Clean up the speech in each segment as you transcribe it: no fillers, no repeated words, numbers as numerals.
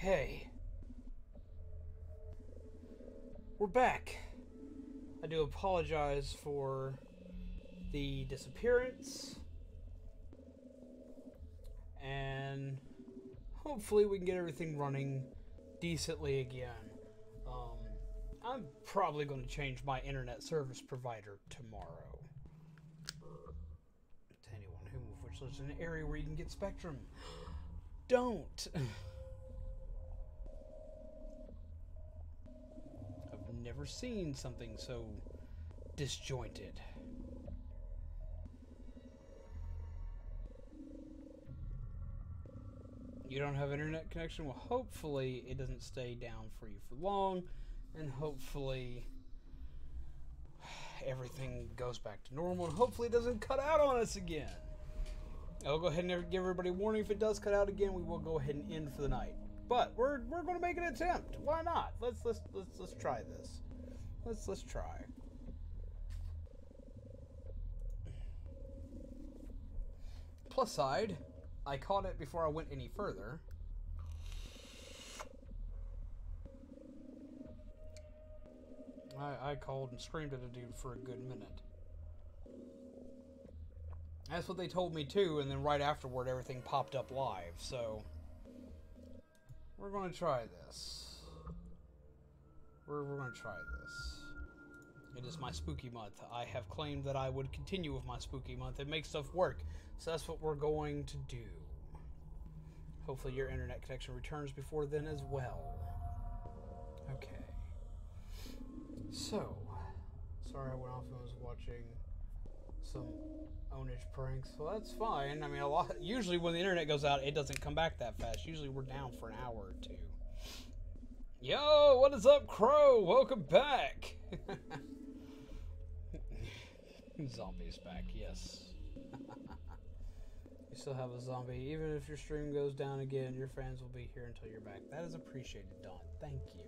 Okay. We're back. I do apologize for the disappearance. And hopefully we can get everything running decently again. I'm probably going to change my internet service provider tomorrow. To anyone who which lives in an area where you can get Spectrum. Don't! I've never seen something so disjointed. You don't have internet connection? Well, hopefully it doesn't stay down for you for long, and hopefully everything goes back to normal, and hopefully it doesn't cut out on us again. I'll go ahead and give everybody a warning. If it does cut out again, we will go ahead and end for the night. But we're going to make an attempt. Why not? Let's try this. Let's try. Plus side, I caught it before I went any further. I called and screamed at a dude for a good minute. That's what they told me too, and then right afterward everything popped up live, so we're going to try this. We're going to try this. It is my spooky month. I have claimed that I would continue with my spooky month and make stuff work, so that's what we're going to do. Hopefully your internet connection returns before then as well. Okay. So, sorry I went off and was watching some ownage pranks. Well, that's fine. I mean, usually when the internet goes out, it doesn't come back that fast. Usually we're down for an hour or two. Yo, what is up, Crow? Welcome back. Zombie's back, yes. You still have a zombie. Even if your stream goes down again, your fans will be here until you're back. That is appreciated, Dawn. Thank you.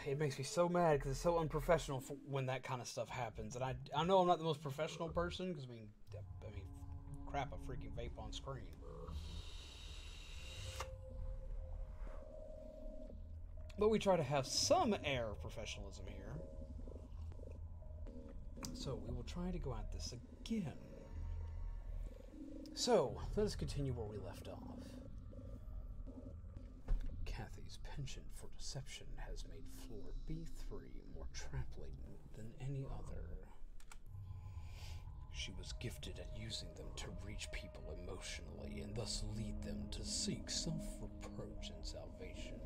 It makes me so mad because it's so unprofessional when that kind of stuff happens. And I know I'm not the most professional person because, I mean, crap, a freaking vape on screen. But we try to have some air of professionalism here. So we will try to go at this again. So, let us continue where we left off. Kathy's penchant for deception has made floor B3 more trampling than any other. She was gifted at using them to reach people emotionally and thus lead them to seek self-reproach and salvation.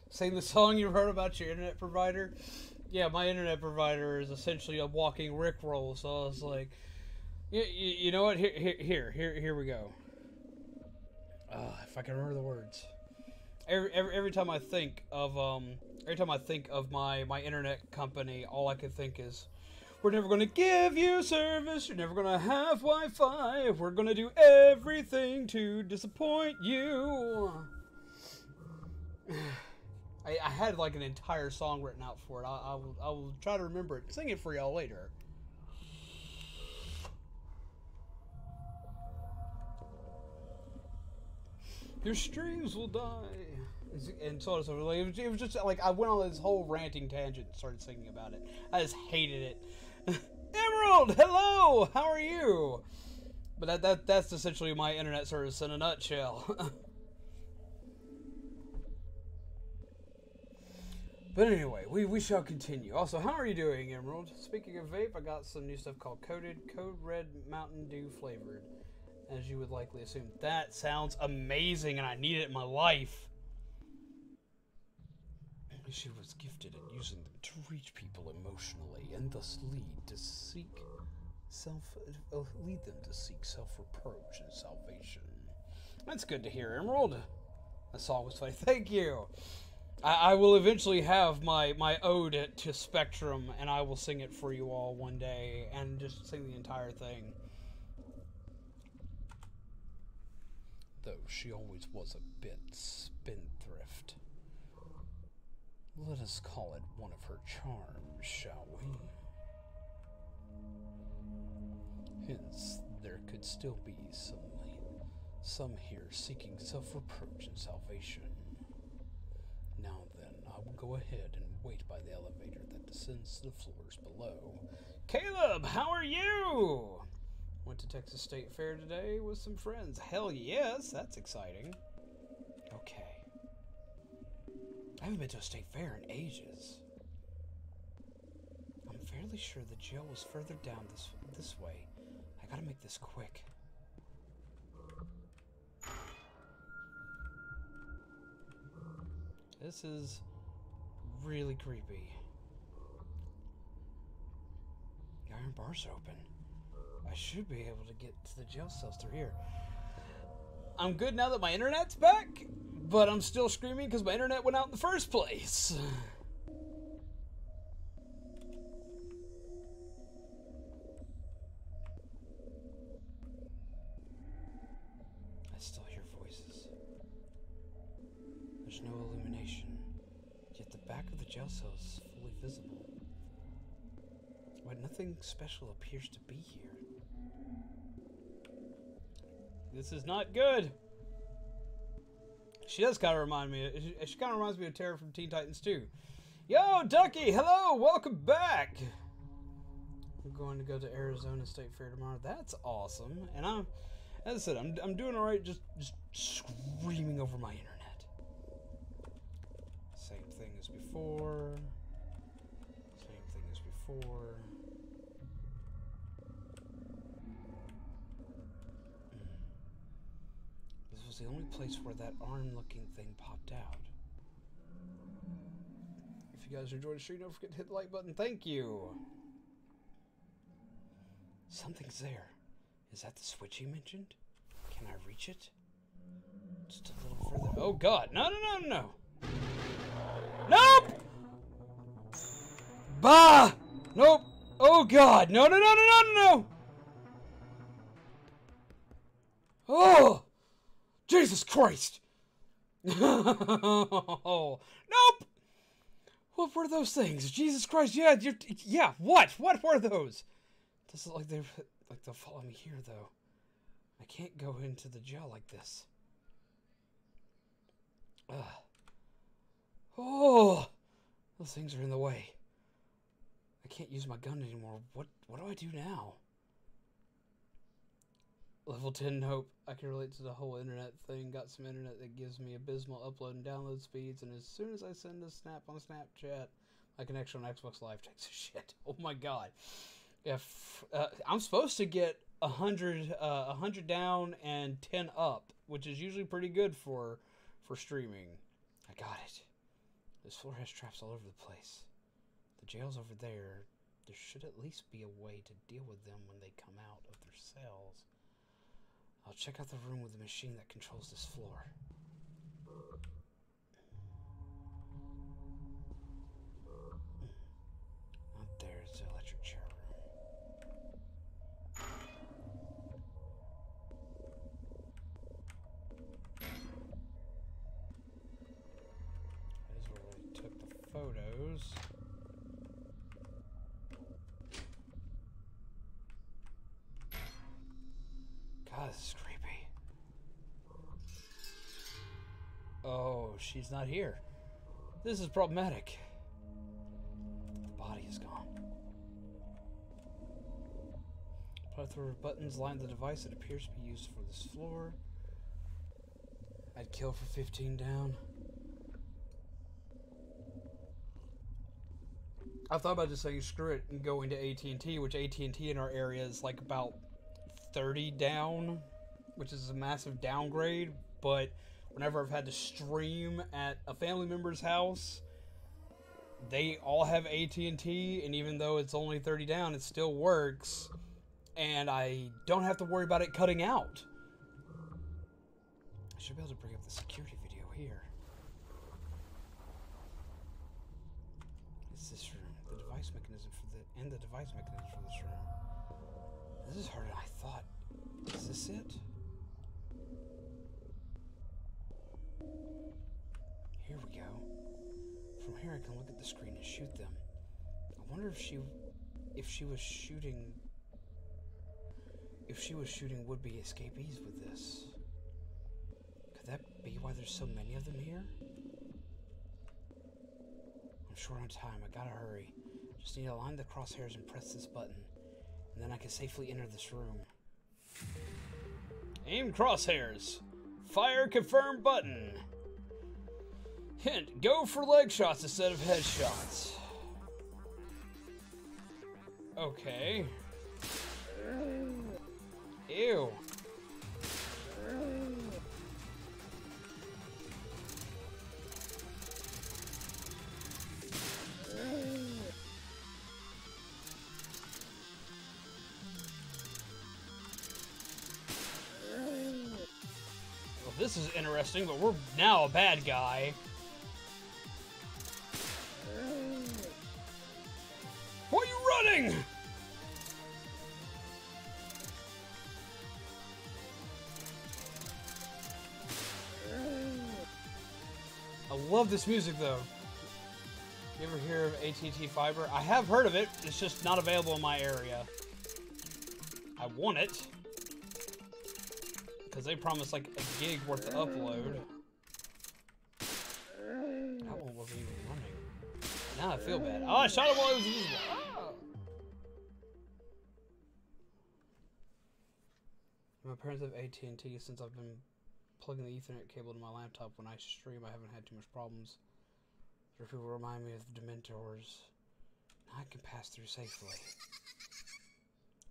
Sing the song you wrote about your internet provider? Yeah, my internet provider is essentially a walking Rickroll, so I was like, you know what? Here we go. If I can remember the words. Every time I think of my internet company, all I can think is, we're never going to give you service. You're never going to have Wi-Fi. We're going to do everything to disappoint you. I had like an entire song written out for it. I will try to remember it. Sing it for y'all later. Your streams will die. And so on and so forth. It was just like I went on this whole ranting tangent and started singing about it. I just hated it. Emerald, hello! How are you? But that's essentially my internet service in a nutshell. But anyway, we shall continue. Also, how are you doing, Emerald? Speaking of vape, I got some new stuff called Code Red Mountain Dew flavored, as you would likely assume. That sounds amazing, and I need it in my life. She was gifted at using them to reach people emotionally, and thus lead them to seek self-reproach and salvation. That's good to hear, Emerald. That song was funny. Thank you. I will eventually have my ode to Spectrum, and I will sing it for you all one day, and just sing the entire thing. Though she always was a bit spendthrift. Let us call it one of her charms, shall we? Hence, there might still be some here seeking self-reproach and salvation. Now then, I will go ahead and wait by the elevator that descends to the floors below. Caleb, how are you? Went to Texas State Fair today with some friends. Hell yes, that's exciting. Okay. I haven't been to a state fair in ages. I'm fairly sure the jail was further down this way. I gotta make this quick. This is really creepy. The iron bar's open. I should be able to get to the jail cells through here. I'm good now that my internet's back, but I'm still screaming because my internet went out in the first place. I still hear voices. There's no illumination, yet the back of the jail cell is fully visible. But nothing special appears to be here. This is not good. She does kind of remind me. She kind of reminds me of Tara from Teen Titans 2. Yo, Ducky, hello, welcome back. I'm going to go to Arizona State Fair tomorrow. That's awesome. And as I said, I'm doing all right. Just screaming over my internet. Same thing as before. Same thing as before. This was the only place where that arm-looking thing popped out. If you guys are enjoying the stream, don't forget to hit the like button. Thank you. Something's there. Is that the switch he mentioned? Can I reach it? Just a little further. Oh God! No! No! No! No! Nope! Bah! Nope! Oh God! No! No! No! No! No! No! Oh! Jesus Christ! Oh, nope! What were those things? Jesus Christ! Yeah, yeah. What? What were those? Does it look like they'll follow me here though? I can't go into the jail like this. Oh, those things are in the way. I can't use my gun anymore. What do I do now? Level 10 hope. I can relate to the whole internet thing. Got some internet that gives me abysmal upload and download speeds, and as soon as I send a snap on Snapchat, my connection on Xbox Live takes a shit. Oh my God. If I'm supposed to get 100 down and 10 up, which is usually pretty good for streaming. I got it. This floor has traps all over the place. The jail's over there. There should at least be a way to deal with them when they come out of their cells. I'll check out the room with the machine that controls this floor. Not there, it's the electric chair room. That is where I took the photos. God, this is creepy. Oh, she's not here. This is problematic. The body is gone. Plethora of buttons line the device that appears to be used for this floor. I'd kill for 15 down. I thought about just saying screw it and going to AT&T, which AT&T in our area is like about 30 down, which is a massive downgrade. But whenever I've had to stream at a family member's house, they all have AT&T, and even though it's only 30 down, it still works, and I don't have to worry about it cutting out. I should be able to bring up the security video here. It's this room. The device mechanism for this room. This is harder than I thought. Is this it? Here we go. From here I can look at the screen and shoot them. I wonder if she was shooting if she was shooting would-be escapees with this. Could that be why there's so many of them here? I'm short on time. I gotta hurry. Just need to align the crosshairs and press this button. And then I can safely enter this room. Aim crosshairs. Fire confirm button. Hint, go for leg shots instead of headshots. Okay. Ew. Well, this is interesting, but we're now a bad guy. Why are you running? I love this music, though. You ever hear of AT&T Fiber? I have heard of it. It's just not available in my area. I want it. Because they promised like a gig worth of upload. That one wasn't even running. Now I feel bad. Oh, I shot him while he was invisible. Oh. My parents have AT&T since I've been plugging the Ethernet cable to my laptop when I stream. I haven't had too much problems. Their people remind me of the Dementors. Now I can pass through safely.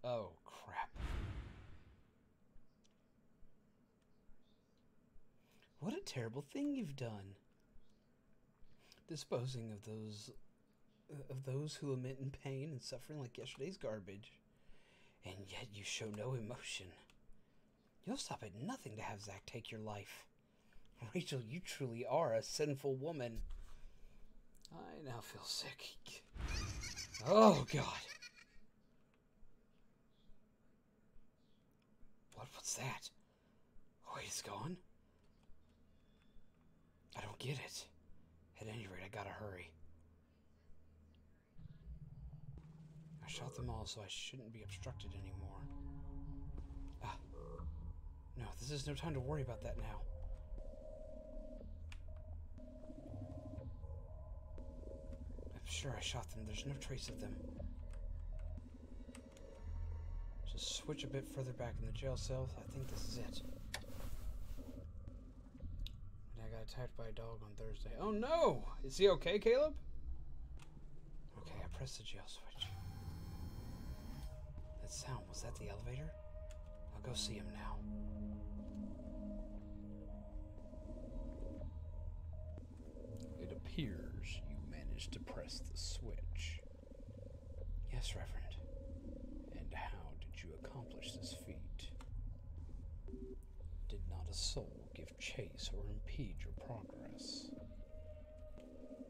Oh, crap. What a terrible thing you've done. Disposing of those who lament in pain and suffering like yesterday's garbage. And yet you show no emotion. You'll stop at nothing to have Zach take your life. Rachel, you truly are a sinful woman. I now feel sick. Oh, God. What's that? Wait, it's gone? I don't get it. At any rate, I gotta hurry. I shot them all, so I shouldn't be obstructed anymore. Ah. No, this is no time to worry about that now. I'm sure I shot them. There's no trace of them. Just switch a bit further back in the jail cell. I think this is it. And I got attacked by a dog on Thursday. Oh no! Is he okay, Caleb? Okay, I pressed the jail switch. That sound, was that the elevator? I'll go see him now. It appears you managed to press the switch. Yes, Reverend. And how did you accomplish this feat? Did not a soul give chase or impede your progress?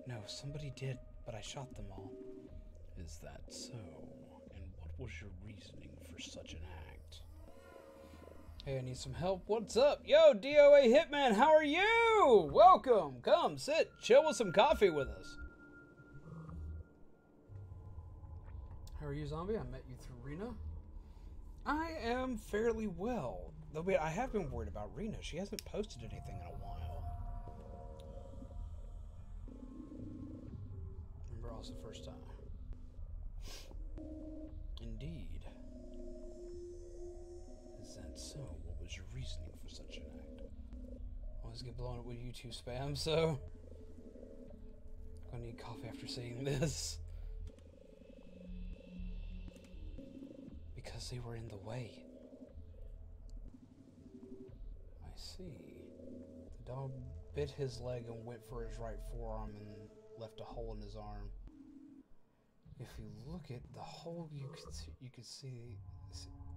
No, somebody did, but I shot them all. Is that so? And what was your reasoning for such an act? Hey, I need some help. What's up? Yo, DOA Hitman, how are you? Welcome. Come, sit, chill with some coffee with us. How are you, Zombie? I met you through Rena. I am fairly well. Though I have been worried about Rena. She hasn't posted anything in a while. Remember also first time. Indeed. Is that so? What was your reasoning for such an act? Always get blown up with YouTube spam, so I'm gonna need coffee after seeing this. Because they were in the way. I see. The dog bit his leg and went for his right forearm and left a hole in his arm. If you look at the hole, you could see.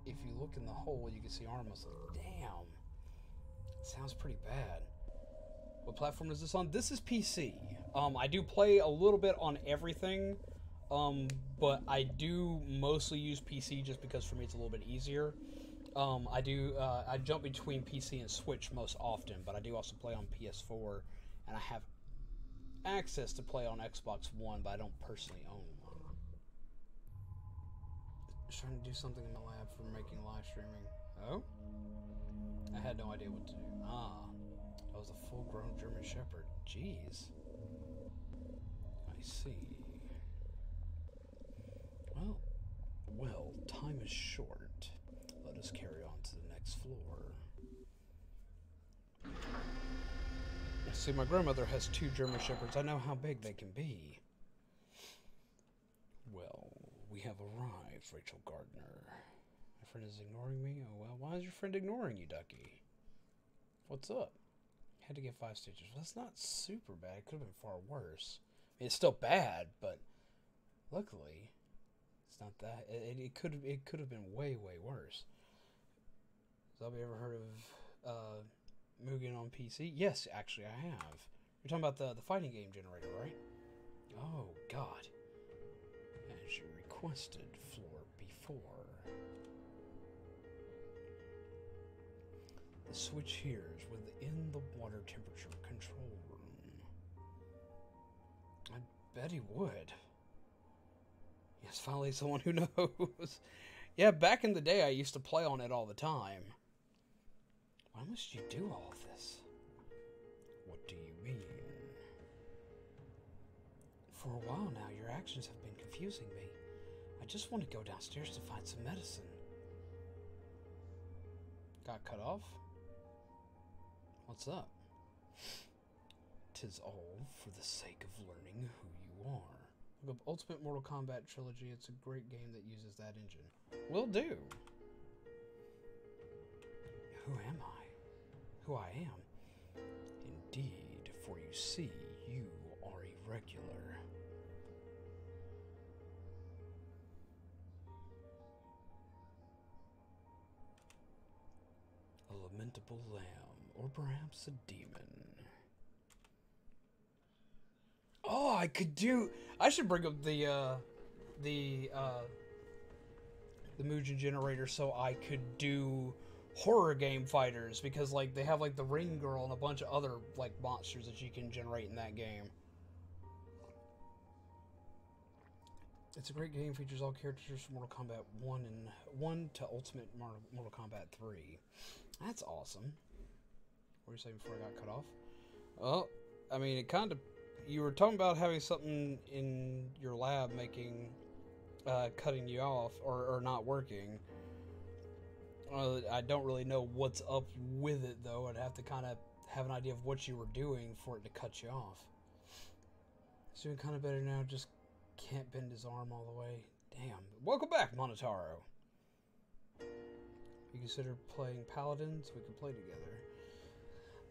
If you look in the hole, you can see arm muscle. Damn. Sounds pretty bad. What platform is this on? This is PC. I do play a little bit on everything. But I do mostly use PC just because for me it's a little bit easier. I jump between PC and Switch most often, but I do also play on PS4, and I have access to play on Xbox One, but I don't personally own one. was trying to do something in my lab for making live streaming. Oh? I had no idea what to do. Ah. I was a full-grown German Shepherd. Jeez. I see. Well, time is short. Let us carry on to the next floor. See, my grandmother has 2 German Shepherds. I know how big they can be. Well, we have arrived, Rachel Gardner. My friend is ignoring me? Oh, well, why is your friend ignoring you, Ducky? What's up? Had to get 5 stitches. Well, that's not super bad. It could have been far worse. I mean, it's still bad, but luckily, it's not that. It could have been way worse. So, have you ever heard of Mugen on PC? Yes, actually, I have. You're talking about the fighting game generator, right? Oh God! As you requested, floor pt4. The switch here is within the water temperature control room. I bet he would. Yes, finally someone who knows. Yeah, back in the day I used to play on it all the time. Why must you do all of this? What do you mean? For a while now, your actions have been confusing me. I just want to go downstairs to find some medicine. Got cut off? What's up? 'Tis all for the sake of learning who you are. Look up Ultimate Mortal Kombat Trilogy. It's a great game that uses that engine. Will do. Who am I? Who I am? Indeed, for you see, you are irregular. A lamentable lamb, or perhaps a demon. Oh, I could do. I should bring up the Mugen generator so I could do horror game fighters, because like they have like the Ring Girl and a bunch of other like monsters that you can generate in that game. It's a great game. Features all characters from Mortal Kombat 1 and 1 to Ultimate Mortal Kombat 3. That's awesome. What were you saying before I got cut off? Well, I mean, it kind of. You were talking about having something in your lab making, cutting you off or not working. I don't really know what's up with it though. I'd have to kind of have an idea of what you were doing for it to cut you off. It's doing kind of better now. Just can't bend his arm all the way. Damn. Welcome back, Monotaro. You consider playing Paladins? We can play together.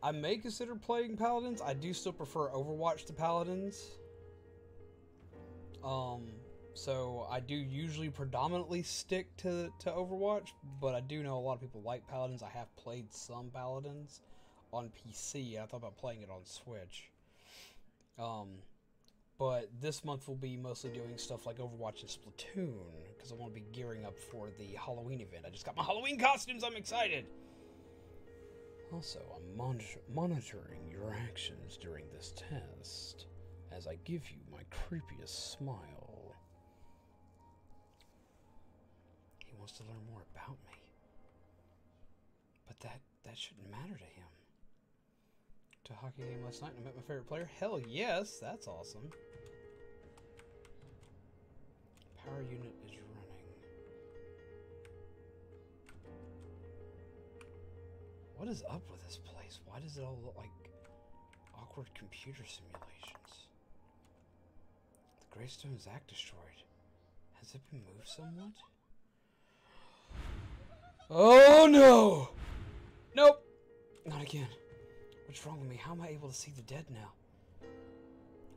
I may consider playing Paladins. I do still prefer Overwatch to Paladins. So I do usually predominantly stick to Overwatch, but I do know a lot of people like Paladins. I have played some Paladins on PC. I thought about playing it on Switch. But this month we'll be mostly doing stuff like Overwatch and Splatoon, because I want to be gearing up for the Halloween event. I just got my Halloween costumes. I'm excited. Also, I'm monitoring your actions during this test, as I give you my creepiest smile. He wants to learn more about me. But that shouldn't matter to him. To a hockey game last night and I met my favorite player? Hell yes, that's awesome. Power unit is running. What is up with this place? Why does it all look like awkward computer simulations? The Greystone's act destroyed. Has it been moved somewhat? Oh no! Nope! Not again. What's wrong with me? How am I able to see the dead now?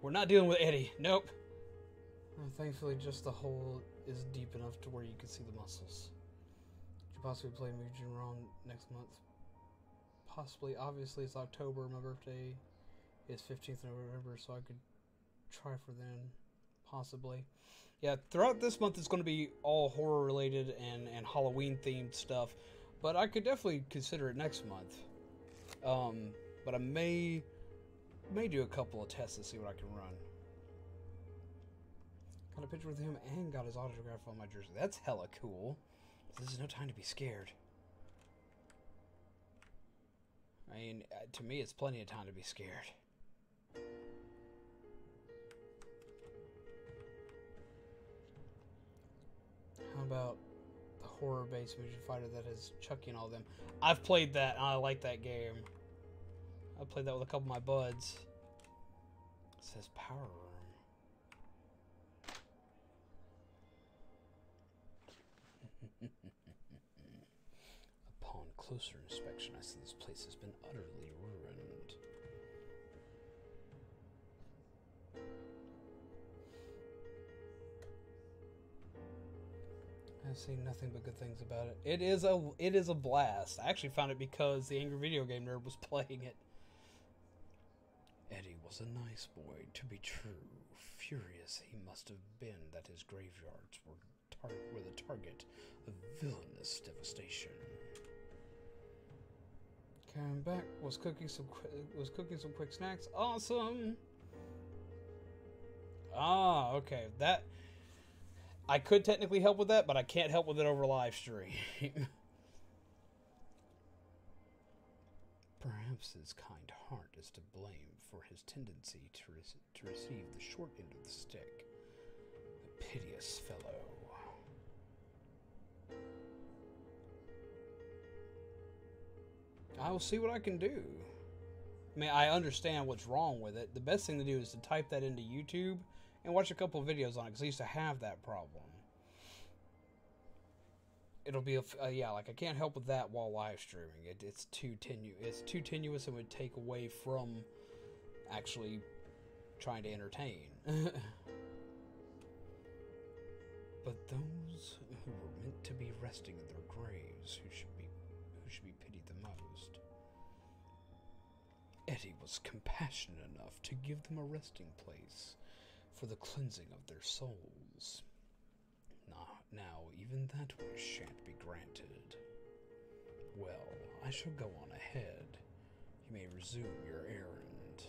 We're not dealing with Eddie. Nope. Well, thankfully, just the hole is deep enough to where you can see the muscles. Could you possibly play Mugen Ron next month? Possibly. Obviously, it's October. My birthday is 15th of November, so I could try for then. Possibly. Yeah, throughout this month, it's going to be all horror-related and Halloween-themed stuff. But I could definitely consider it next month. But I may do a couple of tests to see what I can run. Got a picture with him and got his autograph on my jersey. That's hella cool. This is no time to be scared. I mean, to me, it's plenty of time to be scared. How about the horror-based movie fighter that has Chucky and all them? I've played that, and I like that game. I played that with a couple of my buds. It says Power Room. Upon closer inspection, I see this place has been utterly ruined. I've seen nothing but good things about it. It is a blast. I actually found it because the Angry Video Game Nerd was playing it. Eddie was a nice boy, to be true. Furious he must have been that his graveyards were the target of villainous devastation. Came back, was cooking some quick snacks. Awesome. Ah, okay. That I could technically help with that, but I can't help with it over live stream. Perhaps his kind heart is to blame for his tendency to receive the short end of the stick. A piteous fellow. I will see what I can do. I mean, I understand what's wrong with it. The best thing to do is to type that into YouTube and watch a couple of videos on it, because I used to have that problem. It'll be yeah, like I can't help with that while live streaming. It's too tenuous and would take away from actually trying to entertain. But those who were meant to be resting in their graves, who should be pitied the most. Eddie was compassionate enough to give them a resting place for the cleansing of their souls. Now, even that wish shan't be granted. Well, I shall go on ahead. You may resume your errand.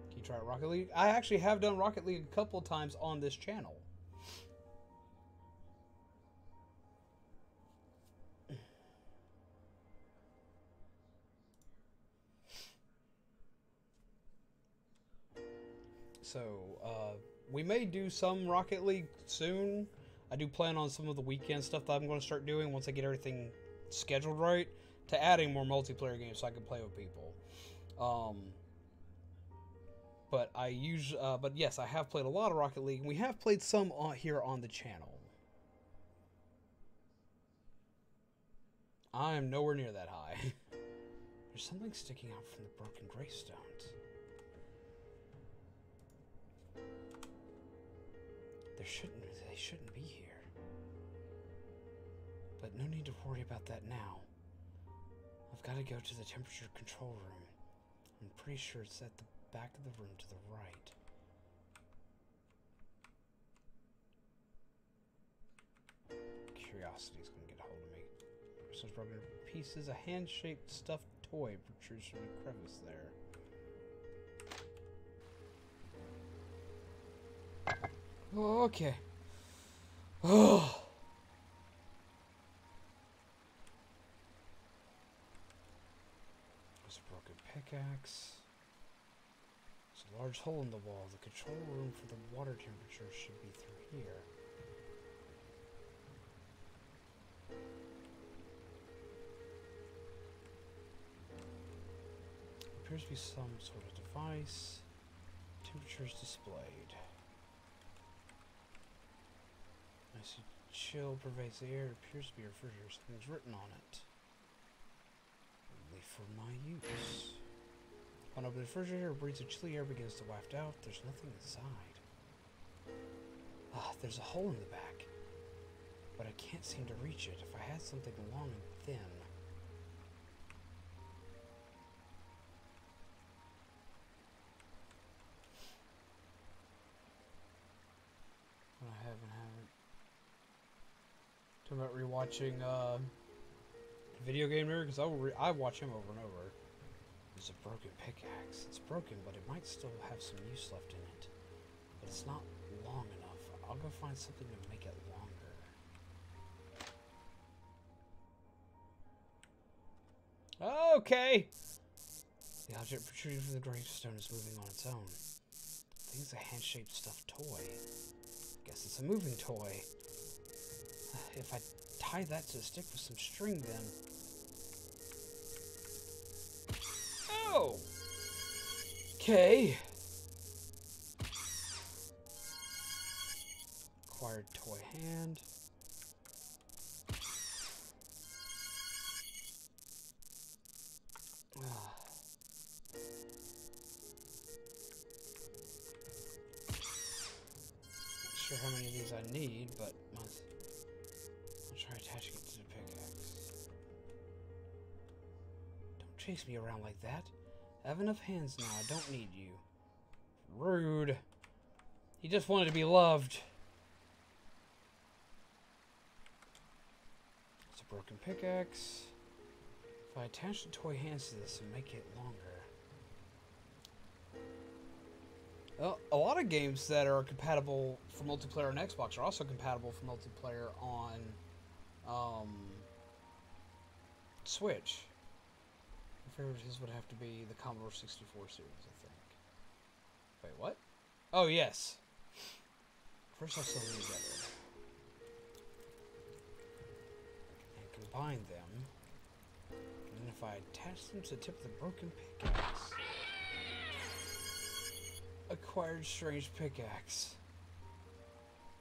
Can you try Rocket League? I actually have done Rocket League a couple times on this channel. So, we may do some Rocket League soon. I do plan on some of the weekend stuff that I'm going to start doing once I get everything scheduled right, to adding more multiplayer games so I can play with people. But yes, I have played a lot of Rocket League, and we have played some here on the channel. I am nowhere near that high. There's something sticking out from the broken gravestones. They shouldn't be here. But no need to worry about that now. I've got to go to the temperature control room. I'm pretty sure it's at the back of the room to the right. Curiosity's gonna get a hold of me. Crystal's broken to pieces. A hand-shaped stuffed toy protrudes from a crevice there. Okay. Oh. There's a broken pickaxe. There's a large hole in the wall. The control room for the water temperature should be through here. Appears to be some sort of device. Temperatures displayed. I see chill pervades the air. It appears to be a refrigerator. Something's written on it. Only for my use. When I open the refrigerator, it breathes a chilly air, begins to waft out. There's nothing inside. Ah, there's a hole in the back. But I can't seem to reach it. If I had something long and thin. I haven't. Talking about rewatching Video Game Nerd, because I watch him over and over. There's a broken pickaxe. It's broken, but it might still have some use left in it. It's not long enough. I'll go find something to make it longer. Okay. The object protruding from the gravestone is moving on its own. I think it's a hand-shaped stuffed toy. Guess it's a moving toy. If I tie that to a stick with some string, then... Oh! Okay. Acquired toy hand. Not sure how many of these I need, but I'll try attaching it to the pickaxe. Don't chase me around like that. I have enough hands now. I don't need you. Rude. He just wanted to be loved. It's a broken pickaxe. If I attach the toy hands to this and make it longer. Well, a lot of games that are compatible for multiplayer on Xbox are also compatible for multiplayer on Switch. My favorite of his would have to be the Commodore 64 series, I think. Wait, what? Oh, yes. First I'll sew them together. And combine them. And then if I attach them to the tip of the broken pickaxe... Acquired strange pickaxe.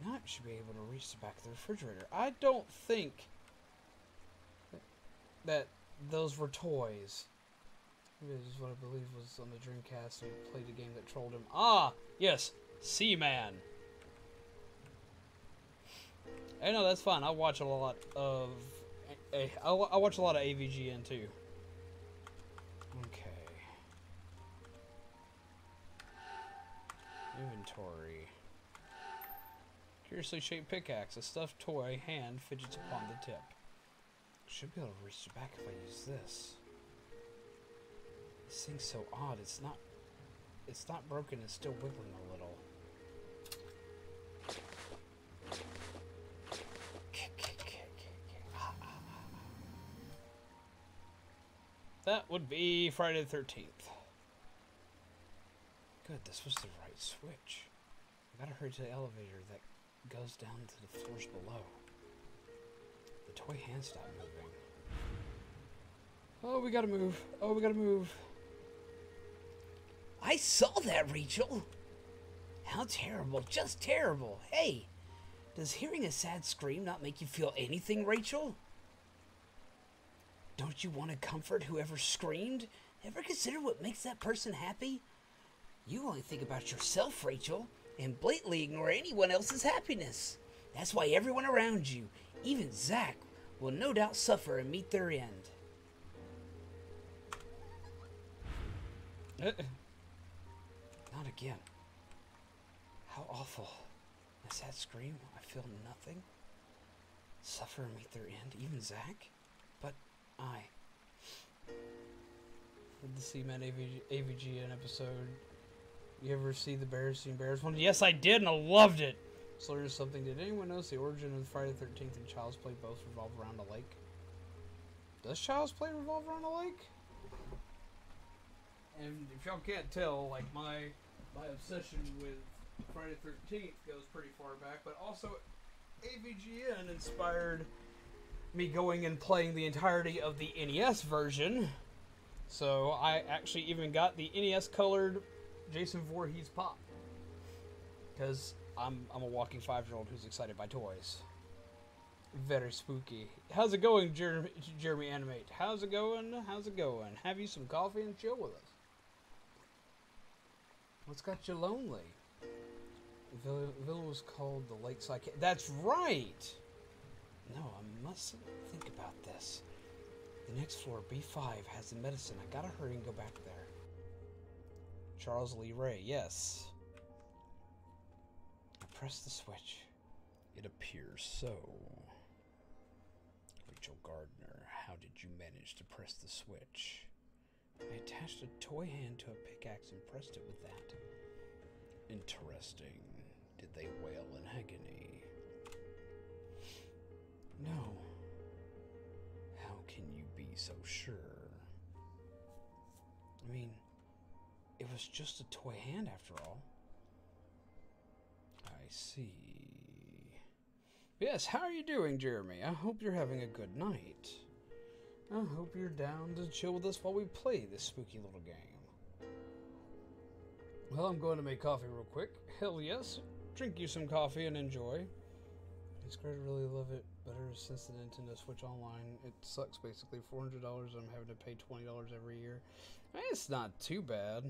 Now I should be able to reach the back of the refrigerator. I don't think that those were toys. This is what I believe was on the Dreamcast and played a game that trolled him. Ah, yes, Seaman. Hey, no, that's fine. I watch a lot of I watch a lot of AVGN too. Okay. Inventory. Curiously shaped pickaxe. A stuffed toy hand fidgets upon the tip. Should be able to reach the back if I use this. This thing's so odd. It's not broken. It's still wiggling a little. That would be Friday the 13th. Good, this was the right switch. I gotta hurry to the elevator that goes down to the floors below. The toy hand stopped moving. Oh, we gotta move. Oh, we gotta move. I saw that, Rachel. How terrible, just terrible. Hey, does hearing a sad scream not make you feel anything, Rachel? Don't you want to comfort whoever screamed? Ever consider what makes that person happy? You only think about yourself, Rachel, and blatantly ignore anyone else's happiness. That's why everyone around you, even Zach, will no doubt suffer and meet their end. Not again. How awful. A sad scream. I feel nothing. Suffer and meet their end. Even Zach? But I. Did the Seaman AVGN episode. You ever see the Bears Seen Bears one? Yes, I did, and I loved it. So there's something. Did anyone notice the origin of Friday the 13th and Child's Play both revolve around a lake? Does Child's Play revolve around a lake? And if y'all can't tell, like my obsession with Friday the 13th goes pretty far back, but also AVGN inspired me going and playing the entirety of the NES version. So I actually even got the NES colored Jason Voorhees pop. Because I'm a walking 5-year-old who's excited by toys. Very spooky. How's it going, Jeremy Animate? How's it going? How's it going? Have you some coffee and chill with us? What's got you lonely? The villa was called the Lakeside. That's right! No, I must think about this. The next floor, B5, has the medicine. I gotta hurry and go back there. Charles Lee Ray, yes. I press the switch. It appears so. Rachel Gardner, how did you manage to press the switch? I attached a toy hand to a pickaxe and pressed it with that. Interesting. did they wail in agony. No. How can you be so sure? I mean, it was just a toy hand after all. I see. Yes, how are you doing, Jeremy? I hope you're having a good night. I hope you're down to chill with us while we play this spooky little game. Well, I'm going to make coffee real quick. Hell yes. Drink you some coffee and enjoy. It's great, I really love it. Better since the Nintendo Switch Online. It sucks, basically. $400, I'm having to pay $20 every year. I mean, it's not too bad.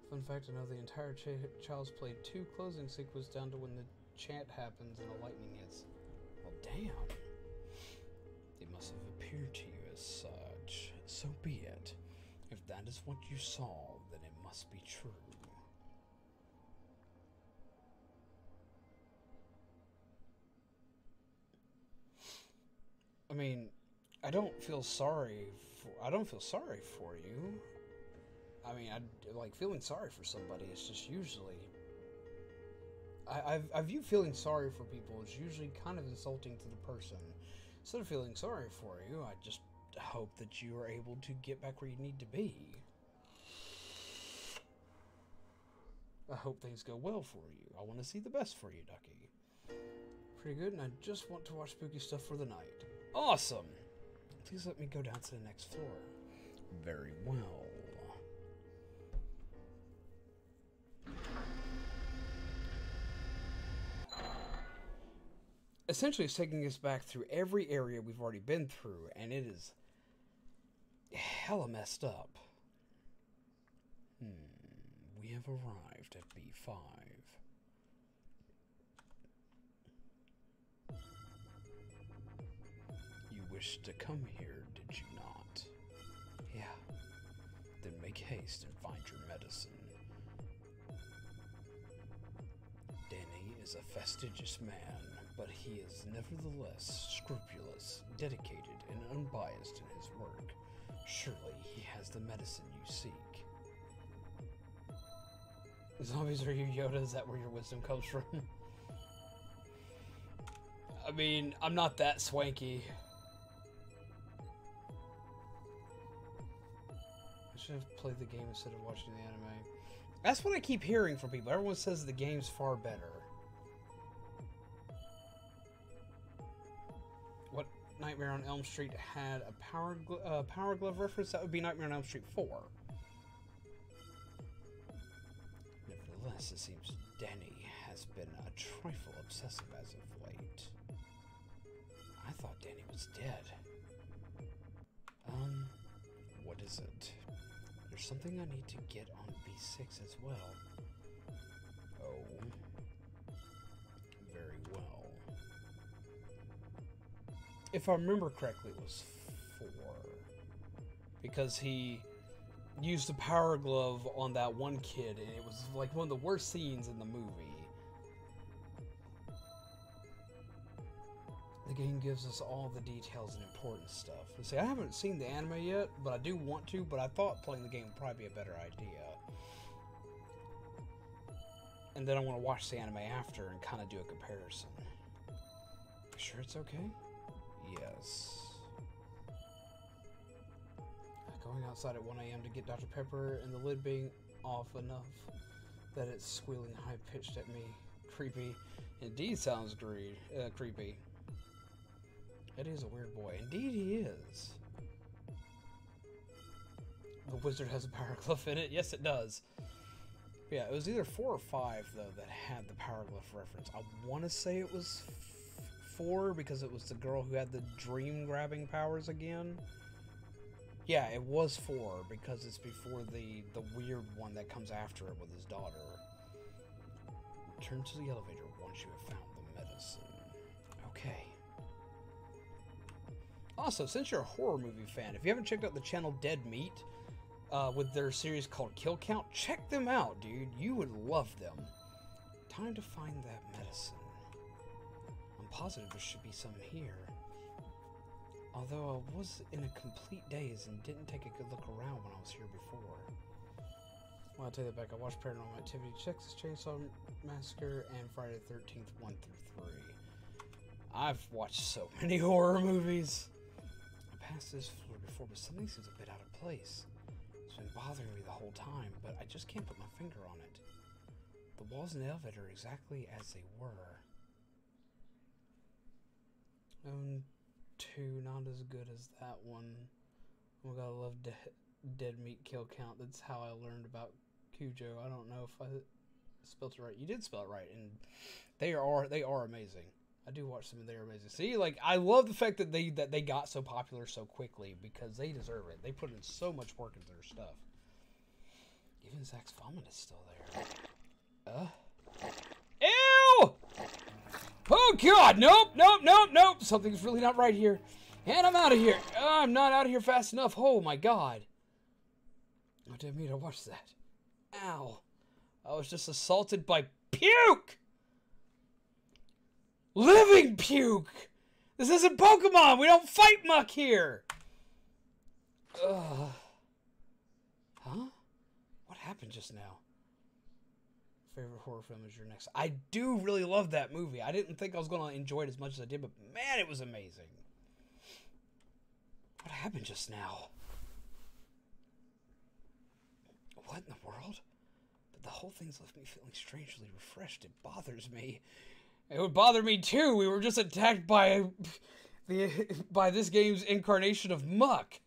Fun fact, I know the entire Child's Play 2 closing sequence down to when the chant happens and the lightning hits. Well, damn. It must have appeared to you as such. So be it. If that is what you saw, then it must be true. I mean, I don't feel sorry for you. I mean, like feeling sorry for somebody is just usually. I view feeling sorry for people as usually kind of insulting to the person. Instead of feeling sorry for you, I just hope that you are able to get back where you need to be. I hope things go well for you. I want to see the best for you, Ducky. Pretty good, and I just want to watch spooky stuff for the night. Awesome! Please let me go down to the next floor. Very well. Essentially, it's taking us back through every area we've already been through, and it is hella messed up. We have arrived at B5. You wished to come here, did you not? Yeah. Then make haste and find your medicine. Danny is a fastidious man, but he is nevertheless scrupulous, dedicated, and unbiased in his work. Surely he has the medicine you seek. Zombies are your Yoda? Is that where your wisdom comes from? I mean, I'm not that swanky. I should have played the game instead of watching the anime. That's what I keep hearing from people. Everyone says the game's far better. What Nightmare on Elm Street had a Power Glove reference? That would be Nightmare on Elm Street 4. Nevertheless, it seems Danny has been a trifle obsessive as of late. I thought Danny was dead. What is it? There's something I need to get on B6 as well. Oh. Very well. If I remember correctly, it was 4. Because he used the Power Glove on that one kid, and it was like one of the worst scenes in the movie. The game gives us all the details and important stuff. And see, I haven't seen the anime yet, but I do want to, but I thought playing the game would probably be a better idea. And then I want to watch the anime after and kind of do a comparison. You sure it's okay? Yes. Going outside at 1 a.m. to get Dr. Pepper and the lid being off enough that it's squealing high-pitched at me. Creepy. Indeed sounds creepy. Eddie is a weird boy. Indeed he is. The wizard has a Power Glove in it. Yes, it does. Yeah, it was either 4 or 5, though, that had the Power Glove reference. I want to say it was 4 because it was the girl who had the dream-grabbing powers again. Yeah, it was 4 because it's before the weird one that comes after it with his daughter. Return to the elevator once you have found the medicine. Okay. Also, since you're a horror movie fan, if you haven't checked out the channel Dead Meat, with their series called Kill Count, check them out, dude. You would love them. Time to find that medicine. I'm positive there should be some here. Although I was in a complete daze and didn't take a good look around when I was here before. Well, I'll take that back. I watched Paranormal Activity, Texas Chainsaw Massacre, and Friday the 13th 1 through 3. I've watched so many horror movies. I passed this floor before, but something seems a bit out of place. It's been bothering me the whole time, but I just can't put my finger on it. The walls in the elevator are exactly as they were. 2, not as good as that one. Oh my god, I love dead meat kill count. That's how I learned about Cujo. I don't know if I spelled it right. You did spell it right, and they are amazing. I do watch them, and they are amazing. See, like, I love the fact that they got so popular so quickly, because they deserve it. They put in so much work into their stuff. Even Zach's vomit is still there. Ew! Oh god, nope, nope, nope, nope. Something's really not right here. And I'm out of here. I'm not out of here fast enough. Oh my god. I didn't mean to watch that. Ow. I was just assaulted by puke! Living puke! This isn't Pokemon! We don't fight muck here! Ugh. Huh? What happened just now? Favorite horror film is your next. I do really love that movie. I didn't think I was going to enjoy it as much as I did, but man, it was amazing. What happened just now? What in the world? But the whole thing's left me feeling strangely refreshed. It bothers me. It would bother me too. We were just attacked by this game's incarnation of muck.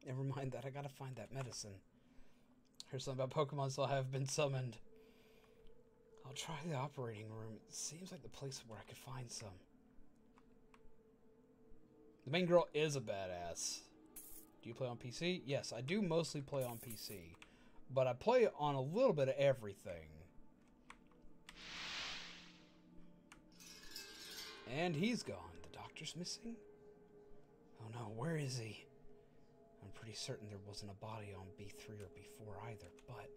Never mind that. I gotta find that medicine. Here's something about Pokemon, so I have been summoned. I'll try the operating room. It seems like the place where I could find some. The main girl is a badass. Do you play on PC? Yes, I do mostly play on PC. But I play on a little bit of everything. And he's gone. The doctor's missing? Oh no, where is he? I'm pretty certain there wasn't a body on B3 or B4 either, but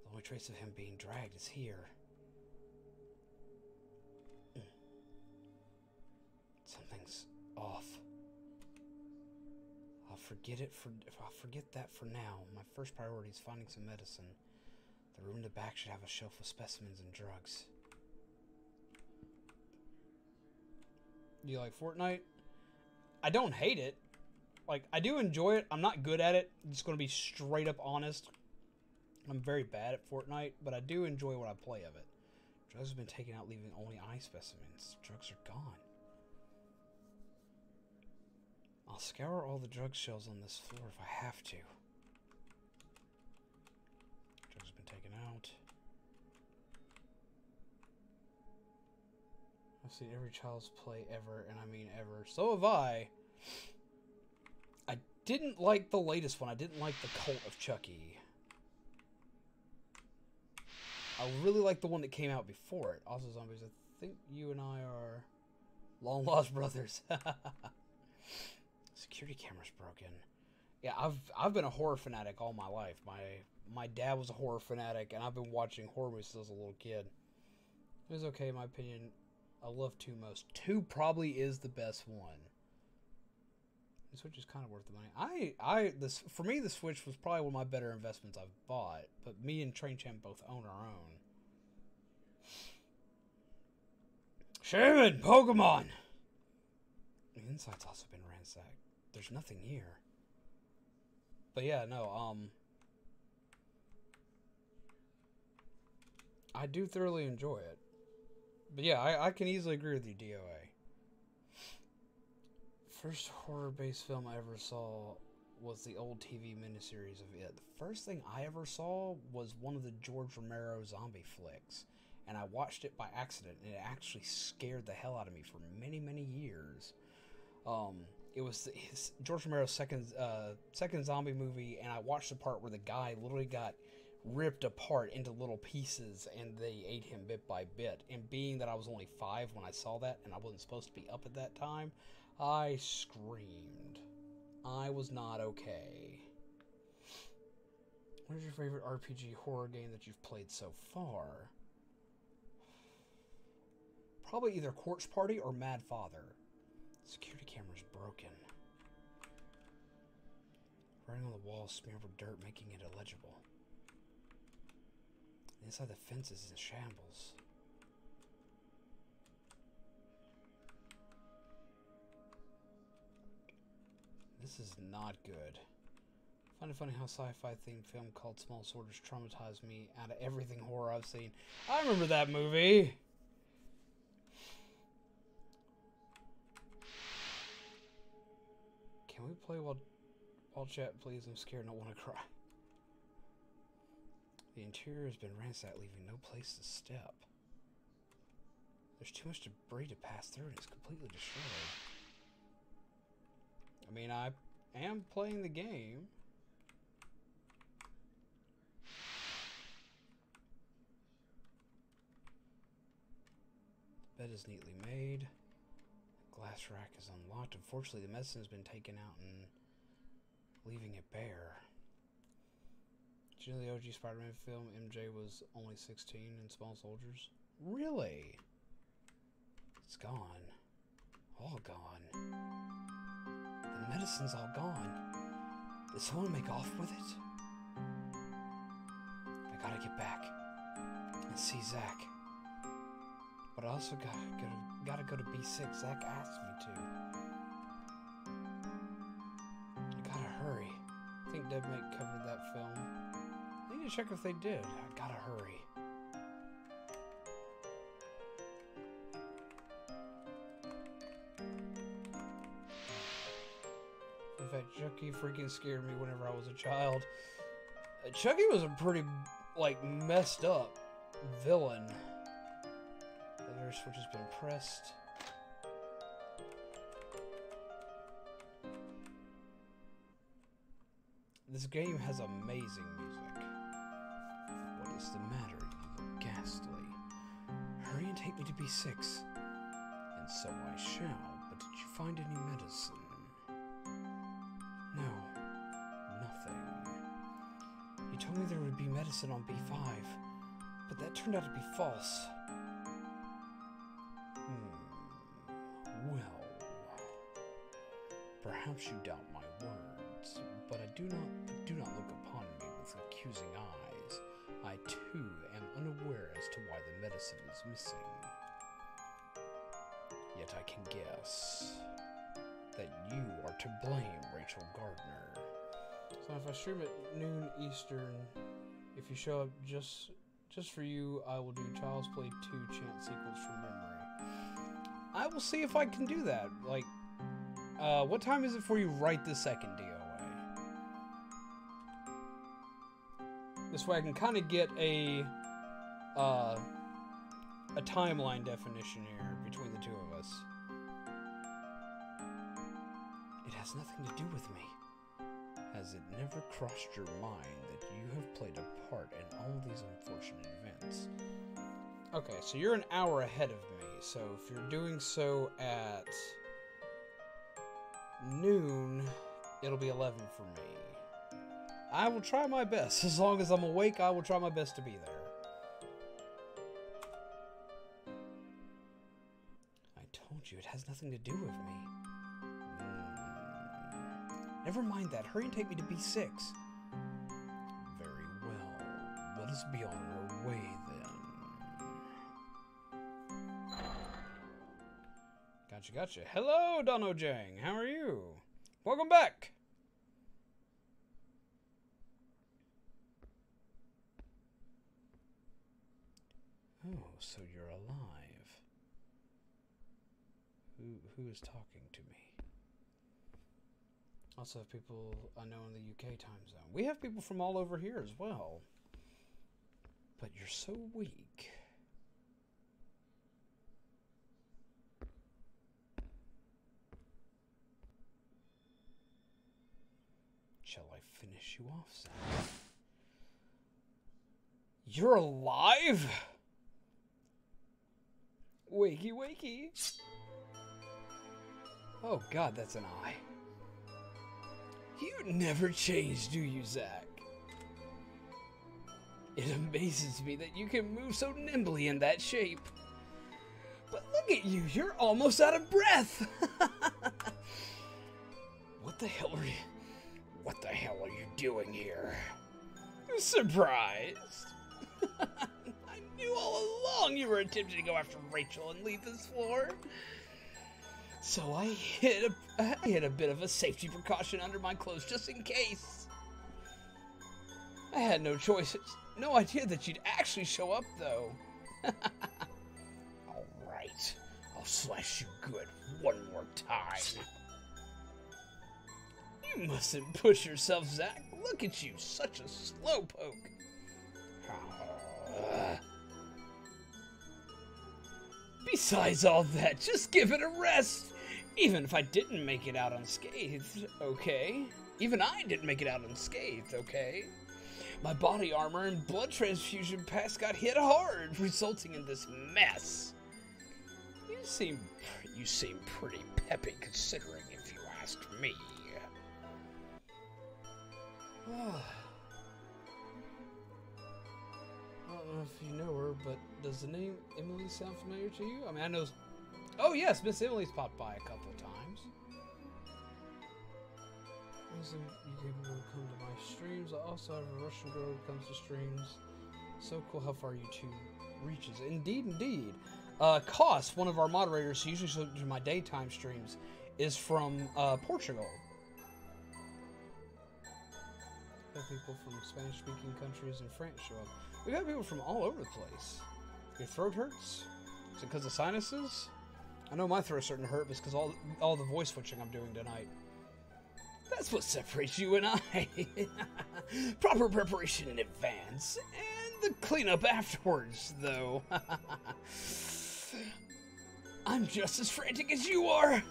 the only trace of him being dragged is here. Something's off. I'll forget that for now. My first priority is finding some medicine. The room in the back should have a shelf of specimens and drugs. Do you like Fortnite? I don't hate it. Like, I do enjoy it. I'm not good at it. I'm just going to be straight up honest. I'm very bad at Fortnite, but I do enjoy what I play of it. Drugs have been taken out, leaving only eye specimens. Drugs are gone. I'll scour all the drug shelves on this floor if I have to. Drugs have been taken out. I've seen every Child's Play ever, and I mean ever. So have I. I didn't like the latest one. I didn't like the Cult of Chucky. I really like the one that came out before it. Also Zombies. I think you and I are long lost brothers. Security camera's broken. Yeah, I've been a horror fanatic all my life. My dad was a horror fanatic, and I've been watching horror movies since I was a little kid. It was okay in my opinion. I love 2 most. 2 probably is the best one. The Switch is kind of worth the money. For me, the Switch was probably one of my better investments I've bought. But me and Train Champ both own our own. Shaman! Pokemon! The inside's also been ransacked. There's nothing here. But yeah, no, I do thoroughly enjoy it. But yeah, I can easily agree with you, DOA. First horror-based film I ever saw was the old TV miniseries of It. The first thing I ever saw was one of the George Romero zombie flicks. And I watched it by accident, and it actually scared the hell out of me for many, many years. It was George Romero's second zombie movie, and I watched the part where the guy literally got ripped apart into little pieces, and they ate him bit by bit. And being that I was only 5 when I saw that, and I wasn't supposed to be up at that time, I screamed. I was not okay. What is your favorite RPG horror game that you've played so far? Probably either Corpse Party or Mad Father. Security camera's broken. Writing on the wall smeared with dirt, making it illegible. Inside the fence is in shambles. This is not good. I find it funny how sci-fi themed film called Small Soldiers traumatized me out of everything horror I've seen. I remember that movie. Can we play while chat, please? I'm scared and I want to cry. The interior has been ransacked, leaving no place to step. There's too much debris to pass through and it's completely destroyed. I mean, I am playing the game. The bed is neatly made. The glass rack is unlocked. Unfortunately, the medicine has been taken out and leaving it bare. Did you know the OG Spider-Man film, MJ was only 16 in Small Soldiers? Really? It's gone. All gone. The medicine's all gone. Did someone make off with it? I gotta get back and see Zach. But I also gotta go to B6. Zach asked me to. I gotta hurry. I think DeadMate covered that film. I need to check if they did. I gotta hurry. In fact, Chucky freaking scared me whenever I was a child. Chucky was a pretty, like, messed up villain. The other switch has been pressed. This game has amazing music. What is the matter? You look ghastly. Hurry and take me to B6. And so I shall, but did you find any medicine? No, nothing. You told me there would be medicine on B5, but that turned out to be false. Well, perhaps you doubt my words, but do not look upon me with accusing eyes. I too am unaware as to why the medicine is missing. Yet I can guess that you are to blame, Rachel Gardner. So if I stream at noon Eastern, if you show up just for you, I will do Child's Play 2 chant sequence from memory. I will see if I can do that. Like, what time is it for you right this second, DOA? This way I can kind of get a timeline definition here between the two of us. It has nothing to do with me. Has it never crossed your mind that you have played a part in all these unfortunate events? Okay, so you're an hour ahead of me, so if you're doing so at noon, it'll be 11 for me. I will try my best. As long as I'm awake, I will try my best to be there. I told you, it has nothing to do with me. Never mind that. Hurry and take me to B6. Very well. Let us be on our way then. Gotcha. Hello, Dono Jang. How are you? Welcome back. Oh, so you're alive. Who is talking to me? Also have people I know in the UK time zone. We have people from all over here as well. But you're so weak. Shall I finish you off, Sam? You're alive? Wakey. Oh god, that's an eye. You never change, do you, Zach? It amazes me that you can move so nimbly in that shape. But look at you, you're almost out of breath. What the hell are you? What the hell are you doing here? Surprised. I knew all along you were attempting to go after Rachel and leave this floor. So I hid a bit of a safety precaution under my clothes just in case. I had no choice. No idea that you'd actually show up, though. All right. I'll slash you good one more time. You mustn't push yourself, Zach. Look at you, such a slowpoke. Besides all that, just give it a rest. Even if I didn't make it out unscathed, okay? Even I didn't make it out unscathed, okay? My body armor and blood transfusion packs got hit hard, resulting in this mess. You seem pretty peppy, considering, if you ask me. I don't know if you know her, but does the name Emily sound familiar to you? I mean, I know... Oh, yes, Miss Emily's popped by a couple of times. Also, you capable to come to my streams. I also have a Russian girl who comes to streams. So cool how far you two reaches. Indeed, indeed. Koss, one of our moderators who usually shows up to my daytime streams, is from Portugal. We have people from Spanish-speaking countries and France show up. We got people from all over the place. Your throat hurts? Is it because of sinuses? I know my throat's starting to hurt because all the voice switching I'm doing tonight. That's what separates you and I. Proper preparation in advance, and the cleanup afterwards, though. I'm just as frantic as you are.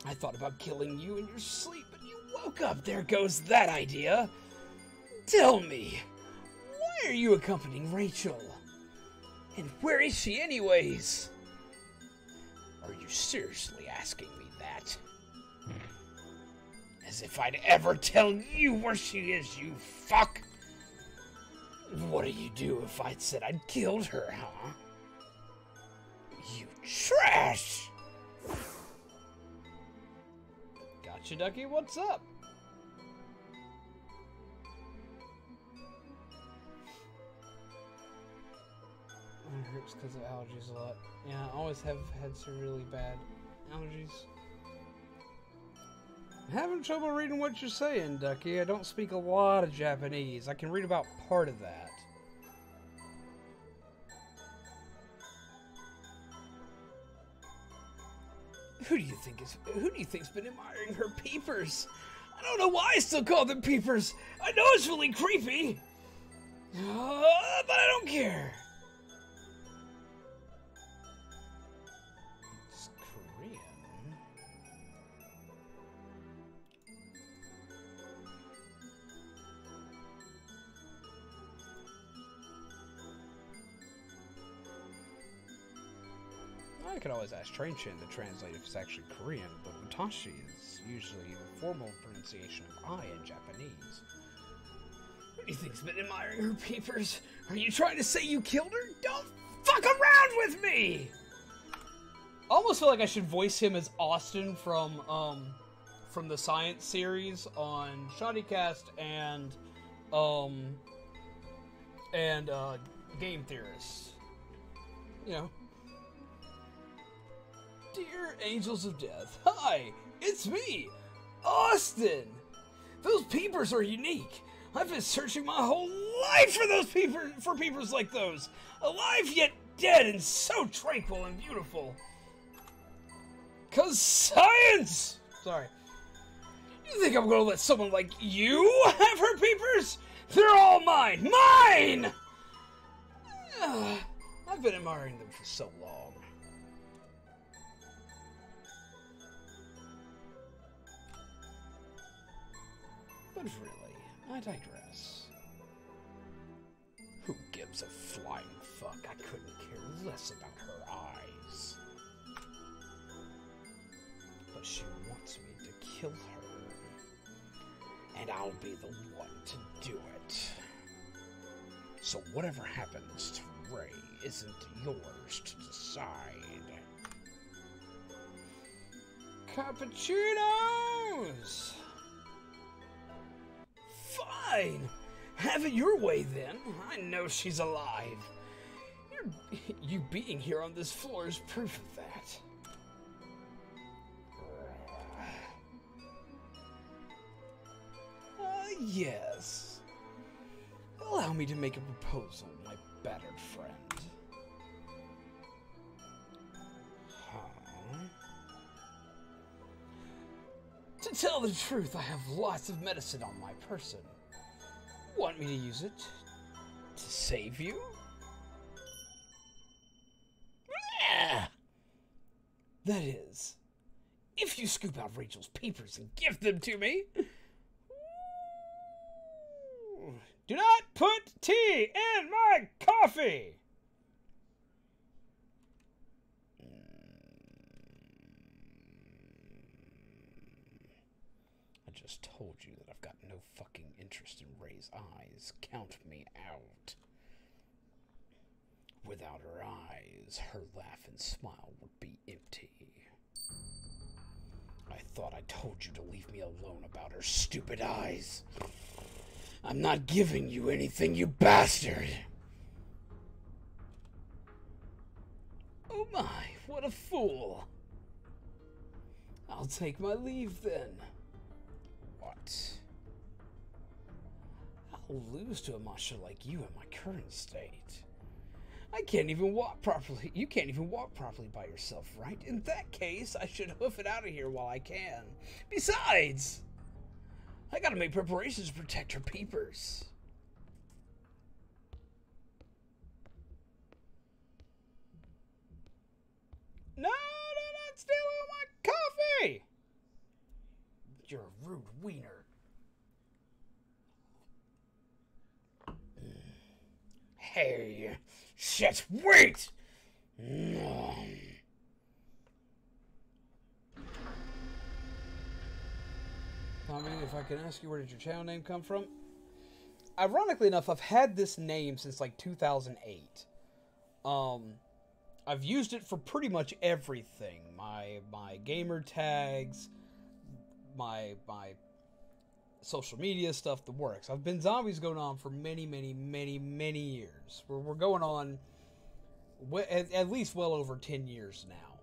I thought about killing you in your sleep, but you woke up. There goes that idea. Tell me, why are you accompanying Rachel? And where is she anyways? Are you seriously asking me that? As if I'd ever tell you where she is, you fuck! What do you do if I'd said I'd killed her, huh? You trash! Gotcha, Ducky, what's up? It hurts because of allergies a lot. Yeah, I always have had some really bad allergies. I'm having trouble reading what you're saying, Ducky. I don't speak a lot of Japanese. I can read about part of that. Who do you think's been admiring her peepers? I don't know why I still call them peepers. I know it's really creepy. But I don't care. It's Korean. I could always ask Train Chin to translate if it's actually Korean, but Utashi is usually the formal pronunciation of I in Japanese. Who do you think's been admiring her peepers? Are you trying to say you killed her? Don't fuck around with me! I almost feel like I should voice him as Austin from the Science series on Shoddycast and Game Theorists. You know. Dear Angels of Death, hi, it's me, Austin. Those peepers are unique. I've been searching my whole life for peepers like those. Alive yet dead and so tranquil and beautiful. 'Cause science! Sorry. You think I'm gonna let someone like you have her peepers? They're all mine! Mine! I've been admiring them for so long. But really, I digress. Who gives a flying fuck? I couldn't care less about her eyes. But she wants me to kill her. And I'll be the one to do it. So whatever happens to Ray isn't yours to decide. Cappuccinos! Fine. Have it your way, then. I know she's alive. You being here on this floor is proof of that. Yes. Allow me to make a proposal, my battered friend. To tell the truth, I have lots of medicine on my person. Want me to use it to save you? That is, if you scoop out Rachel's papers and give them to me. Do not put tea in my coffee! I just told you that I've got no fucking interest in Ray's eyes. Count me out. Without her eyes, her laugh and smile would be empty. I thought I told you to leave me alone about her stupid eyes. I'm not giving you anything, you bastard! Oh my, what a fool! I'll take my leave then. What? I'll lose to a monster like you in my current state. I can't even walk properly. You can't even walk properly by yourself, right? In that case, I should hoof it out of here while I can. Besides, I gotta make preparations to protect her peepers. No, not steal all my coffee! You're a rude wiener. Hey, shit, wait! Tommy, if I can ask you, where did your channel name come from? Ironically enough, I've had this name since like 2008. I've used it for pretty much everything. My gamer tags, my social media stuff, the works. I've been Zombies going on for many years. We're going on at least well over 10 years now.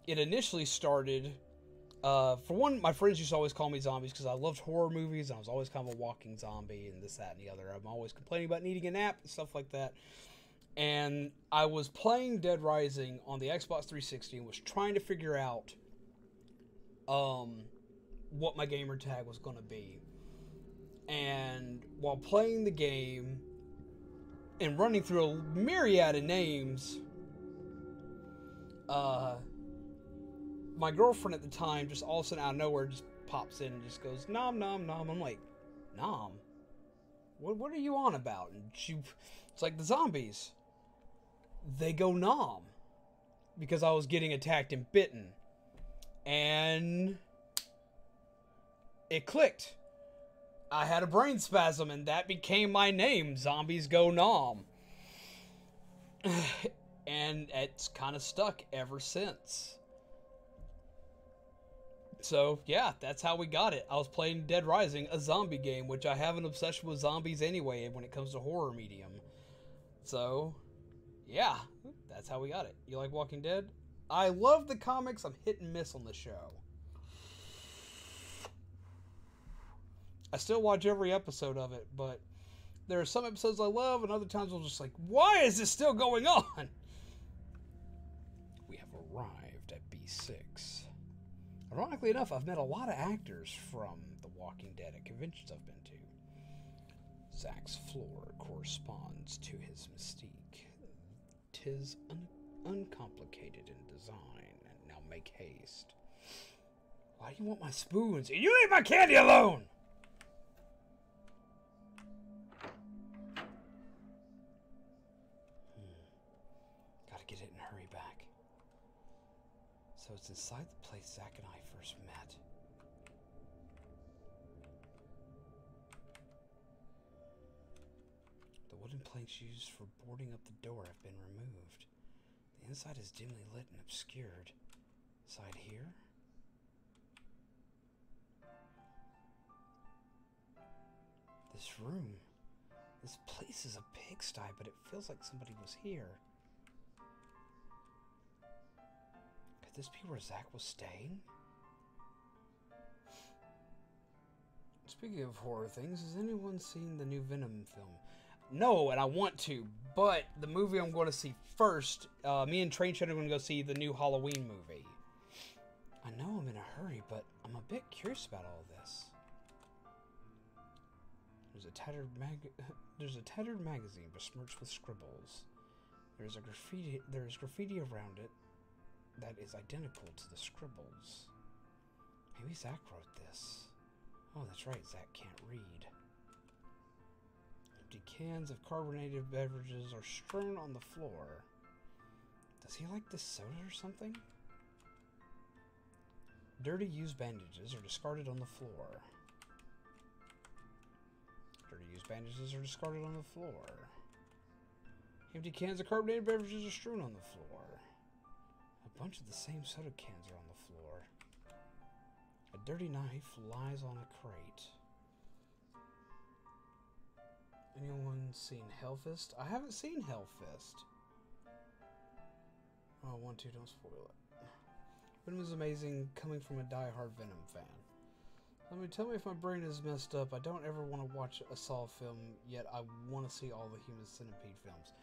It initially started, for one, my friends used to always call me Zombies because I loved horror movies. I was always kind of a walking zombie and this, that, and the other. I'm always complaining about needing a nap and stuff like that. And I was playing Dead Rising on the Xbox 360 and was trying to figure out what my gamer tag was going to be. And while playing the game and running through a myriad of names, my girlfriend at the time just all of a sudden out of nowhere just pops in and just goes, nom nom nom. I'm like, nom? What are you on about? And it's like, the zombies, they go nom, because I was getting attacked and bitten. And it clicked. I had a brain spasm and that became my name, Zombies Go Nom. And it's kind of stuck ever since. So, yeah, that's how we got it. I was playing Dead Rising, a zombie game, which I have an obsession with zombies anyway when it comes to horror medium. So, yeah, that's how we got it. You like Walking Dead? I love the comics. I'm hit and miss on the show. I still watch every episode of it, but there are some episodes I love, and other times I'm just like, why is this still going on? We have arrived at B6. Ironically enough, I've met a lot of actors from The Walking Dead at conventions I've been to. Zach's floor corresponds to his mystique. 'Tis uncomplicated in design, and now make haste. Why do you want my spoons? You leave my candy alone! Gotta get it and hurry back. So it's inside the place Zach and I first met. The wooden planks used for boarding up the door have been removed. The inside is dimly lit and obscured. Side here? This room. This place is a pigsty, but it feels like somebody was here. Could this be where Zach was staying? Speaking of horror things, has anyone seen the new Venom film? No, and I want to, but the movie I'm going to see first, me and Train Shed are going to go see the new Halloween movie. I know I'm in a hurry, but I'm a bit curious about all this. There's a tattered magazine besmirched with scribbles. There's graffiti around it that is identical to the scribbles. Maybe Zach wrote this. Oh, that's right, Zach can't read. Empty cans of carbonated beverages are strewn on the floor. Does he like this soda or something? Dirty used bandages are discarded on the floor. Dirty used bandages are discarded on the floor. Empty cans of carbonated beverages are strewn on the floor. A bunch of the same soda cans are on the floor. A dirty knife lies on a crate. Anyone seen Hellfist? I haven't seen Hellfist. Oh, 1, 2, don't spoil it. Venom is amazing coming from a die-hard Venom fan. Tell me if my brain is messed up. I don't ever want to watch a Saw film, yet I want to see all the Human Centipede films.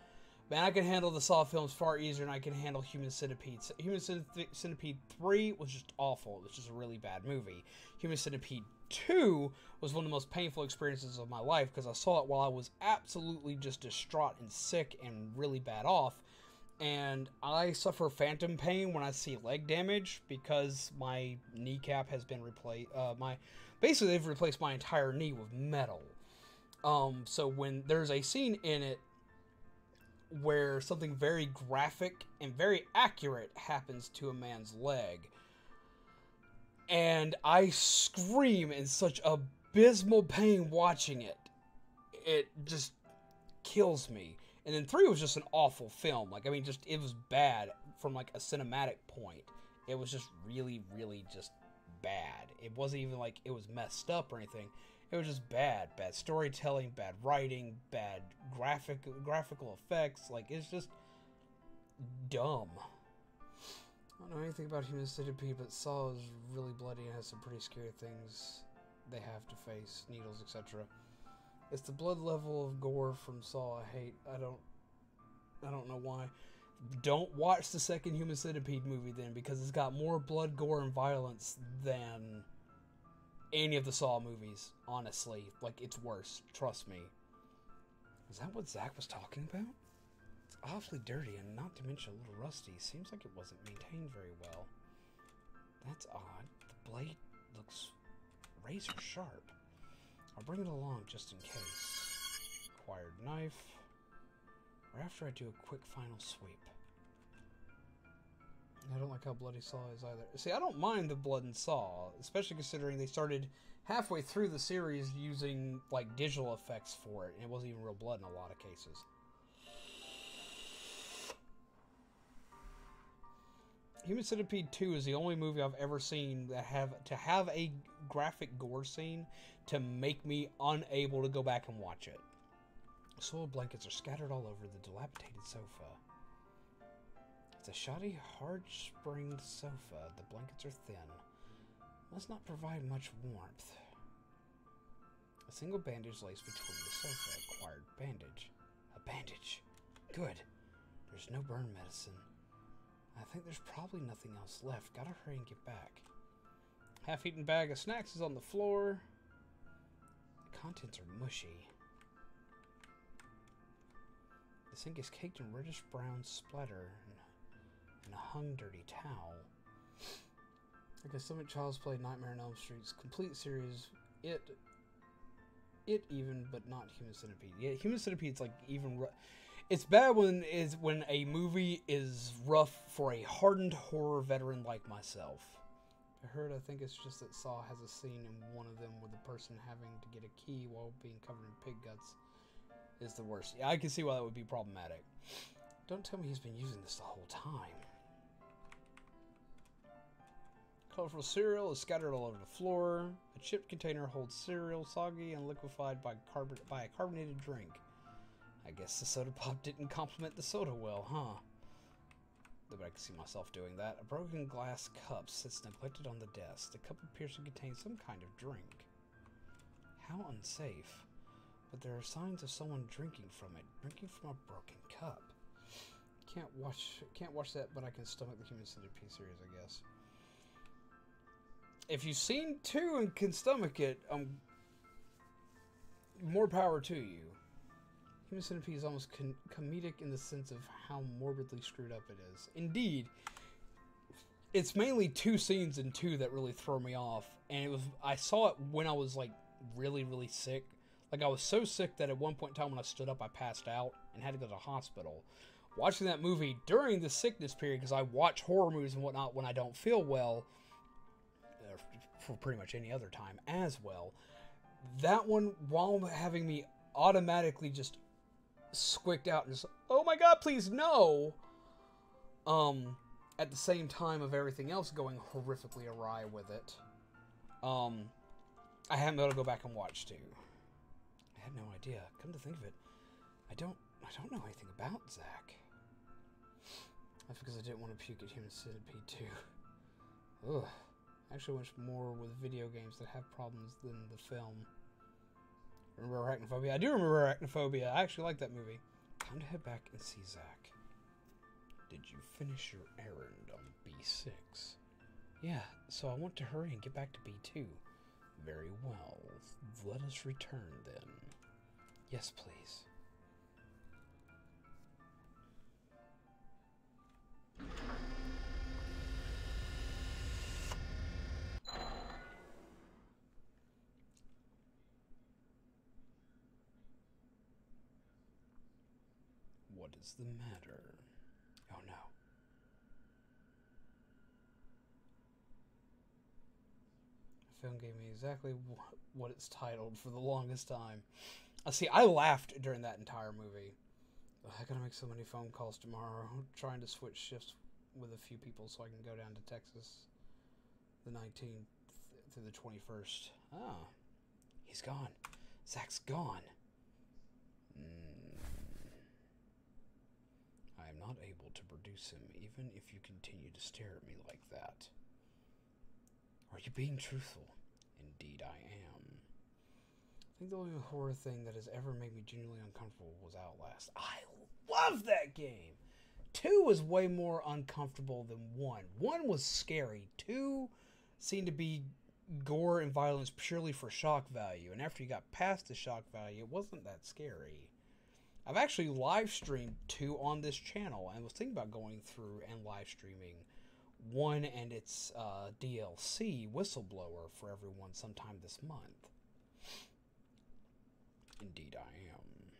Man, I can handle the Saw films far easier than I can handle Human Centipede. Human Centipede 3 was just awful. It was just a really bad movie. Human Centipede 2 was one of the most painful experiences of my life because I saw it while I was absolutely just distraught and sick and really bad off. And I suffer phantom pain when I see leg damage because my kneecap has been replaced. Basically, they've replaced my entire knee with metal. So when there's a scene in it where something very graphic and very accurate happens to a man's leg, and I scream in such abysmal pain watching it, it just kills me. And then 3 was just an awful film. Like, I mean, just, it was bad from, like, a cinematic point. It was just really, really just bad. It wasn't even like it was messed up or anything. It was just bad. Bad storytelling, bad writing, bad graphical effects. Like, it's just dumb. I don't know anything about Human Centipede, but Saw is really bloody and has some pretty scary things they have to face. Needles, etc. It's the blood level of gore from Saw I hate. I don't know why. Don't watch the second Human Centipede movie then, because it's got more blood, gore, and violence than any of the Saw movies, honestly. Like, it's worse. Trust me. Is that what Zach was talking about? It's awfully dirty and not to mention a little rusty. Seems like it wasn't maintained very well. That's odd. The blade looks razor sharp. I'll bring it along just in case. Acquired knife. Or after I do a quick final sweep. I don't like how bloody Saw is either. See, I don't mind the blood in Saw, especially considering they started halfway through the series using, like, digital effects for it, and it wasn't even real blood in a lot of cases. Human Centipede 2 is the only movie I've ever seen that have a graphic gore scene to make me unable to go back and watch it. Soiled blankets are scattered all over the dilapidated sofa. It's a shoddy, hard-springed sofa. The blankets are thin. Must not provide much warmth. A single bandage lays between the sofa. Acquired bandage. A bandage. Good. There's no burn medicine. I think there's probably nothing else left. Gotta hurry and get back. Half-eaten bag of snacks is on the floor. The contents are mushy. The sink is caked in reddish-brown splatter and a hung dirty towel. Like a Stomach Child's Play, Nightmare on Elm Street's complete series. It even, but not Human Centipede. Yeah, Human Centipede's like even. It's bad when a movie is rough for a hardened horror veteran like myself. I think it's just that Saw has a scene in one of them with the person having to get a key while being covered in pig guts is the worst. Yeah, I can see why that would be problematic. Don't tell me he's been using this the whole time. Colorful cereal is scattered all over the floor. A chipped container holds cereal, soggy and liquefied by a carbonated drink. I guess the soda pop didn't complement the soda well, huh? But I can see myself doing that. A broken glass cup sits neglected on the desk. The cup appears to contain some kind of drink. How unsafe. But there are signs of someone drinking from it. Drinking from a broken cup. Can't watch that, but I can stomach the Human Centipede series, I guess. If you've seen 2 and can stomach it, more power to you. Human Centipede is almost comedic in the sense of how morbidly screwed up it is. Indeed, it's mainly 2 scenes in 2 that really throw me off. And I saw it when I was like really, really sick. Like I was so sick that at one point in time when I stood up, I passed out and had to go to the hospital. Watching that movie during the sickness period, because I watch horror movies and whatnot when I don't feel well, for pretty much any other time as well. That one, while having me automatically just squicked out and just, oh my god, please no! At the same time of everything else going horrifically awry with it. I haven't been able to go back and watch 2. I had no idea. Come to think of it, I don't know anything about Zach. That's because I didn't want to puke at Human Centipede 2. Ugh. I actually wish more with video games that have problems than the film. Remember Arachnophobia? I do remember Arachnophobia. I actually like that movie. Time to head back and see Zach. Did you finish your errand on B6? Yeah, so I want to hurry and get back to B2. Very well. Let us return then. Yes, please. What is the matter? Oh no. The film gave me exactly what it's titled for the longest time. See, I laughed during that entire movie. I gotta make so many phone calls tomorrow, trying to switch shifts with a few people so I can go down to Texas the 19th through the 21st. Ah, he's gone. Zach's gone. I am not able to produce him, even if you continue to stare at me like that. Are you being truthful? Indeed I am. I think the only horror thing that has ever made me genuinely uncomfortable was Outlast. I love that game! 2 was way more uncomfortable than 1. 1 was scary. 2 seemed to be gore and violence purely for shock value. And after you got past the shock value, it wasn't that scary. I've actually live streamed 2 on this channel and was thinking about going through and live streaming 1 and its DLC, Whistleblower, for everyone sometime this month. Indeed I am.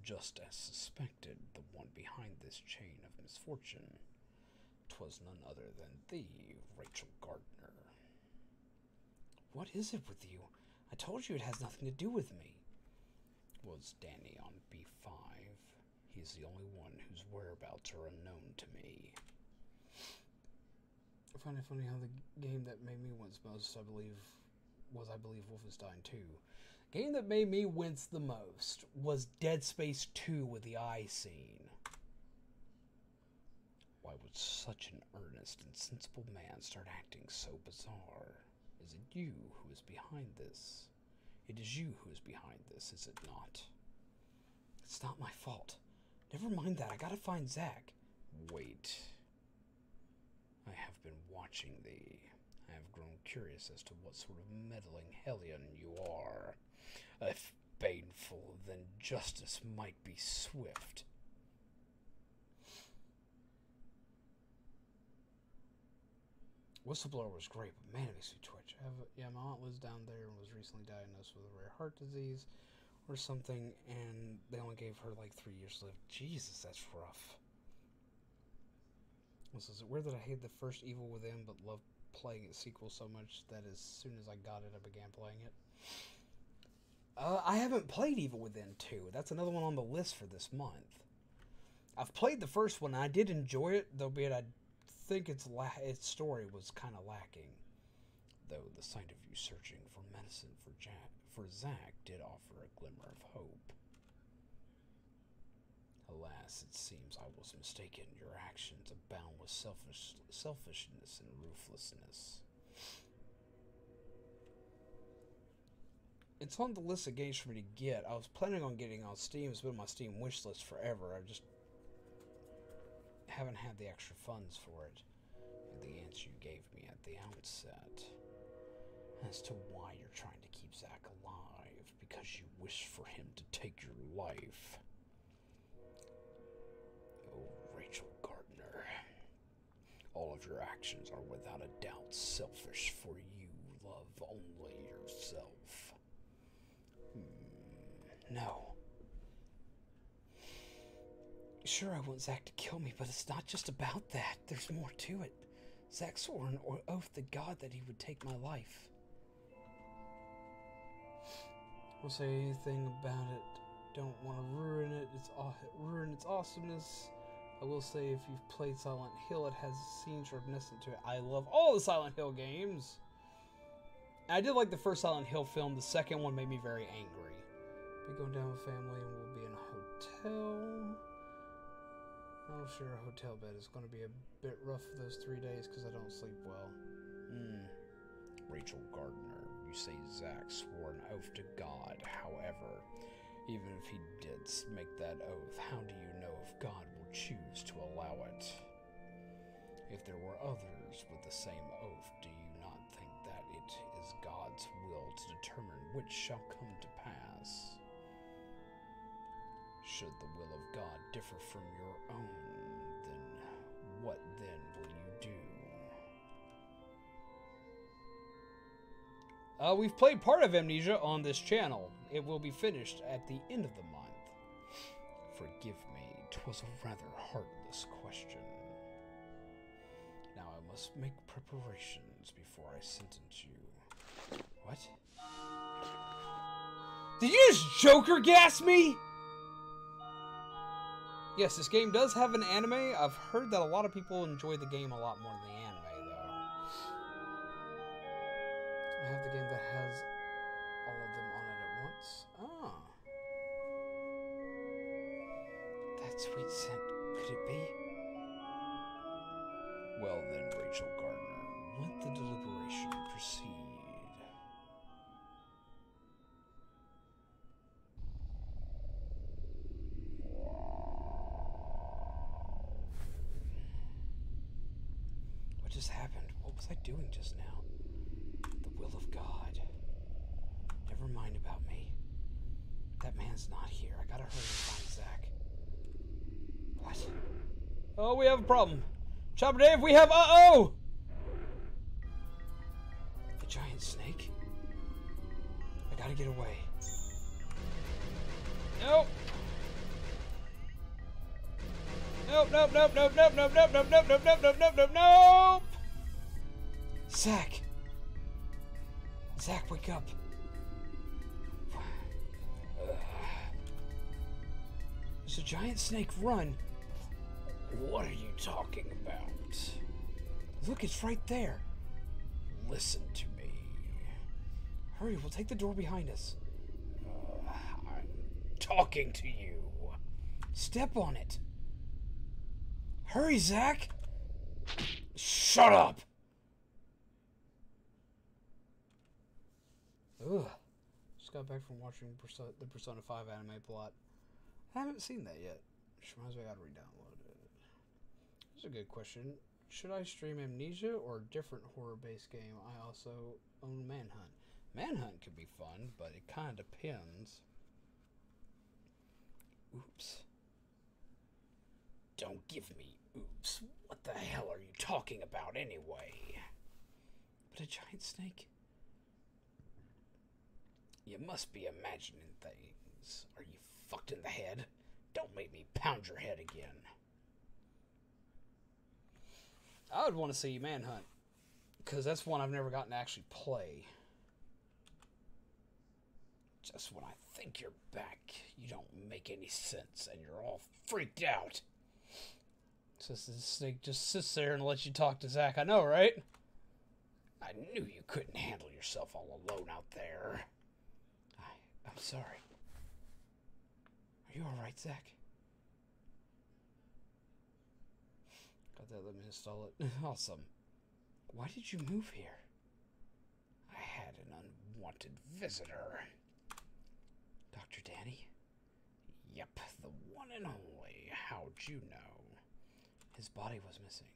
Just as suspected, the one behind this chain of misfortune. 'Twas none other than thee, Rachel Gardner. What is it with you? I told you it has nothing to do with me. Was Danny on B5? He's the only one whose whereabouts are unknown to me. I find it funny how the game that made me wince most, I believe Wolfenstein 2. Game that made me wince the most was Dead Space 2 with the eye scene. Why would such an earnest and sensible man start acting so bizarre? Is it you who is behind this? It is you who is behind this, is it not? It's not my fault. Never mind that, I gotta find Zach. Wait. I have been watching thee. I have grown curious as to what sort of meddling hellion you are. If baneful, then justice might be swift. Whistleblower was great, but man, it makes me twitch. My aunt lives down there and was recently diagnosed with a rare heart disease or something, and they only gave her like 3 years to live. Jesus, that's rough. Is it weird that I hated the first Evil Within, but loved playing its sequel so much that as soon as I got it, I began playing it? I haven't played Evil Within 2. That's another one on the list for this month. I've played the first one, and I did enjoy it, though be it I think its story was kind of lacking. Though the sight of you searching for medicine for Zach did offer a glimmer of hope. Alas, it seems I was mistaken. Your actions abound with selfishness and ruthlessness. It's on the list of games for me to get. I was planning on getting on Steam. It's been on my Steam wish list forever. I just haven't had the extra funds for it. And the answer you gave me at the outset as to why you're trying to keep Zach alive, because you wish for him to take your life. Oh, Rachel Gardner. All of your actions are without a doubt selfish, for you love only yourself. No. Sure, I want Zach to kill me, but it's not just about that. There's more to it. Zach swore an oath to God that he would take my life. Won't say anything about it. Don't want to ruin it. Ruin its awesomeness. I will say, if you've played Silent Hill, it has scenes reminiscent to it. I love all the Silent Hill games. I did like the first Silent Hill film. The second one made me very angry. Be going down with family and we'll be in a hotel. I'll share a hotel bed. It's going to be a bit rough for those 3 days because I don't sleep well. Rachel Gardner, you say Zach swore an oath to God. However, even if he did make that oath, how do you know if God will choose to allow it? If there were others with the same oath, do you not think that it is God's will to determine which shall come to pass? Should the will of God differ from your own, then what then will you do? We've played part of Amnesia on this channel. It will be finished at the end of the month. Forgive me, 'twas a rather heartless question. Now I must make preparations before I sentence you. What? Did you just Joker gas me? Yes, this game does have an anime. I've heard that a lot of people enjoy the game a lot more than the anime, though. I have the game that has all of them on it at once. Ah. That sweet scent. Could it be? Well then, Rachel Gardner, let the deliberation proceed. What just happened? What was I doing just now? The will of God. Never mind about me. That man's not here. I gotta hurry and find Zach. What? Oh, we have a problem. Chopper Dave, we have uh-oh! A giant snake? I gotta get away. Nope. Nope, nope, nope, nope, nope, nope, nope, nope, nope, nope, nope, nope, nope, nope, nope! Zach! Zach, wake up. There's a giant snake, run! What are you talking about? Look, it's right there. Listen to me. Hurry, we'll take the door behind us. I'm talking to you. Step on it. Hurry, Zach! Shut up! Ugh. Just got back from watching the Persona 5 anime plot. I haven't seen that yet. Which reminds me I gotta re-download it. That's a good question. Should I stream Amnesia or a different horror-based game? I also own Manhunt. Manhunt could be fun, but it kind of depends. Oops. Don't give me oops. What the hell are you talking about anyway? But a giant snake? You must be imagining things. Are you fucked in the head? Don't make me pound your head again. I would want to see Manhunt, because that's one I've never gotten to actually play. Just when I think you're back, you don't make any sense, and you're all freaked out. So the snake just sits there and lets you talk to Zach. I know, right? I knew you couldn't handle yourself all alone out there. I'm sorry. Are you alright, Zach? Got that, let me install it. Awesome. Why did you move here? I had an unwanted visitor. Dr. Danny? Yep, the one and only. How'd you know? His body was missing.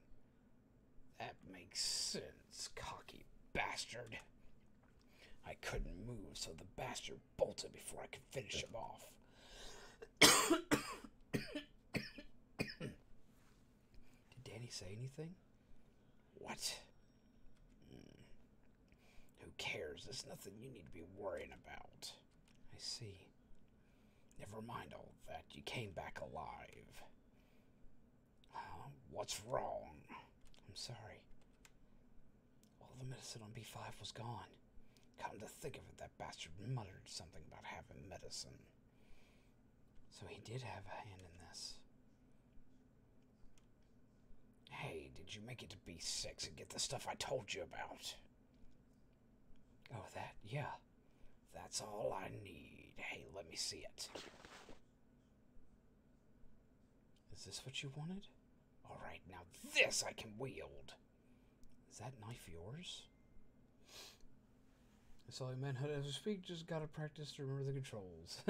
That makes sense, cocky bastard. I couldn't move, so the bastard bolted before I could finish him off. Did Danny say anything? What? Who cares? There's nothing you need to be worrying about. I see. Never mind all that. You came back alive. What's wrong? I'm sorry. All the medicine on B5 was gone. Come to think of it, that bastard muttered something about having medicine. So he did have a hand in this. Hey, did you make it to B6 and get the stuff I told you about? Oh, that? Yeah. That's all I need. Hey, let me see it. Is this what you wanted? Alright, now this I can wield. Is that knife yours? That's all I meant. How to speak, just gotta practice to remember the controls.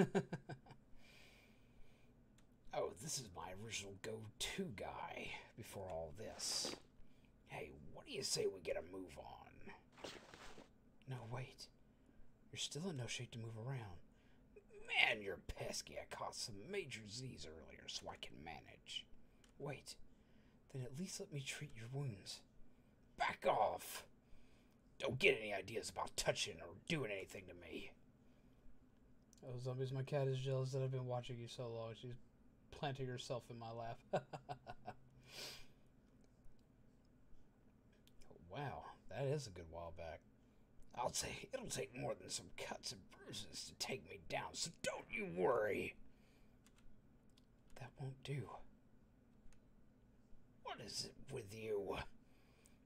Oh, this is my original go-to guy before all this. Hey, what do you say we get a move on? No, wait. You're still in no shape to move around. Man, you're pesky. I caught some major Z's earlier, so I can manage. Wait. Then at least let me treat your wounds. Back off! Don't get any ideas about touching or doing anything to me. Oh, zombies, my cat is jealous that I've been watching you so long. She's planting herself in my lap. Oh, wow, that is a good while back. I'll say it'll take more than some cuts and bruises to take me down, so don't you worry. That won't do. What is it with you?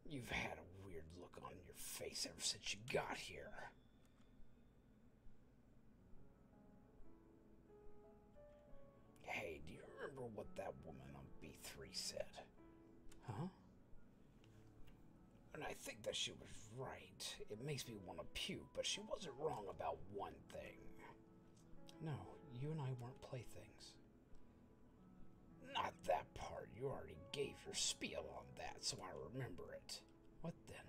You've had a weird look on your face ever since you got here. Hey, do you remember what that woman on B3 said? Huh? And I think that she was right. It makes me want to puke, but she wasn't wrong about one thing. No, you and I weren't playthings. Not that part. You already gave your spiel on that, so I remember it. What then?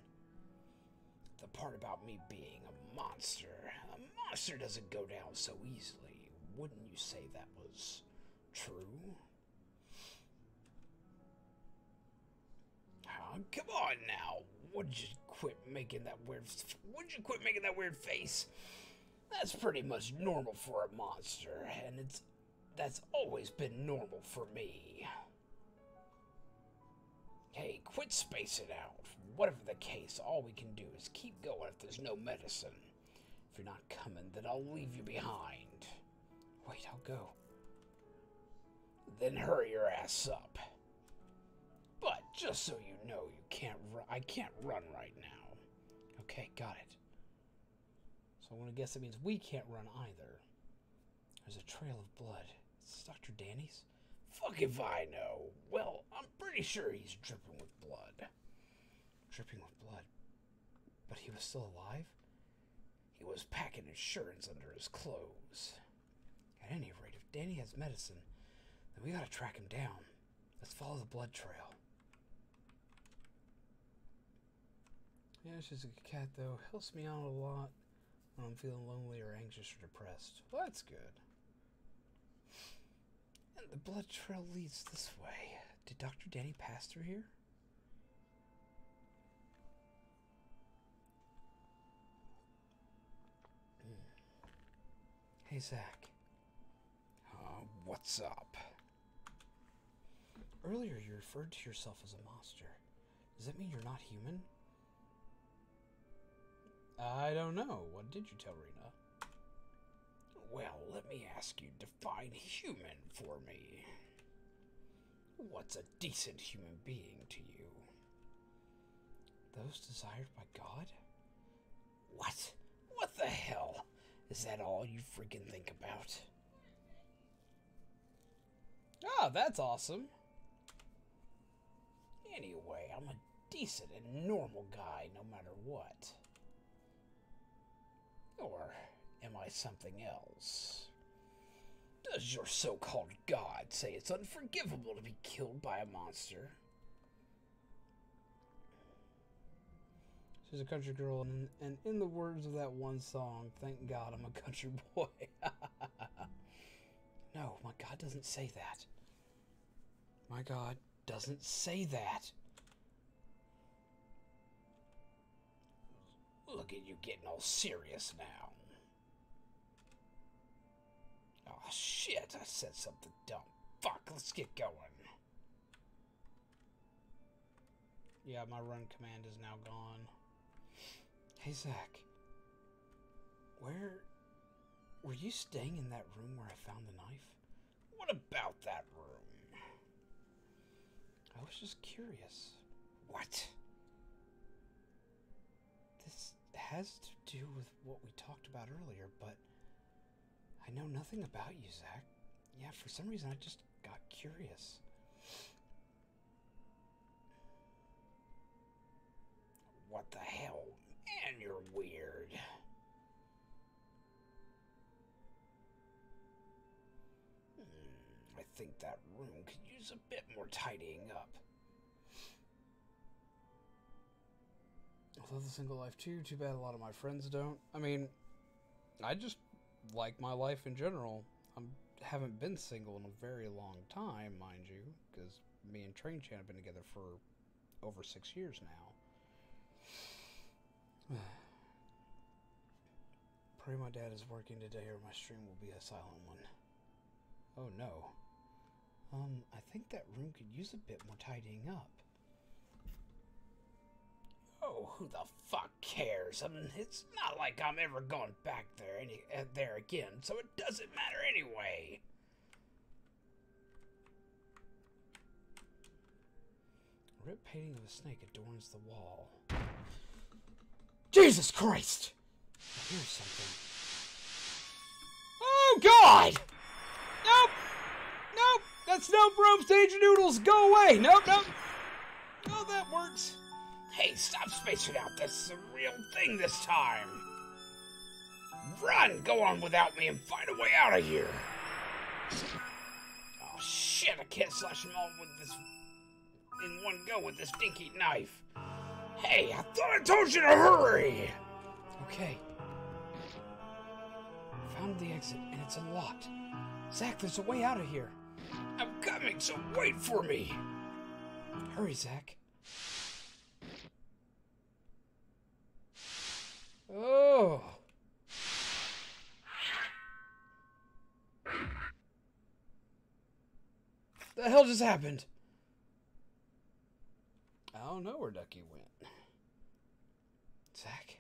The part about me being a monster. A monster doesn't go down so easily. Wouldn't you say that was true? Come on now. Would you quit making that weird face? That's pretty much normal for a monster, and that's always been normal for me. Hey, quit spacing out. Whatever the case, all we can do is keep going if there's no medicine. If you're not coming, then I'll leave you behind. Wait, I'll go. Then hurry your ass up. But just so you know, I can't run right now. Okay, got it. So I'm gonna guess that means we can't run either. There's a trail of blood. It's Dr. Danny's? Fuck if I know. Well, I'm pretty sure he's dripping with blood. Dripping with blood? But he was still alive? He was packing insurance under his clothes. At any rate, if Danny has medicine, then we gotta track him down. Let's follow the blood trail. Yeah, she's a good cat, though. Helps me out a lot when I'm feeling lonely or anxious or depressed. Well, that's good. And the blood trail leads this way. Did Dr. Danny pass through here? Hey, Zach. What's up? Earlier you referred to yourself as a monster. Does that mean you're not human? I don't know. What did you tell Rena? Well, let me ask you, define human for me. What's a decent human being to you? Those desired by God? What? What the hell? Is that all you freaking think about? Ah, that's awesome. Anyway, I'm a decent and normal guy no matter what. Or am I something else? Does your so-called God say it's unforgivable to be killed by a monster? She's a country girl, and in the words of that one song, thank God I'm a country boy. No, my God doesn't say that. My God doesn't say that. Look at you getting all serious now. Oh shit, I said something dumb. Fuck, let's get going. Yeah, my run command is now gone. Hey, Zach. Were you staying in that room where I found the knife? What about that room? I was just curious. What? This has to do with what we talked about earlier, but I know nothing about you, Zach. Yeah, for some reason I just got curious. What the hell? Man, you're weird. I think that room could use a bit more tidying up. I love the single life too. Too bad a lot of my friends don't. I mean, I just like my life in general. I haven't been single in a very long time, mind you, because me and Train Chan have been together for over 6 years now. Pray my dad is working today or my stream will be a silent one. Oh no. I think that room could use a bit more tidying up. Oh, who the fuck cares? I mean, it's not like I'm ever going back there again, so it doesn't matter anyway. A rip painting of a snake adorns the wall. Jesus Christ! I hear something. Oh God! Nope! Nope! That's no rope stage noodles! Go away! Nope, nope! Oh, that works. Hey, stop spacing out. This is a real thing this time. Run! Go on without me and find a way out of here. Oh shit, I can't slash them all with this in one go with this dinky knife. Hey, I thought I told you to hurry! Okay. Found the exit, and it's unlocked. Zach, there's a way out of here. I'm coming, so wait for me. Hurry, Zach. Oh. The hell just happened? I don't know where Ducky went. Zach?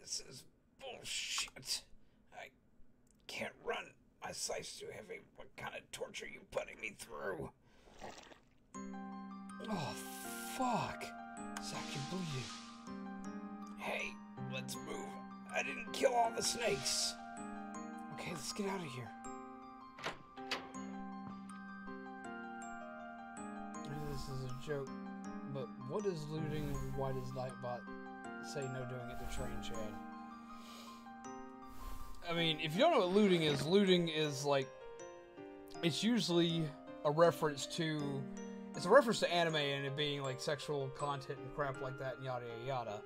This is bullshit. I can't run. My sight's too heavy. What kind of torture are you putting me through? Oh, fuck. Zach, you're bleeding. Hey, let's move. I didn't kill all the snakes. Okay, let's get out of here. I know this is a joke, but what is looting and why does Nightbot say no doing it to Train Chad? I mean, if you don't know what looting is like, it's usually a reference to, it's a reference to anime and it being like sexual content and crap like that and yada yada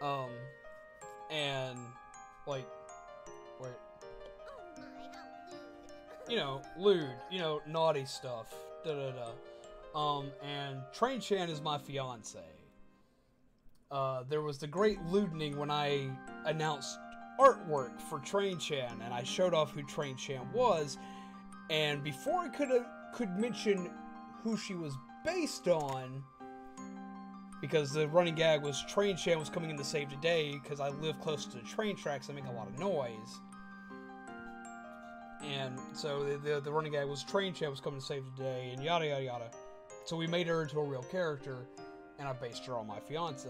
yada. And like, wait, you know, lewd, you know, naughty stuff, da da da. And Train Chan is my fiance. There was the great lewdening when I announced artwork for Train Chan, and I showed off who Train Chan was, and before I could mention who she was based on, because the running gag was Train Chan was coming in to save the day, because I live close to the train tracks and make a lot of noise. And so the running gag was Train Chan was coming to save the day, and yada yada yada. So we made her into a real character, and I based her on my fiance.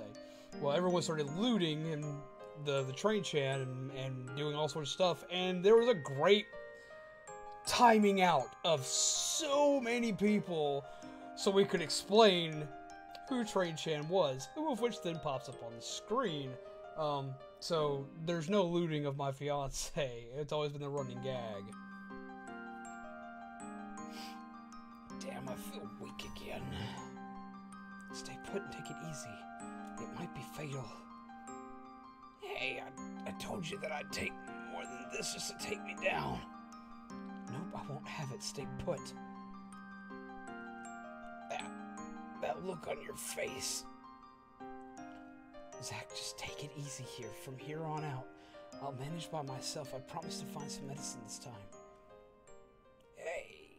Well, everyone started looting and the Train Chan and doing all sorts of stuff, and there was a great timing out of so many people so we could explain who Train Chan was, who of which then pops up on the screen. So there's no looting of my fiance. It's always been the running gag. Damn, I feel weak again. Stay put and take it easy. It might be fatal. Hey, I told you that I'd take more than this just to take me down. Nope, I won't have it. Stay put. That look on your face. Zach, just take it easy here. From here on out, I'll manage by myself. I promise to find some medicine this time. Hey,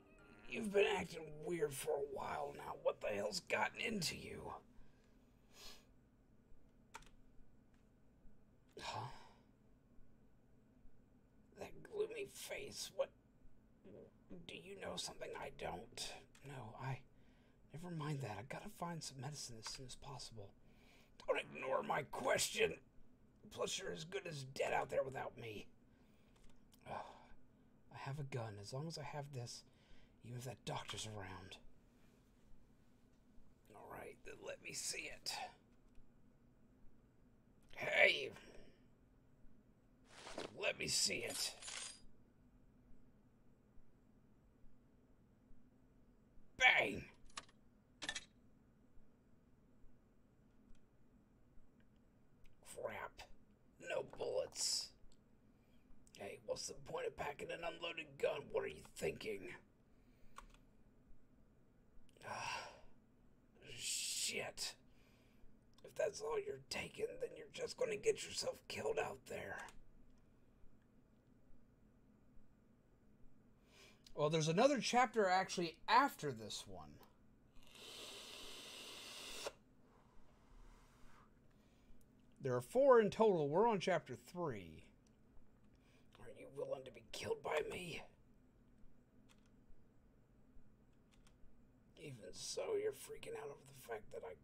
you've been acting weird for a while now. What the hell's gotten into you? Huh? That gloomy face. What? Do you know something I don't? No, never mind that. I gotta find some medicine as soon as possible. Don't ignore my question. Plus, you're as good as dead out there without me. I have a gun. As long as I have this, even if that doctor's around. Alright, then let me see it. Hey! Let me see it. Bang! Crap. No bullets. Hey, what's the point of packing an unloaded gun? What are you thinking? Shit. If that's all you're taking, then you're just going to get yourself killed out there. Well, there's another chapter actually after this one. There are 4 in total. We're on chapter 3. Are you willing to be killed by me? Even so, you're freaking out over the fact that I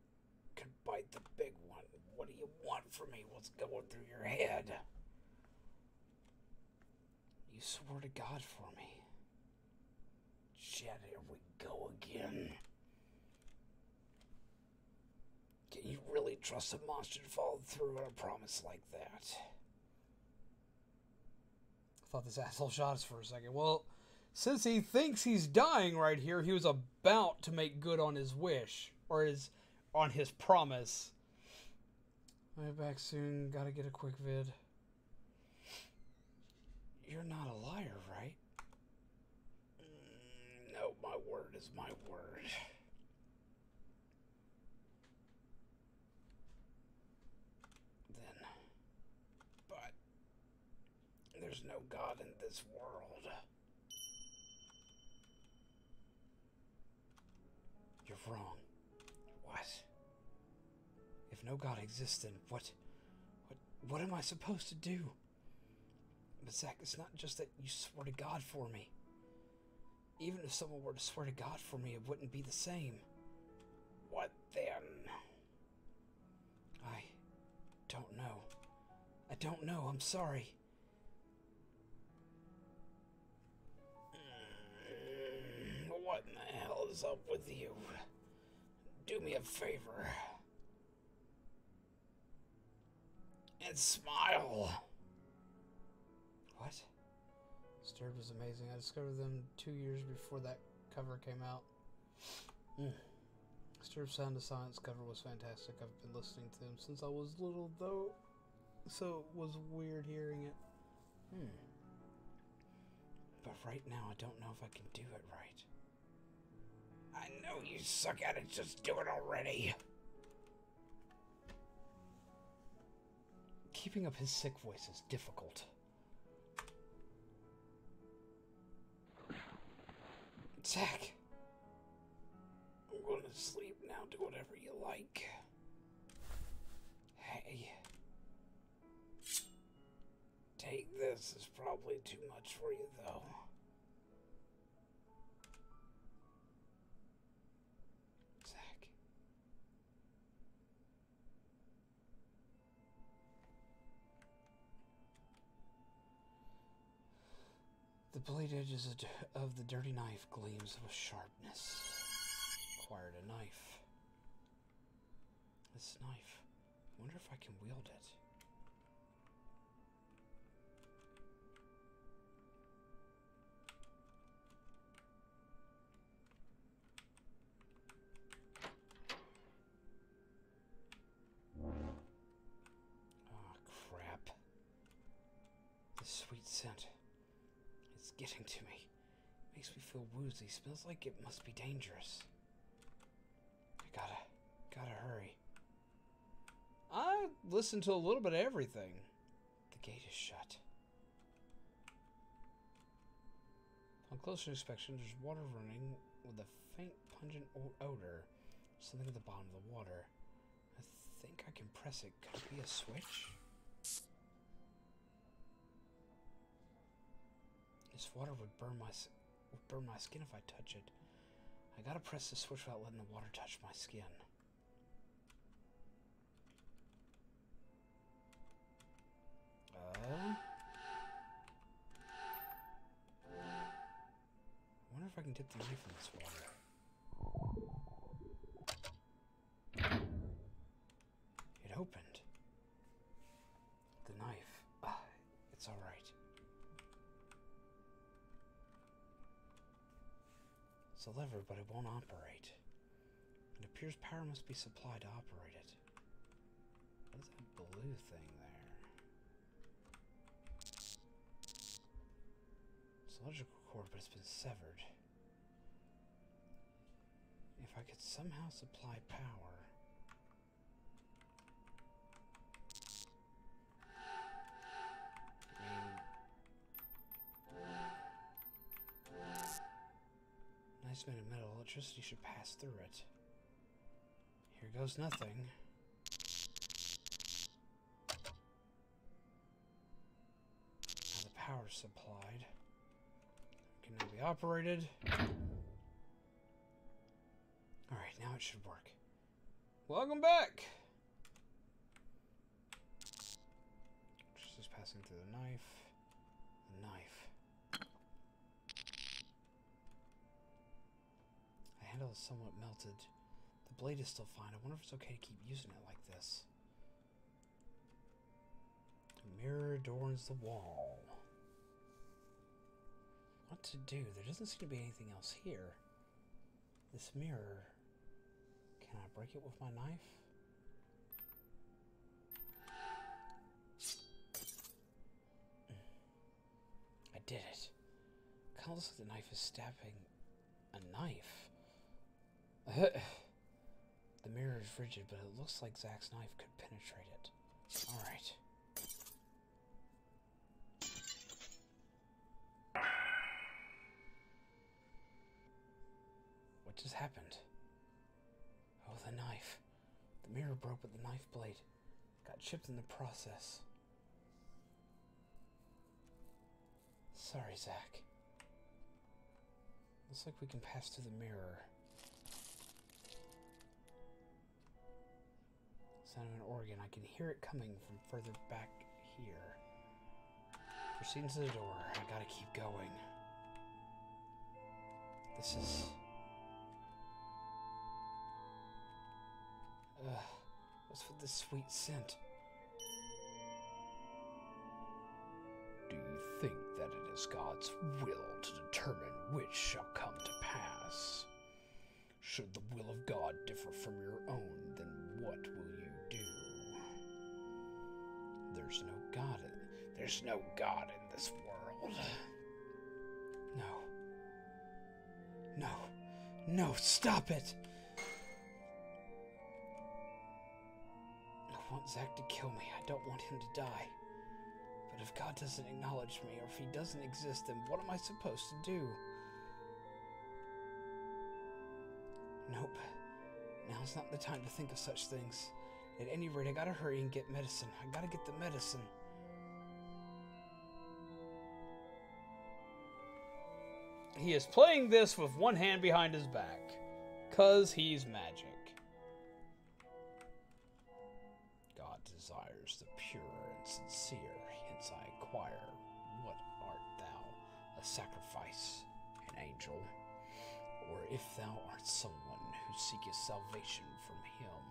could bite the big one. What do you want from me? What's going through your head? You swore to God for me. Shit, here we go again. Can you really trust a monster to follow through on a promise like that? I thought this asshole shot us for a second. Well, since he thinks he's dying right here, he was about to make good on his wish. Or on his promise. I'll be back soon. Gotta get a quick vid. You're not a liar, right? No, my word is my word. Then, but there's no God in this world. You're wrong. What? If no God exists, then what am I supposed to do? But Zach, it's not just that you swore to God for me. Even if someone were to swear to God for me, it wouldn't be the same. What then? I don't know. I don't know. I'm sorry. What in the hell is up with you? Do me a favor. And smile. What? Disturbed was amazing. I discovered them 2 years before that cover came out. Disturbed Sound of Silence cover was fantastic. I've been listening to them since I was little, though, so it was weird hearing it. But right now, I don't know if I can do it right. I know you suck at it. Just do it already. Keeping up his sick voice is difficult. Zach, I'm going to sleep now. Do whatever you like. Hey, take this. It's probably too much for you, though. The blade edges of the dirty knife gleams with sharpness. Acquired a knife. This knife. I wonder if I can wield it. Oh, crap. This sweet scent. It's getting to me. Makes me feel woozy. Smells like it must be dangerous. I gotta hurry. I listened to a little bit of everything. The gate is shut. On closer inspection, there's water running with a faint pungent odor. Something at the bottom of the water. I think I can press it. Could it be a switch? This water would burn my skin if I touch it. I gotta press the switch without letting the water touch my skin. I wonder if I can dip the knife in this water. It opened. The knife. It's alright. It's a lever, but it won't operate. It appears power must be supplied to operate it. What is that blue thing there? It's an electrical cord, but it's been severed. If I could somehow supply power... Nice made of metal. Electricity should pass through it. Here goes nothing. Now the power's supplied. Can now be operated. Alright, now it should work. Welcome back! Just passing through the knife. The knife. The handle is somewhat melted. The blade is still fine. I wonder if it's okay to keep using it like this. The mirror adorns the wall. What to do? There doesn't seem to be anything else here. This mirror... Can I break it with my knife? I did it. Kind of looks like the knife is stabbing a knife. The mirror is rigid, but it looks like Zach's knife could penetrate it. Alright. What just happened? Oh, the knife. The mirror broke, but the knife blade got chipped in the process. Sorry, Zach. Looks like we can pass through the mirror. Sound of an organ. I can hear it coming from further back here. Proceeding to the door. I gotta keep going. This is... what's with this sweet scent? Do you think that it is God's will to determine which shall come to pass? Should the will of God differ from your own, then what will you do? There's no God in this world. No, stop it! I want Zach to kill me. I don't want him to die. But if God doesn't acknowledge me, or if he doesn't exist, then what am I supposed to do? Nope. Now's not the time to think of such things. At any rate, I gotta hurry and get medicine. I gotta get the medicine. He is playing this with one hand behind his back. 'Cause he's magic. God desires the pure and sincere, hence I inquire, what art thou? A sacrifice, an angel, or if thou art someone who seeketh salvation from him,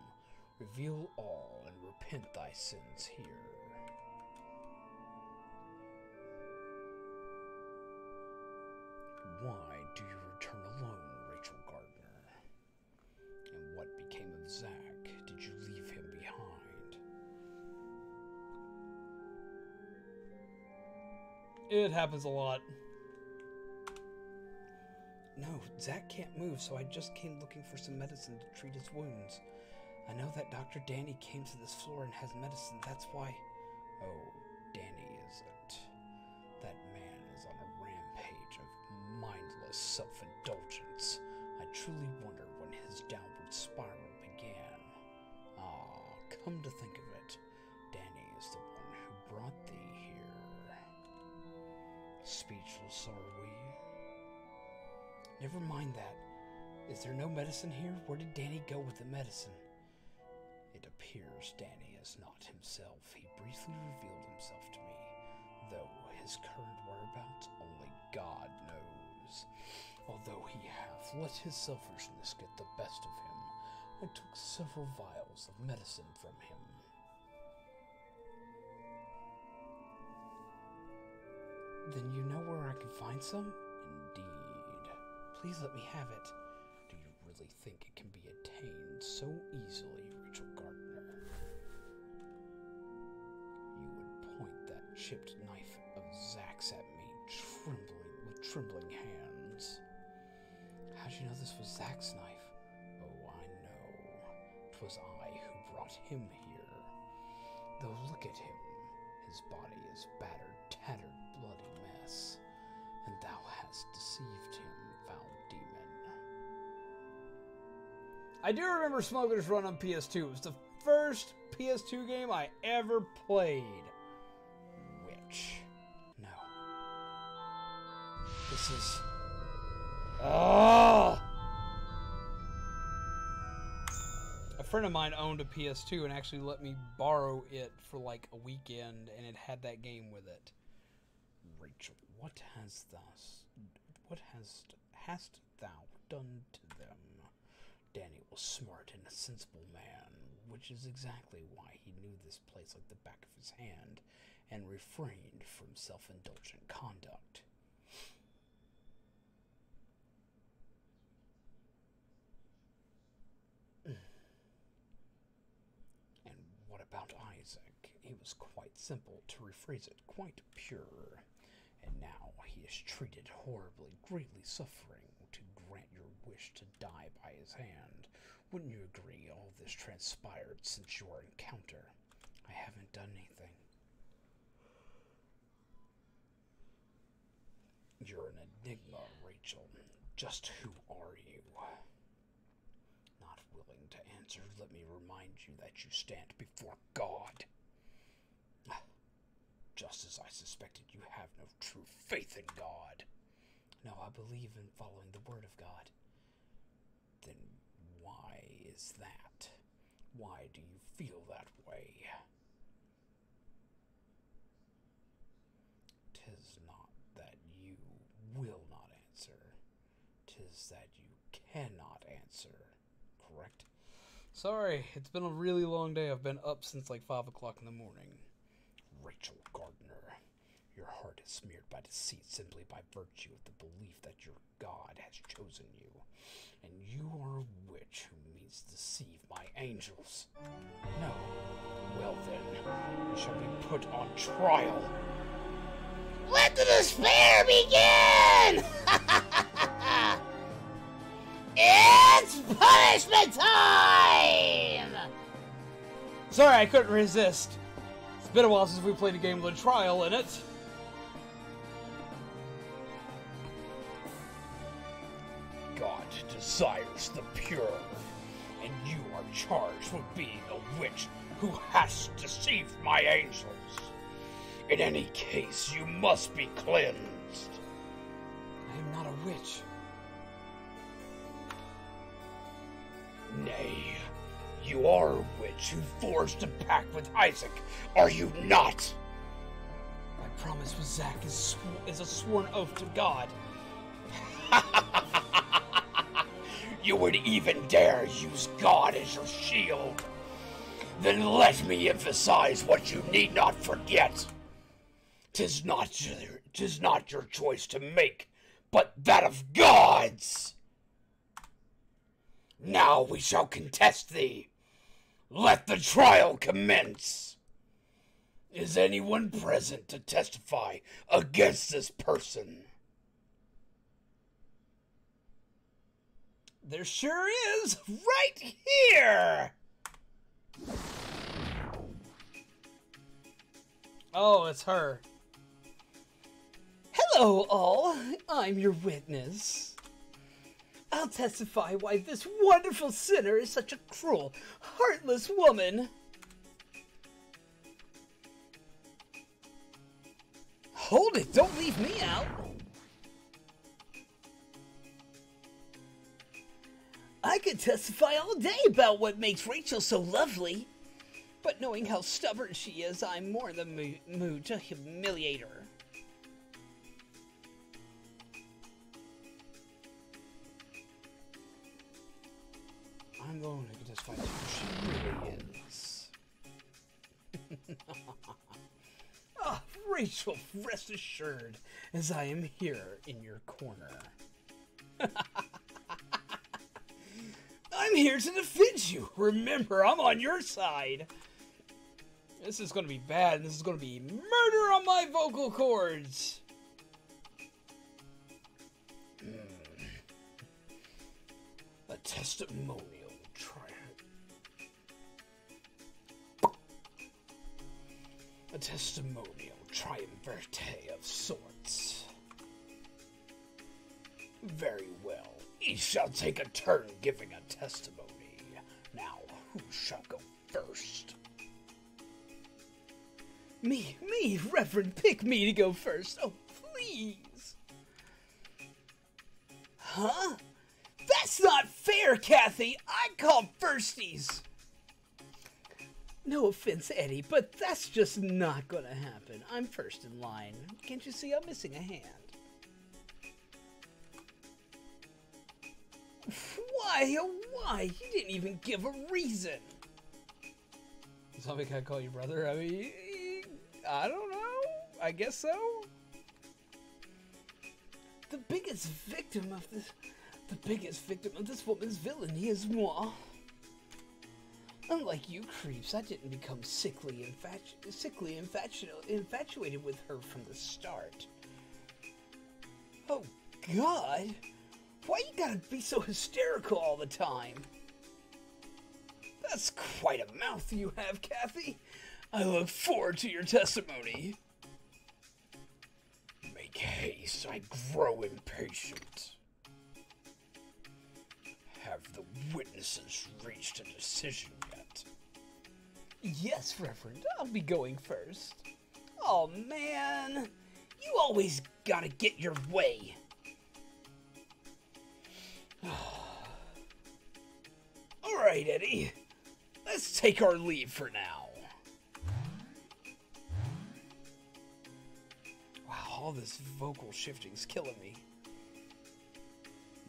reveal all and repent thy sins here. Why do you return alone, Rachel Gardner? And what became of Zach? Did you leave him behind? It happens a lot. No, Zach can't move, so I just came looking for some medicine to treat his wounds. I know that Dr. Danny came to this floor and has medicine, that's why... Oh, Danny, is it? That man is on a rampage of mindless self-indulgence. I truly wonder when his downward spiral began. Ah, come to think of it, Danny is the one who brought thee here. Speechless are we? Never mind that. Is there no medicine here? Where did Danny go with the medicine? It appears Danny is not himself. He briefly revealed himself to me, though his current whereabouts only God knows. Although he hath let his selfishness get the best of him, I took several vials of medicine from him. Then you know where I can find some? Indeed. Please let me have it. Do you really think it can be attained so easily, Rachel Gardner? You would point that chipped knife of Zach's at me, with trembling hands. How'd you know this was Zach's knife? Oh, I know. 'Twas I who brought him here. Though look at him. His body is battered, tattered, bloody mess. And thou hast deceived him, foul demon. I do remember Smuggler's Run on PS2. It was the first PS2 game I ever played. Which? No. This is... Oh! A friend of mine owned a PS2 and actually let me borrow it for like a weekend, and it had that game with it. Rachel, what hast thou done to them? Danny was smart and a sensible man, which is exactly why he knew this place like the back of his hand, and refrained from self-indulgent conduct. And what about Isaac? It was quite simple, to rephrase it, quite pure. And now he is treated horribly, greatly suffering, to grant your wish to die by his hand. Wouldn't you agree all this transpired since your encounter? I haven't done anything. You're an enigma, Rachel. Just who are you? Not willing to answer, let me remind you that you stand before God. Just as I suspected, you have no true faith in God. No, I believe in following the word of God. Then why is that? Why do you feel that way? 'Tis not that you will not answer. 'Tis that you cannot answer. Correct? Sorry, it's been a really long day. I've been up since like 5 o'clock in the morning. Rachel Gardner, your heart is smeared by deceit simply by virtue of the belief that your God has chosen you, and you are a witch who means to deceive my angels. No. Well then, you shall be put on trial. Let the despair begin! It's punishment time! Sorry, I couldn't resist. It's been a while since we played a game with a trial in it. God desires the pure, and you are charged with being a witch who has deceived my angels. In any case, you must be cleansed. I am not a witch. Nay, you are a witch who forged a pact with Isaac, are you not? I promise with Zach is a sworn oath to God. You would even dare use God as your shield? Then let me emphasize what you need not forget. 'Tis not your choice to make, but that of God's. Now we shall contest thee. Let the trial commence. Is anyone present to testify against this person? There sure is, right here! Oh, it's her. Hello, all. I'm your witness. I'll testify why this wonderful sinner is such a cruel, heartless woman. Hold it, don't leave me out. I could testify all day about what makes Rachel so lovely. But knowing how stubborn she is, I'm more in the mood to humiliate her. I'm going to testify to who she really is. Ah, Rachel, rest assured, as I am here in your corner. I'm here to defend you. Remember, I'm on your side. This is going to be bad, and this is going to be murder on my vocal cords. A testimonial triumph. A testimonial triumvirate of sorts. Very well. Each shall take a turn giving a testimony. Now, who shall go first? Me, Reverend, pick me to go first. Oh, please. Huh? That's not fair, Kathy. I called firsties. No offense, Eddie, but that's just not gonna happen. I'm first in line. Can't you see I'm missing a hand? Why, oh why? You didn't even give a reason. Somebody can call you brother? I mean, I don't know. I guess so. The biggest victim of this woman's villainy is moi. Unlike you creeps, I didn't become sickly infatuated with her from the start. Oh God, why you gotta be so hysterical all the time? That's quite a mouth you have, Kathy. I look forward to your testimony. Make haste, I grow impatient. Have the witnesses reached a decision yet? Yes, Reverend, I'll be going first. Oh man, you always gotta get your way. Alright, Eddie. Let's take our leave for now. Wow, all this vocal shifting's killing me.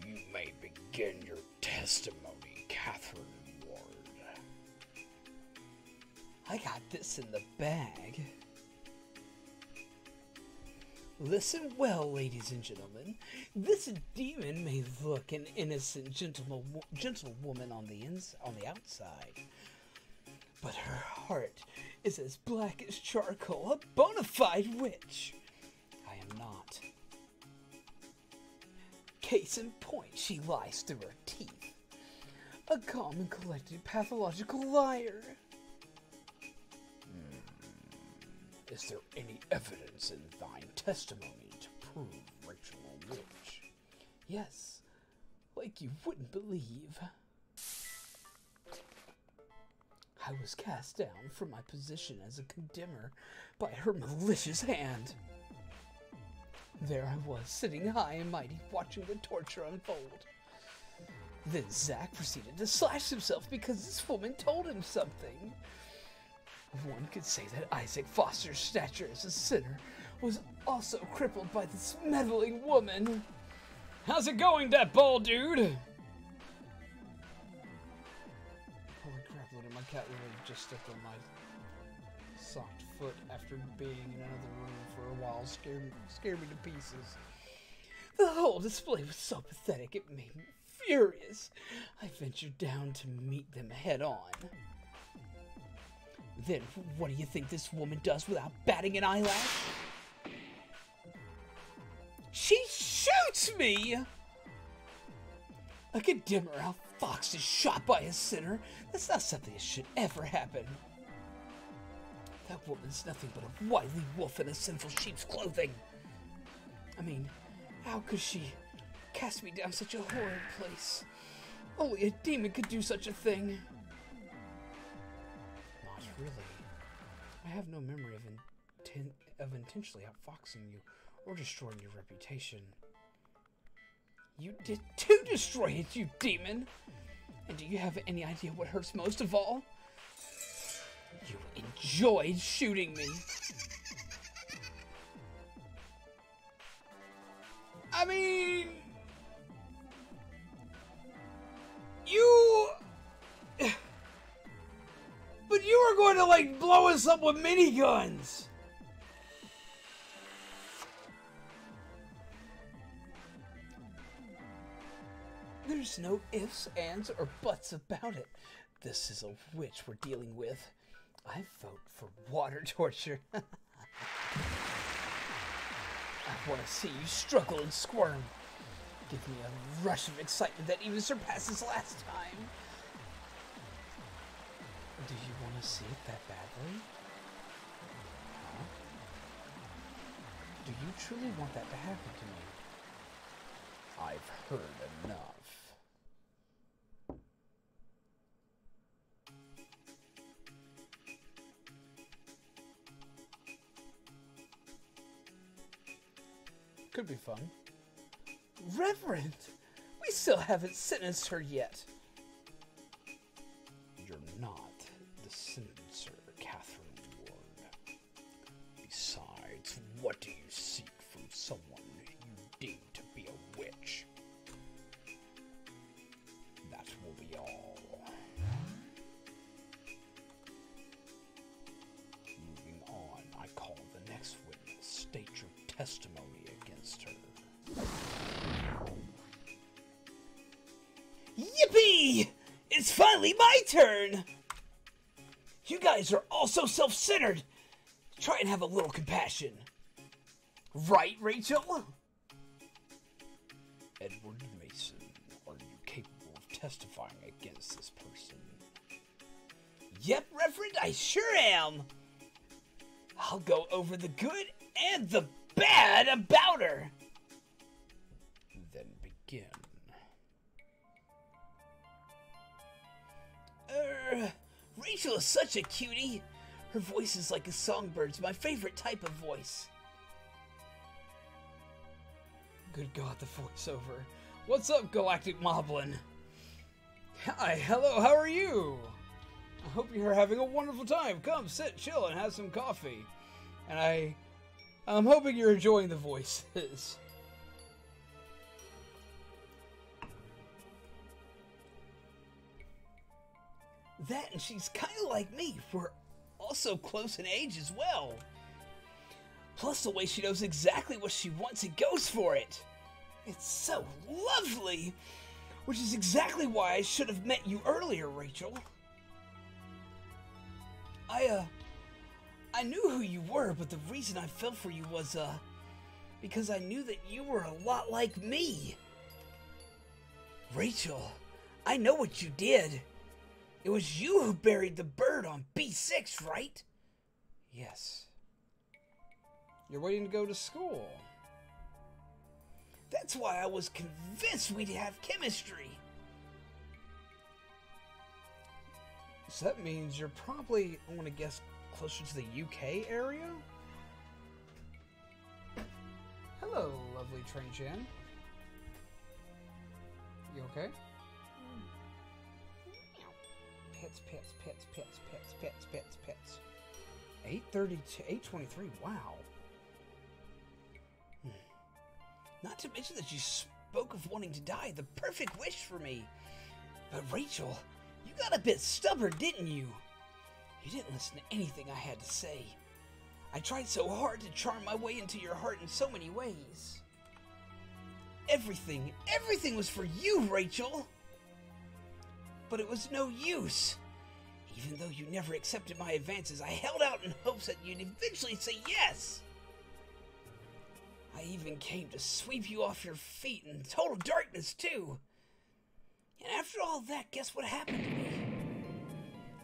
You may begin your testimony, Catherine Ward. I got this in the bag. Listen well, ladies and gentlemen. This demon may look an innocent gentlewoman on the outside, but her heart is as black as charcoal, a bona fide witch. I am not. Case in point, she lies through her teeth. A calm and collected pathological liar. Is there any evidence in thine testimony to prove Rachel a witch? Yes, like you wouldn't believe. I was cast down from my position as a condemner by her malicious hand. There I was, sitting high and mighty, watching the torture unfold. Then Zach proceeded to slash himself because this woman told him something. One could say that Isaac Foster's stature as a sinner was also crippled by this meddling woman. How's it going, that bald dude? Holy crap, look at my cat literally just stepped on my socked foot after being in another room for a while. Scared me to pieces. The whole display was so pathetic, it made me furious. I ventured down to meet them head on. Then, what do you think this woman does without batting an eyelash? She shoots me! Like a dimmer, how fox is shot by a sinner. That's not something that should ever happen. That woman's nothing but a wily wolf in a sinful sheep's clothing. I mean, how could she cast me down such a horrid place? Only a demon could do such a thing. Not really. I have no memory of intentionally outfoxing you or destroying your reputation. You did too destroy it, you demon! And do you have any idea what hurts most of all? You enjoyed shooting me. I mean... You... But you were going to, like, blow us up with miniguns! There's no ifs, ands, or buts about it. This is a witch we're dealing with. I vote for water torture. I want to see you struggle and squirm. Give me a rush of excitement that even surpasses last time. Do you want to see it that badly? Huh? Do you truly want that to happen to me? I've heard enough. Could be fun. Reverend! We still haven't sentenced her yet. You're not the sentencer, Catherine Ward. Besides, what do you seek from someone you deem to be a witch? That will be all. Moving on, I call the next witness. State your testimony against her. Yippee! It's finally my turn! You guys are all so self-centered. Try and have a little compassion. Right, Rachel? Edward Mason, are you capable of testifying against this person? Yep, Reverend, I sure am. I'll go over the good and the bad about her. Then begin. Rachel is such a cutie. Her voice is like a songbird's, my favorite type of voice. Good God, the voiceover. What's up, Galactic Moblin? Hi, hello, how are you? I hope you're having a wonderful time. Come, sit, chill, and have some coffee. And I'm hoping you're enjoying the voices. That, and she's kind of like me. We're also close in age as well. Plus the way she knows exactly what she wants and goes for it. It's so lovely. Which is exactly why I should have met you earlier, Rachel. I knew who you were, but the reason I fell for you was, because I knew that you were a lot like me. Rachel, I know what you did. It was you who buried the bird on B6, right? Yes. You're waiting to go to school. That's why I was convinced we'd have chemistry. So that means you're probably, I want to guess, closer to the UK area? Hello, lovely Train Chan. You okay? Pets, pets, pets, pets, pets, pets, pets, pets. 8:32, 8:23, wow. Not to mention that you spoke of wanting to die, the perfect wish for me. But Rachel, you got a bit stubborn, didn't you? You didn't listen to anything I had to say. I tried so hard to charm my way into your heart in so many ways. Everything was for you, Rachel. But it was no use. Even though you never accepted my advances, I held out in hopes that you'd eventually say yes. I even came to sweep you off your feet in total darkness, too. And after all that, guess what happened to me?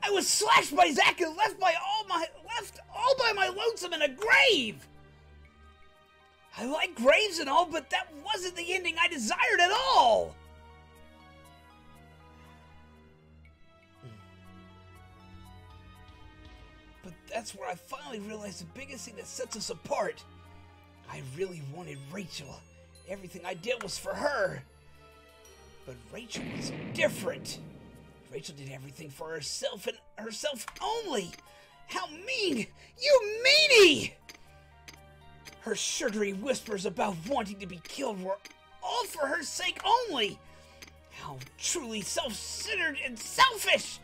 I was slashed by Zack and left all by my lonesome in a grave! I like graves and all, but that wasn't the ending I desired at all! But that's where I finally realized the biggest thing that sets us apart. I really wanted Rachel. Everything I did was for her. But Rachel was different. Rachel did everything for herself and herself only. How mean! You meanie! Her sugary whispers about wanting to be killed were all for her sake only. How truly self-centered and selfish!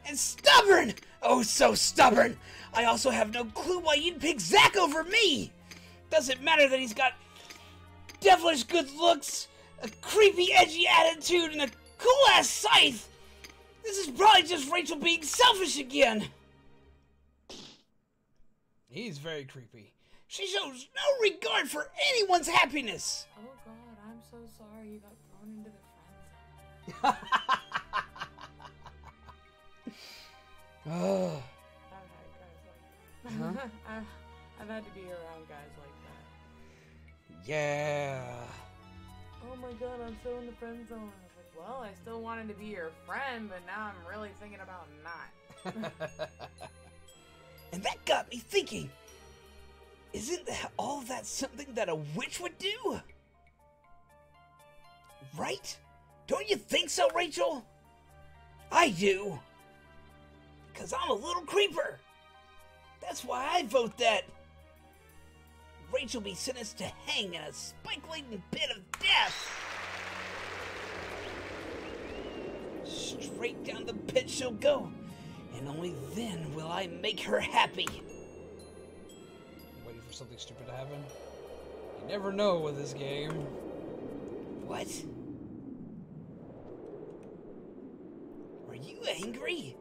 And stubborn! Oh, so stubborn! I also have no clue why you'd pick Zack over me! Doesn't matter that he's got devilish good looks, a creepy, edgy attitude, and a cool-ass scythe! This is probably just Rachel being selfish again! He's very creepy. She shows no regard for anyone's happiness! Oh god, I'm so sorry you got thrown into the friend zone. Oh. I've had guys like that. Huh? I've had to be around guys like that. Yeah. Oh my god, I'm still in the friend zone. I was like, well, I still wanted to be your friend, but now I'm really thinking about not. And that got me thinking. Isn't all of that something that a witch would do? Right? Don't you think so, Rachel? I do. Because I'm a little creeper. That's why I vote that Rachel be sentenced to hang in a spike-laden pit of death. Straight down the pit she'll go, and only then will I make her happy. Waiting for something stupid to happen. You never know with this game. What? Are you angry?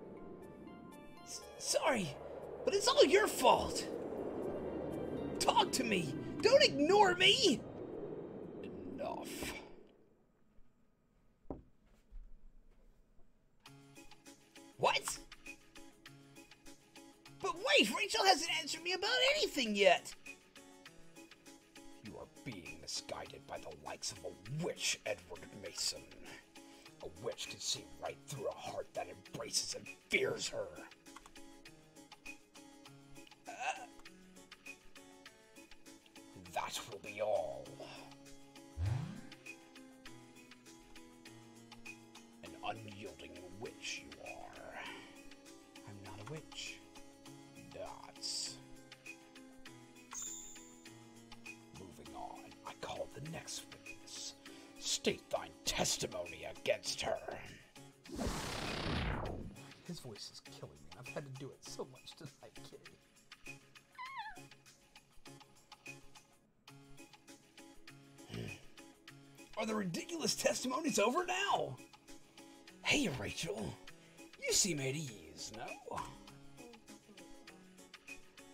Sorry, but it's all your fault. Talk to me. Don't ignore me. Enough. What? But wait, Rachel hasn't answered me about anything yet. You are being misguided by the likes of a witch, Edward Mason. A witch can see right through a heart that embraces and fears her. That will be all. An unyielding witch you are. I'm not a witch. That's... Moving on, I call the next witness. State thine testimony against her. His voice is killing me, and I've had to do it so much tonight, Kitty. Are the ridiculous testimonies over now? Hey, Rachel. You seem at ease, no?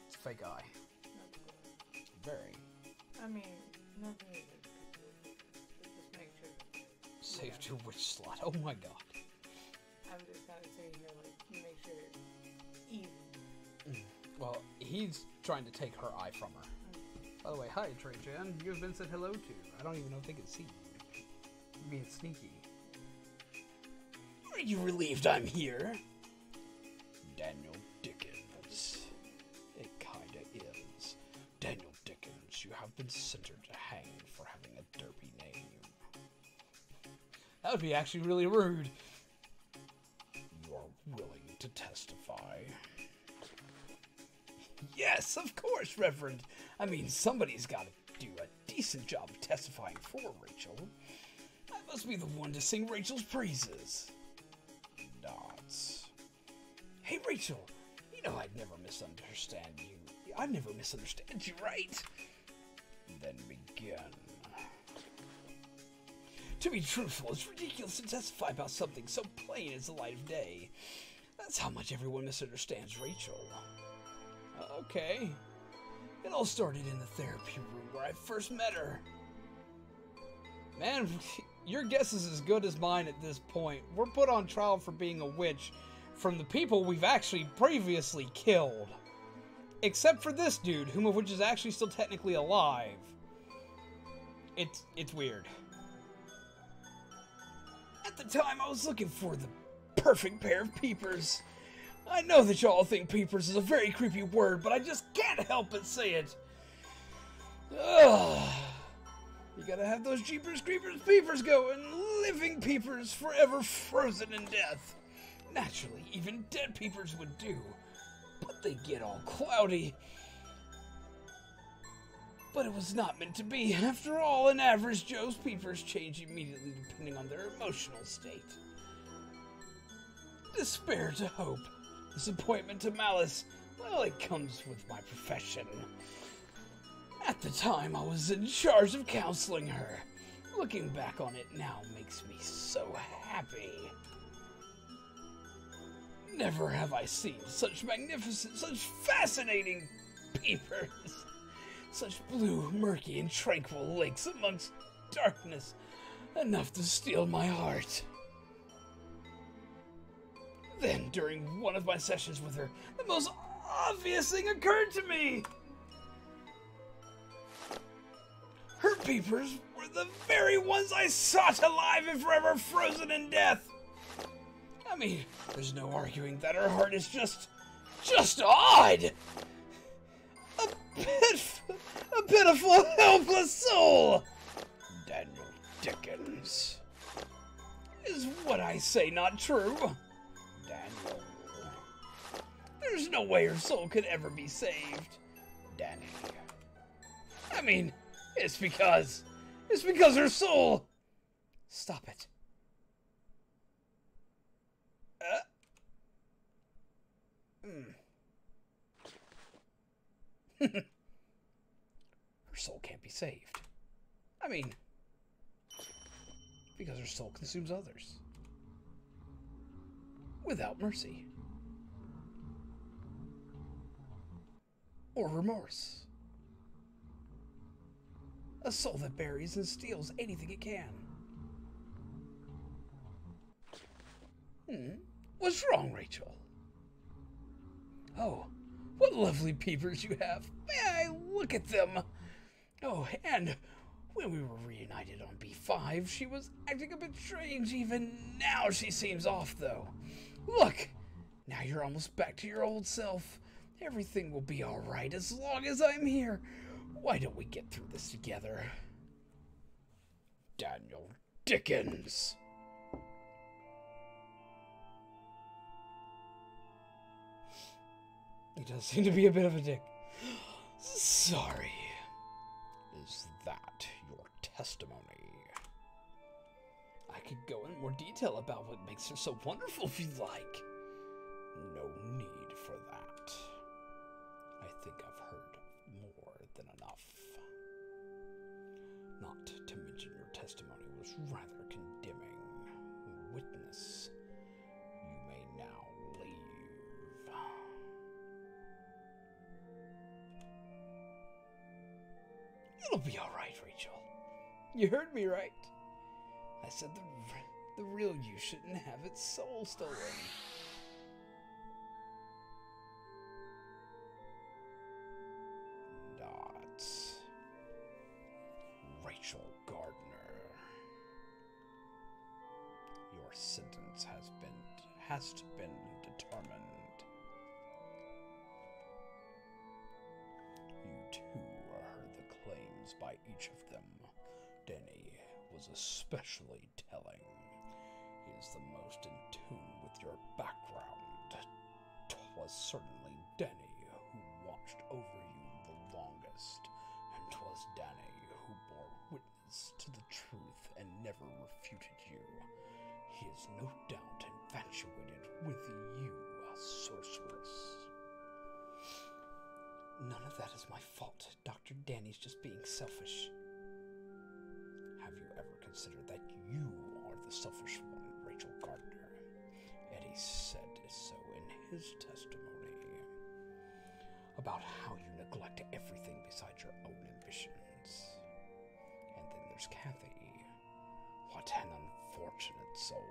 It's a fake eye. Very. I mean, nothing is just make sure. Saved your witch slot. Oh my god. I'm just kind of sitting here like, make sure it's even. Well, he's trying to take her eye from her. By the way, hi, Trey-chan. You have been said hello to. I don't even know if they can see you. You're being sneaky. Are you relieved I'm here? Daniel Dickens. It kinda is. Daniel Dickens, you have been sentenced to hang for having a derpy name. That would be actually really rude. You are willing to testify. Yes, of course, Reverend. I mean, somebody's got to do a decent decent job of testifying for Rachel. I must be the one to sing Rachel's praises. Nods. Hey, Rachel, you know I'd never misunderstand you. I'd never misunderstand you, right? Then begin. To be truthful, it's ridiculous to testify about something so plain as the light of day. That's how much everyone misunderstands Rachel. Okay. It all started in the therapy room where I first met her. Man, your guess is as good as mine at this point. We're put on trial for being a witch from the people we've actually previously killed. Except for this dude, whom of which is actually still technically alive. It's weird. At the time, I was looking for the perfect pair of peepers. I know that y'all think peepers is a very creepy word, but I just can't help but say it. Ugh. You gotta have those Jeepers Creepers peepers going. Living peepers forever frozen in death. Naturally, even dead peepers would do, but they get all cloudy. But it was not meant to be. After all, an average Joe's peepers change immediately depending on their emotional state. Despair to hope. Disappointment to malice. Well, it comes with my profession. At the time, I was in charge of counseling her. Looking back on it now makes me so happy. Never have I seen such magnificent, such fascinating peepers. Such blue, murky, and tranquil lakes amongst darkness, enough to steal my heart. Then, during one of my sessions with her, the most obvious thing occurred to me. Her peepers were the very ones I sought alive and forever frozen in death. I mean, there's no arguing that her heart is just odd. A pitiful, helpless soul. Daniel Dickens. Is what I say not true? Daniel. There's no way her soul could ever be saved. Danny. I mean, it's because her soul. Stop it. Her soul can't be saved. I mean, because her soul consumes others. Without mercy. Or remorse. A soul that buries and steals anything it can. What's wrong, Rachel? Oh, what lovely peepers you have. May I look at them? Oh, and when we were reunited on B5, she was acting a bit strange. Even now she seems off, though. Look, now you're almost back to your old self. Everything will be all right as long as I'm here. Why don't we get through this together? Daniel Dickens. He does seem to be a bit of a dick. Sorry. Is that your testimony? I could go in more detail about what makes her so wonderful if you'd like. No need for that. I think I've heard more than enough. Not to mention your testimony was rather condemning. Witness, you may now leave. It'll be all right, Rachel. You heard me right. I said the real you shouldn't have its soul stolen. Nods. Rachel Gardner. Your sentence has been determined. You too heard the claims by each of them. Denny was especially telling. He is the most in tune with your background. 'Twas certainly Denny who watched over you the longest, and 'twas Danny who bore truth and never refuted you. He is no doubt infatuated with you, sorceress. None of that is my fault. Dr. Danny's just being selfish. Have you ever considered that you are the selfish one, Rachel Gardner? Eddie said so in his testimony about how you neglect everything besides your own ambitions. And then there's Kathy. What an unfortunate soul.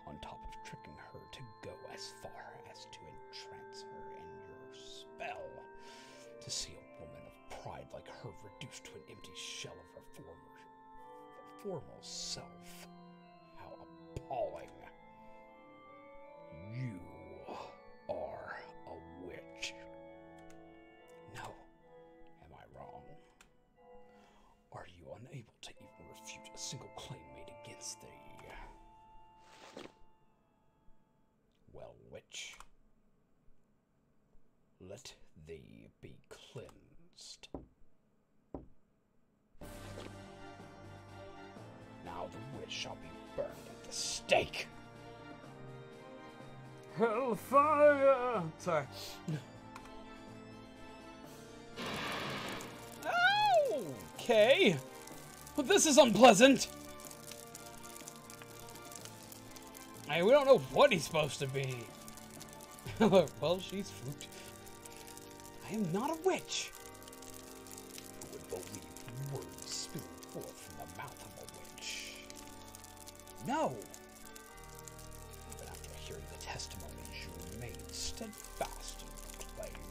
On top of tricking her to go as far as to entrance her in your spell, to see a woman of pride like her reduced to an empty shell of her formal self. How appalling. You are a witch. No. Am I wrong? Are you unable to even refute a single claim made against thee? Well, witch, let thee be cleansed. Now the witch shall be burned at the stake. Hellfire! Sorry. Okay. Well, this is unpleasant. Hey, we don't know what he's supposed to be. Well, she's fruit. I am not a witch. Who would believe words spewing forth from the mouth of a witch? No. Even after hearing the testimonies, you remained steadfast in your claim.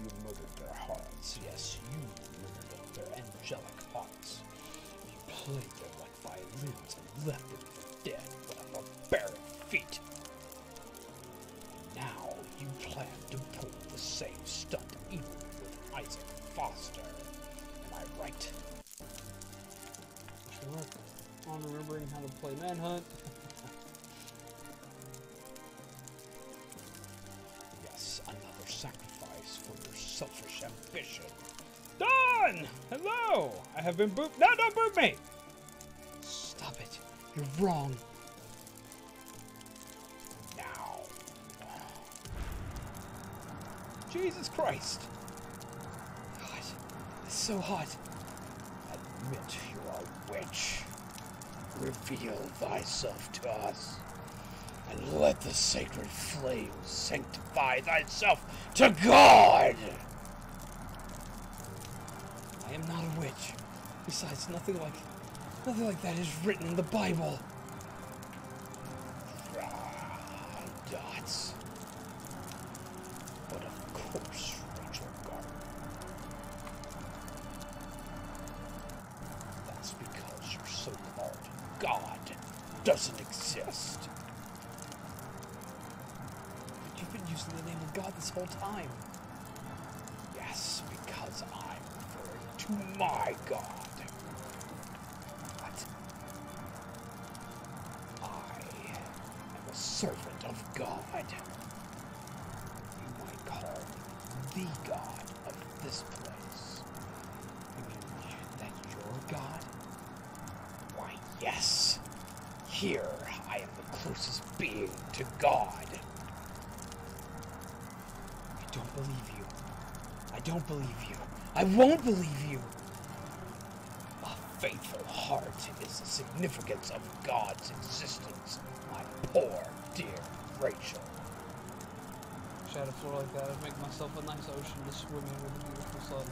You murdered their hearts. Yes, you murdered their angelic hearts. You played them like violins and left them for dead with a barbaric feat. Now you plan to pull the same stunt even with Isaac Foster. Am I right? Sure. On remembering how to play Manhunt. Yes, another sacrifice for your selfish ambition. Done! Hello! I have been booped. No, don't boop me! Stop it. You're wrong. Now. Jesus Christ. God, it's so hot. Admit you're a witch. Reveal thyself to us. And let the sacred flame sanctify thyself to God! I am not a witch. Besides, nothing like that is written in the Bible. Dots. But of course, Rachel Gardner. That's because your so-called God doesn't exist. But you've been using the name of God this whole time. Yes, because I'm referring to my God. But I am a servant of God. You might call me the God of this place. You mean that you're God? Why, yes. Here I am the closest being to God. I don't believe you. I don't believe you. I won't believe you. A faithful heart is the significance of God's existence, my poor, dear Rachel. Wish I had a floor like that. I'd make myself a nice ocean to swim in with a beautiful sun.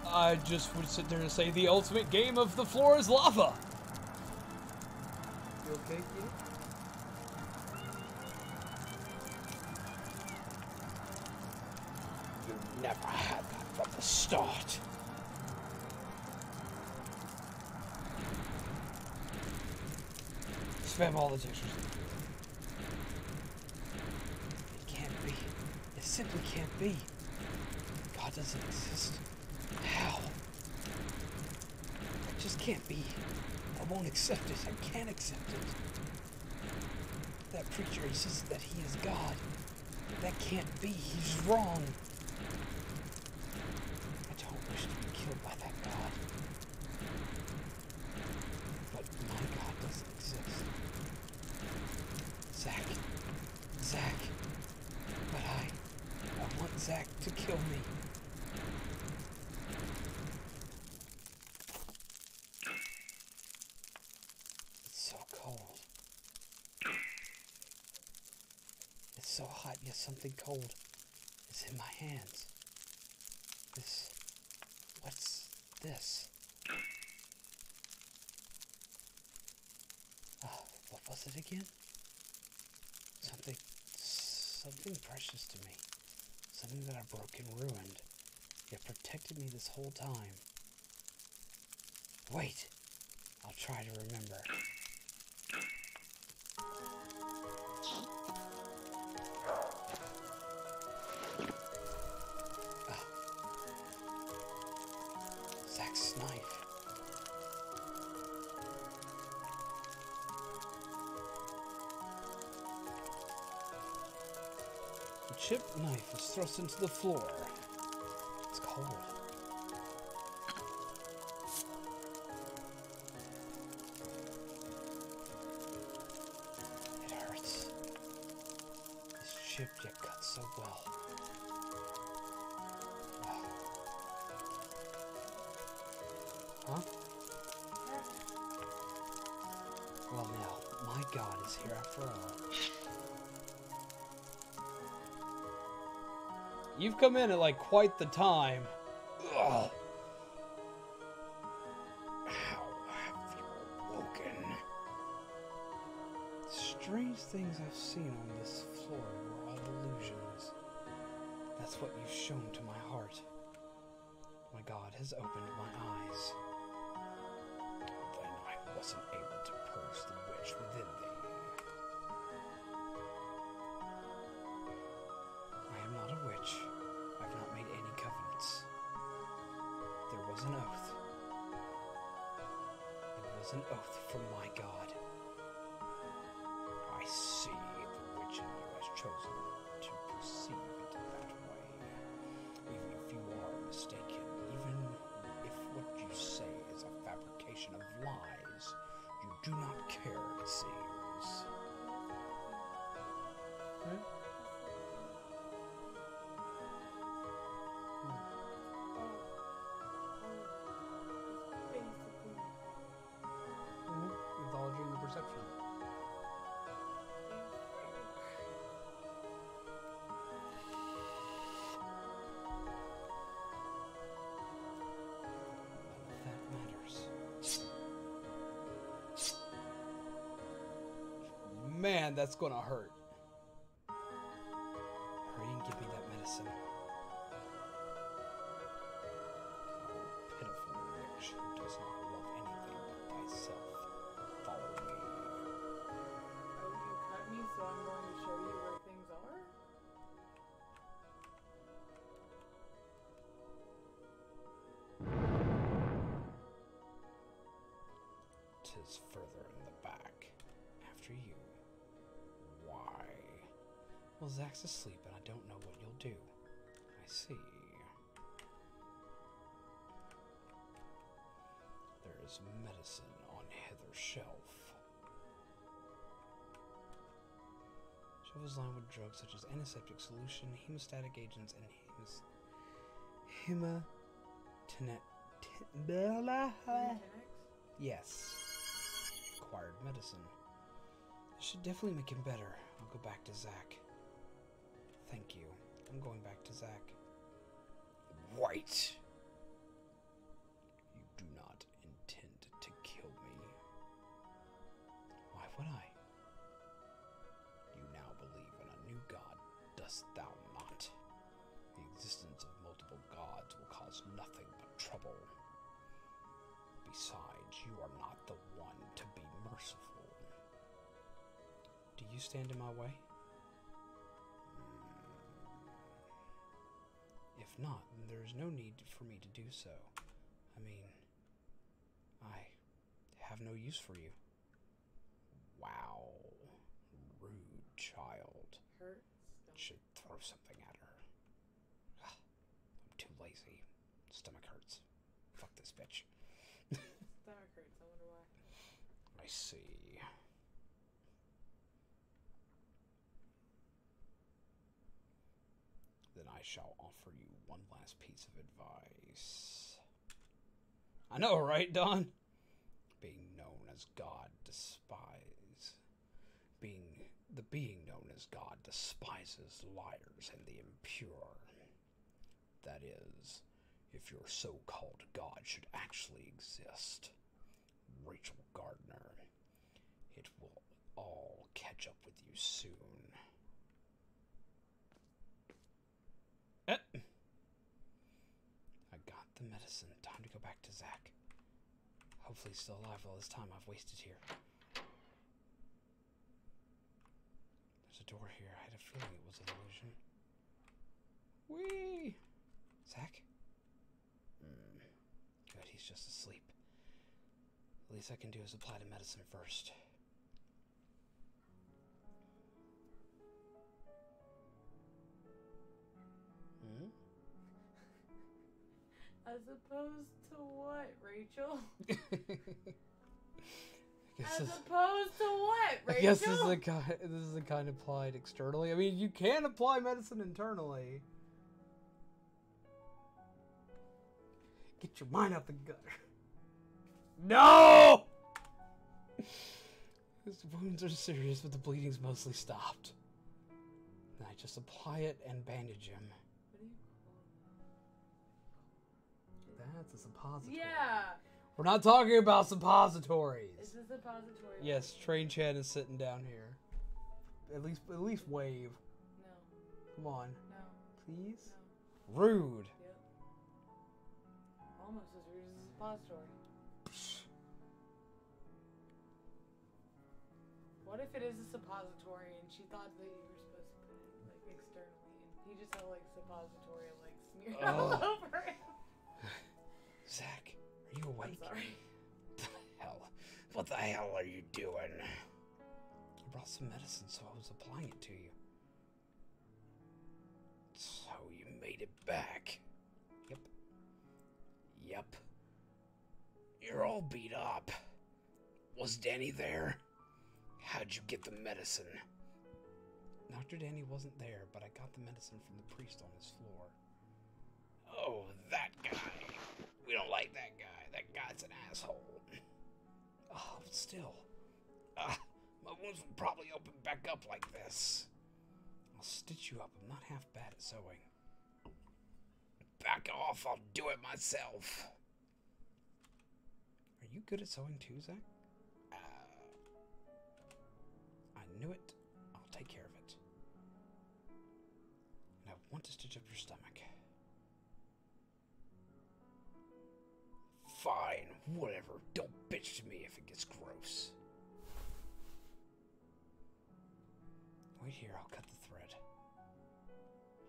I just would sit there and say the ultimate game of the floor is lava. You okay, Kitty? You never had that from the start. Spam all the textures. It can't be. It simply can't be. God doesn't exist. How? It just can't be. I won't accept it. I can't accept it. That preacher, he says that he is God. That can't be. He's wrong. I don't wish to be to kill me. It's so cold. It's so hot, yet something cold is in my hands. What's this? What was it again? Something precious to me. Something that I broke and ruined, yet protected me this whole time. Wait, I'll try to remember. Zach's knife. The chipped knife is thrust into the floor. It's cold. It hurts. It's chipped yet cut so well. Huh? Well now, my God is here after all. You've come in at like quite the time. Ugh. How have you awoken? The strange things I've seen on this floor were all illusions. That's what you've shown to my heart. My God has opened my eyes. Then I wasn't able to purge the witch within thee. I am not a witch. I've not made any covenants. There was an oath. It was an oath from my God. I see the witch in you has chosen to perceive it that way. Even if you are mistaken, even if what you say is a fabrication of lies, you do not care, it seems. Mythology and the perception. That matters. Man, that's gonna hurt. Hurry and give me that medicine. Oh, pitiful witch who does not love anything but thyself. Follow me. Oh, you cut me, so I'm going to show you where things are? Tis further in the back. After you. Why? Well, Zach's asleep and I don't know what you'll do. I see. There is medicine on hither shelf. Shelf is lined with drugs such as antiseptic solution, hemostatic agents, and yes. Acquired medicine. This should definitely make him better. I'll go back to Zach. Thank you. I'm going back to Zach. Wait! You do not intend to kill me. Why would I? You now believe in a new god, dost thou not? The existence of multiple gods will cause nothing but trouble. Besides, you are not the one to be merciful. Do you stand in my way? If not, then there is no need for me to do so. I mean, I have no use for you. Wow. Rude child. Hurts. Should throw something at her. I'm too lazy. Stomach hurts. Fuck this bitch. Stomach hurts, I wonder why. I see. Then I shall offer you one last piece of advice. I know, right, Don? Being known as God despises liars and the impure. That is, if your so-called God should actually exist. Rachel Gardner, it will all catch up with you soon. I got the medicine. Time to go back to Zach. Hopefully he's still alive all this time I've wasted here. There's a door here. I had a feeling it was an illusion. Whee! Zach? Good, he's just asleep. The least I can do is apply the medicine first. As opposed to what, Rachel? As opposed to what, Rachel? I guess this is the kind applied externally. I mean, you can apply medicine internally. Get your mind out the gutter. No! His wounds are serious, but the bleeding's mostly stopped. And I just apply it and bandage him. What do you call it? That's a suppository. Yeah. We're not talking about suppositories. It's a suppository. Yes, Train Chan is sitting down here. At least wave. No. Come on. No. Please? No. Rude. Yep. Almost as rude as a suppository. What if it is a suppository and she thought that you were supposed to put it like externally and he just had like suppository like smeared all over him? Zach, are you awake? I'm sorry. What the hell are you doing? I brought some medicine, so I was applying it to you. So you made it back. Yep. You're all beat up. Was Danny there? How'd you get the medicine? Dr. Danny wasn't there, but I got the medicine from the priest on his floor. Oh, that guy. We don't like that guy. That guy's an asshole. Oh, but still. My wounds will probably open back up like this. I'll stitch you up. I'm not half bad at sewing. Back off. I'll do it myself. Are you good at sewing too, Zach? I knew it. I'll take care of it. And I want to stitch up your stomach. Fine, whatever. Don't bitch to me if it gets gross. Wait here, I'll cut the thread.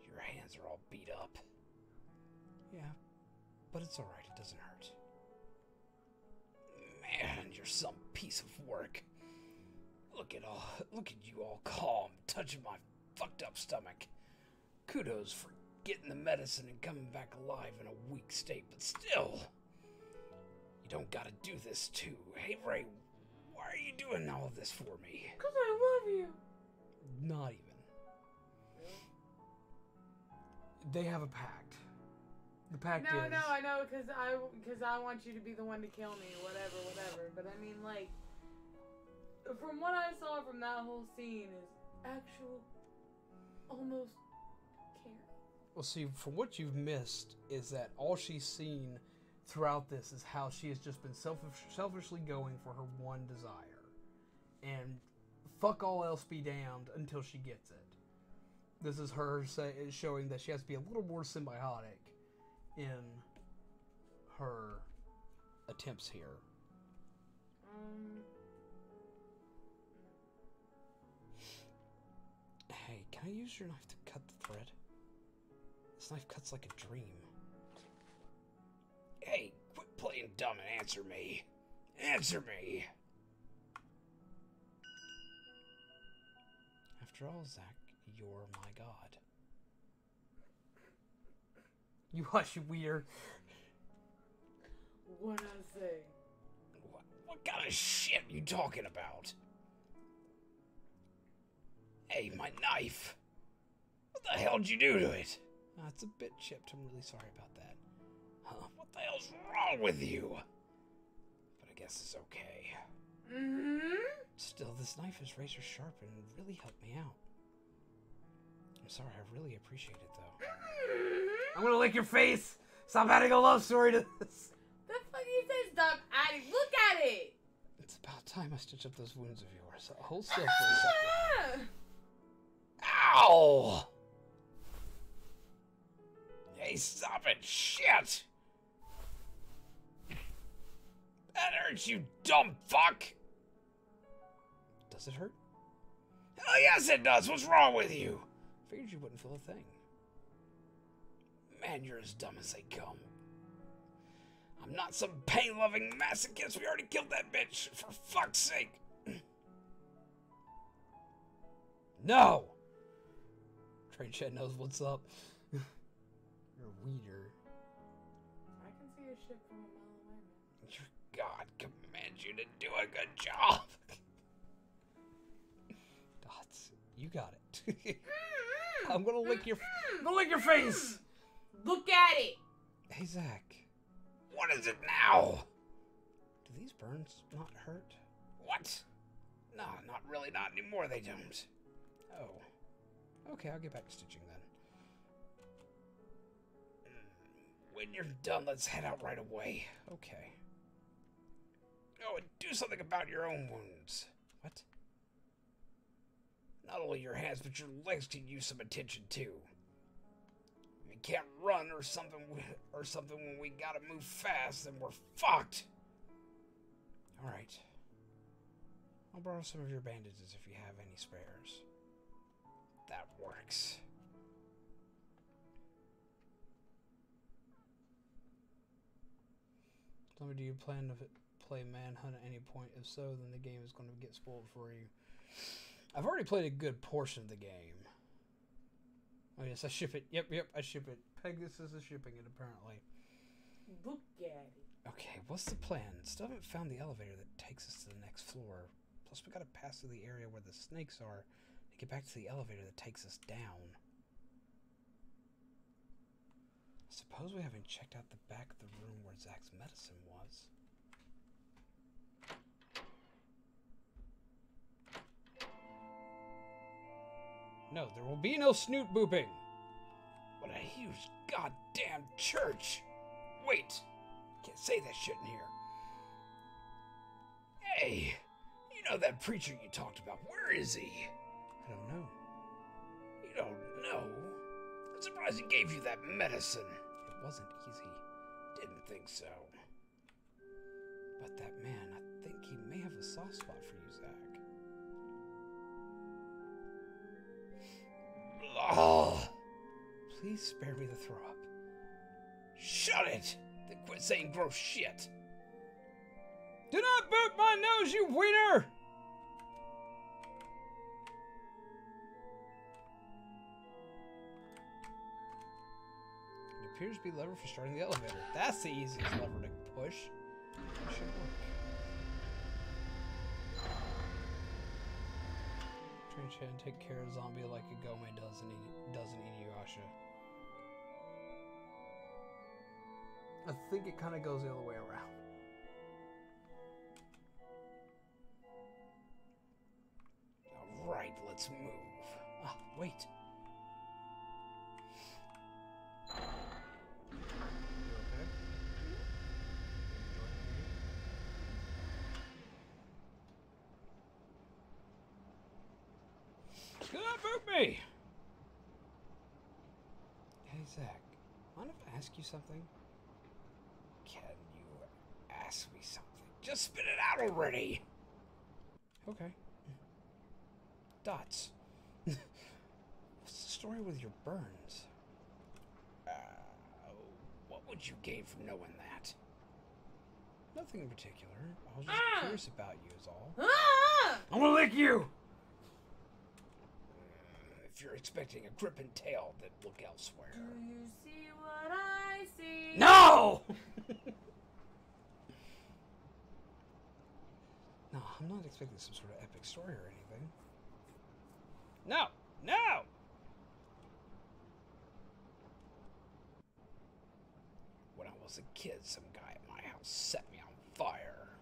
Your hands are all beat up. Yeah, but it's alright, it doesn't hurt. Man, you're some piece of work. Look at you all calm, touching my fucked up stomach. Kudos for getting the medicine and coming back alive in a weak state, but still. You don't gotta do this too. Hey Ray, why are you doing all of this for me? 'Cause I love you. Not even. Really? They have a pact. The pact No, is... no, I know, because I want you to be the one to kill me, whatever. But I mean, like, from what I saw from that whole scene is actual, almost care. Well, see, from what you've missed is that all she's seen throughout this is how she has just been selfishly going for her one desire. And fuck all else be damned until she gets it. This is her showing that she has to be a little more symbiotic in her attempts here. Hey, can I use your knife to cut the thread? This knife cuts like a dream. Hey, quit playing dumb and answer me. Answer me. After all, Zach, you're my god. You hush, you weird. What I say? What kind of shit you talking about? Hey, my knife. What the hell did you do to it? It's a bit chipped. I'm really sorry about that. Huh? What the hell's wrong with you? But I guess it's okay. Still, this knife is razor sharp and really helped me out. I'm sorry, I really appreciate it, though. I'm gonna lick your face! Stop adding a love story to this! The fuck you say stop adding? Look at it! It's about time I stitch up those wounds of yours. Hold still for a second. Ow! Hey, stop it! Shit! That hurts, you dumb fuck! Does it hurt? Oh, yes it does! What's wrong with you? Figured you wouldn't feel a thing. Man, you're as dumb as they come. I'm not some pain-loving masochist. We already killed that bitch, for fuck's sake. No! Train Shed knows what's up. You're a weeder. I can see your ship from a mile away, man. Your God commands you to do a good job. Dots, you got it. I'm gonna lick your face. Look at it. Hey, Zach. What is it now? Do these burns not hurt? What? No, not really, not anymore, they don't. Oh. Okay, I'll get back to stitching then. When you're done, let's head out right away. Okay. Oh, and do something about your own wounds. What? Not only your hands, but your legs can use some attention too. If you can't run or something when we gotta move fast, then we're fucked. Alright. I'll borrow some of your bandages if you have any spares. That works. Tell me, do you plan to play Manhunt at any point? If so, then the game is going to get spoiled for you. I've already played a good portion of the game. Oh yes, I ship it. Yep, I ship it. Pegasus is shipping it, apparently. Look at it. Okay, what's the plan? Still haven't found the elevator that takes us to the next floor. Plus, we gotta pass through the area where the snakes are to get back to the elevator that takes us down. Suppose we haven't checked out the back of the room where Zach's medicine was. No, there will be no snoot booping. What a huge goddamn church! Wait! Can't say that shit in here. Hey! You know that preacher you talked about, where is he? I don't know. You don't know? I'm surprised he gave you that medicine. It wasn't easy. Didn't think so. But that man, I think he may have a soft spot for you, Zach. Oh! Please spare me the throw up. Shut it! Then quit saying gross shit. Do not boot my nose, you wiener! It appears to be lever for starting the elevator. That's the easiest lever to push. That should work. Train Shed and take care of zombie like a Gome does in Inuyasha. I think it kind of goes the other way around. Alright, let's move. Ah, wait. You okay? Do not boot me! Hey, Zach. Mind if I ask you something? Can you ask me something? Just spit it out already! Okay. Dots. What's the story with your burns? What would you gain from knowing that? Nothing in particular. I was just curious about you is all. I'm gonna lick you! If you're expecting a grip and tail, then look elsewhere. Do you see what I see? No! No, I'm not expecting some sort of epic story or anything. No! No! was a kid, some guy at my house set me on fire.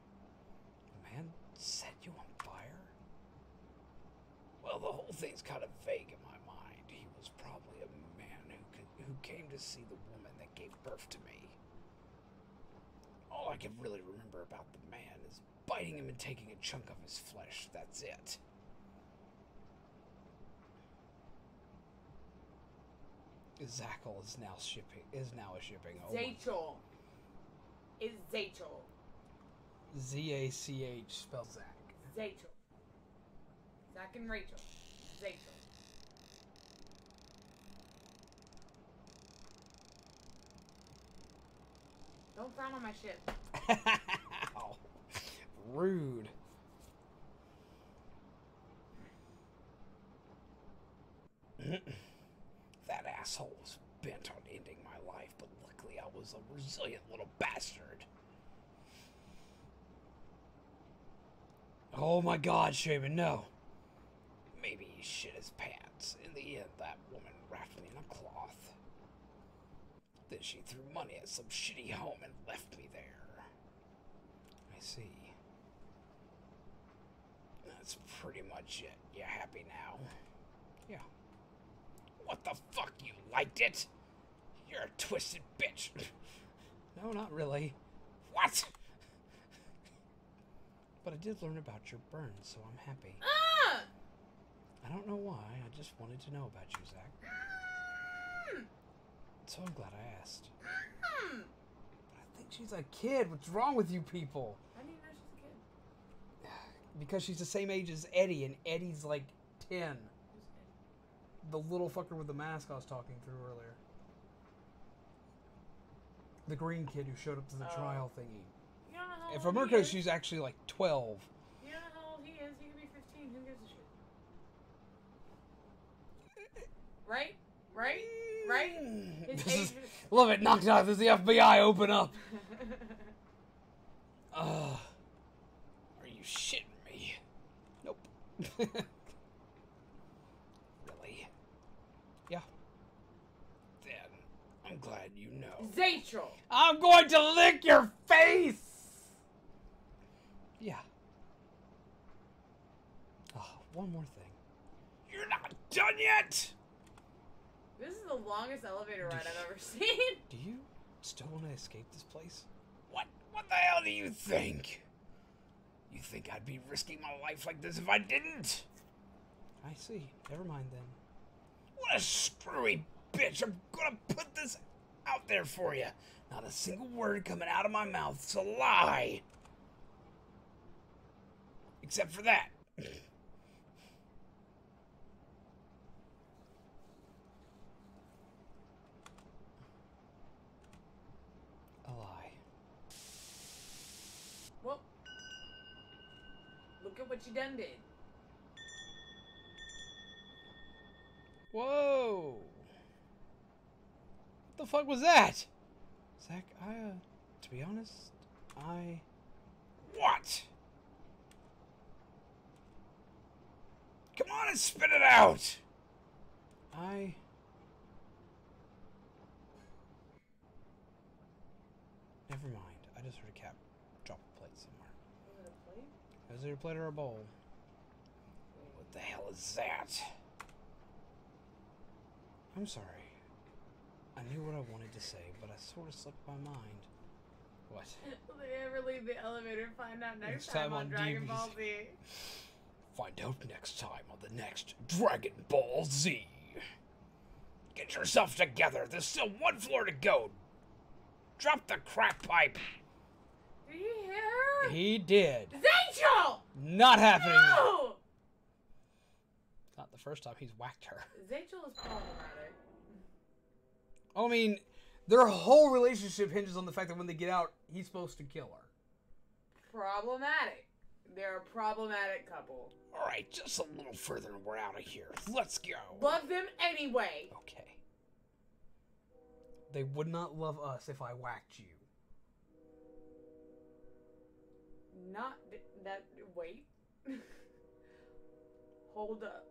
A man set you on fire? Well, the whole thing's kind of vague in my mind. He was probably a man who came to see the woman that gave birth to me. All I can really remember about the man is biting him and taking a chunk of his flesh. That's it. Zackle is now shipping. Oh, Zachel. It's Zachel. Z-A-C-H spells Zack. Zachel. Zach and Rachel. Zachel. Don't frown on my ship. Ow. Rude. That asshole was bent on ending my life, but luckily I was a resilient little bastard. Oh my God, Shaman, no. Maybe he shit his pants. In the end, that woman wrapped me in a cloth. Then she threw money at some shitty home and left me there. I see. That's pretty much it. You happy now? Yeah. What the fuck? You liked it? You're a twisted bitch. No, not really. What? But I did learn about your burns, so I'm happy. Ah! I don't know why. I just wanted to know about you, Zach. So I'm glad I asked. But I think she's a kid. What's wrong with you people? How do you know she's a kid? Because she's the same age as Eddie, and Eddie's like 10. The little fucker with the mask I was talking through earlier. The green kid who showed up to the trial thingy. You don't know how If old I'm he correct, is? she's actually like 12. You don't know how old he is. He could be 15. Who gives a shit? Right? Right? Right? His This age is, love it. Knocked out. This is the FBI. Open up. Are you shitting me? Nope. Really? Yeah. Then I'm glad you know. Zachel! I'm going to lick your face! Yeah. Oh, one more thing. You're not done yet! This is the longest elevator ride I've ever seen. Do you still want to escape this place? What the hell do you think? You think I'd be risking my life like this if I didn't? I see. Never mind then. What a screwy bitch! I'm gonna put this out there for you. Not a single word coming out of my mouth. It's a lie. Except for that. A lie. Well, look at what you done did. Whoa! What the fuck was that? Zach, to be honest, What? Come on and spit it out! Never mind. I just heard a cat drop a plate somewhere. Was it a plate? Is it a plate or a bowl? What the hell is that? I'm sorry. I knew what I wanted to say, but I sort of slipped my mind. What? Will they ever leave the elevator and find out next time on Dragon Ball Z? Find out next time on the next Dragon Ball Z. Get yourself together. There's still one floor to go. Drop the crack pipe. Did you hear her? He did. Zachel! Not happening. No! Not the first time he's whacked her. Zachel is problematic. I mean, their whole relationship hinges on the fact that when they get out, he's supposed to kill her. Problematic. They're a problematic couple. Alright, just a little further and we're out of here. Let's go. Love them anyway. Okay. They would not love us if I whacked you. Not that. Wait. Hold up.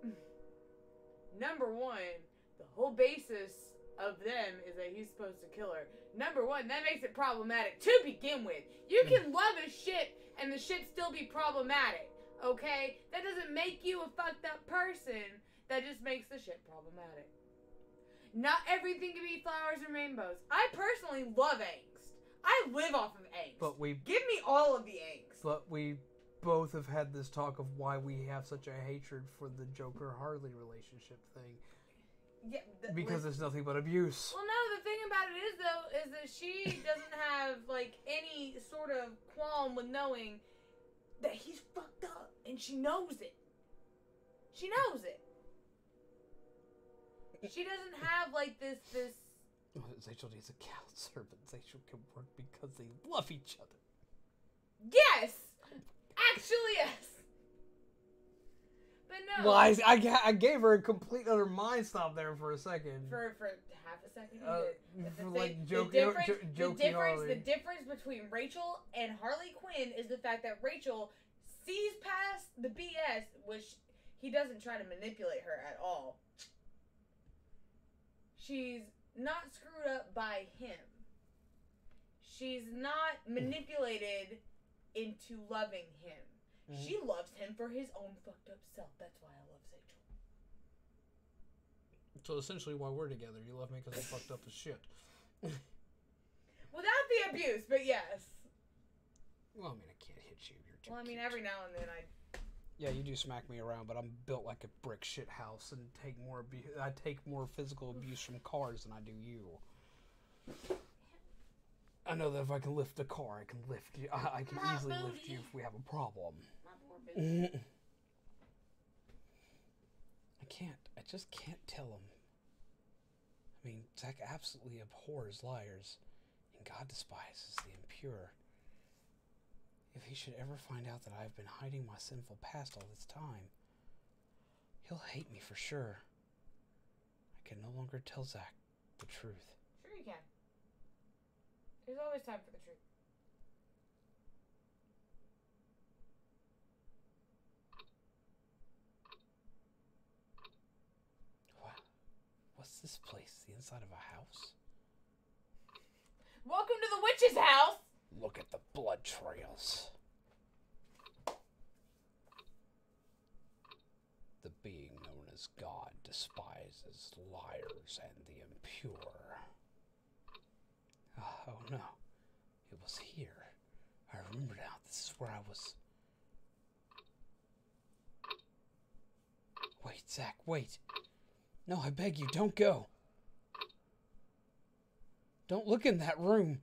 Number one, the whole basis of them is that he's supposed to kill her. Number one, that makes it problematic to begin with. You can love a shit and the shit still be problematic, okay? That doesn't make you a fucked up person. That just makes the shit problematic. Not everything can be flowers and rainbows. I personally love angst. I live off of angst. But give me all of the angst. But we both have had this talk of why we have such a hatred for the Joker-Harley relationship thing. Yeah, because it's nothing but abuse. Well, no, the thing about it is, though, is that she doesn't have, like, any sort of qualm with knowing that he's fucked up. And she knows it. She knows it. She doesn't have, like, this... Zachel needs a cow servant. Zachel can work because they love each other. Yes! Actually, yes! But no. Well, I gave her a complete other mind stop there for a second. For half a second, Harley. The difference between Rachel and Harley Quinn is the fact that Rachel sees past the BS, which he doesn't try to manipulate her at all. She's not screwed up by him. She's not manipulated into loving him. Mm-hmm. She loves him for his own fucked up self. That's why I love Rachel. So essentially why we're together. You love me because I'm fucked up as shit. Without the abuse, but yes. Well, I mean, I can't hit you. You're too Well, I mean, cute. every now and then Yeah, you do smack me around, but I'm built like a brick shit house and I take more physical abuse from cars than I do you. I know that if I can lift the car, I can lift you. I can easily lift you if we have a problem. I just can't tell him. I mean, Zach absolutely abhors liars, and God despises the impure. If he should ever find out that I've been hiding my sinful past all this time, he'll hate me for sure. I can no longer tell Zach the truth. Sure you can. There's always time for the truth. What's this place? The inside of a house? Welcome to the witch's house! Look at the blood trails. The being known as God despises liars and the impure. Oh no. It was here. I remember now. This is where I was. Wait, Zach, wait. No, I beg you, don't go. Don't look in that room.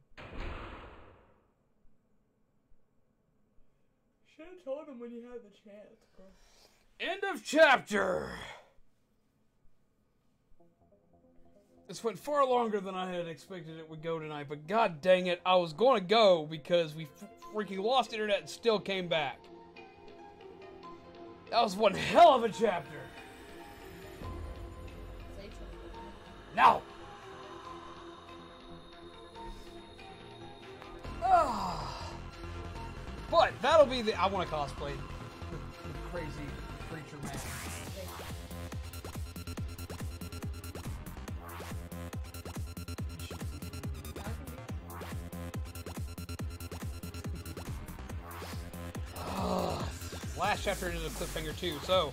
Should have told him when you had the chance, bro. End of chapter. This went far longer than I had expected it would go tonight, but god dang it, I was going to go because we freaking lost internet and still came back. That was one hell of a chapter. No. But that'll be the. I want to cosplay the crazy preacher man. Last chapter is a cliffhanger too, so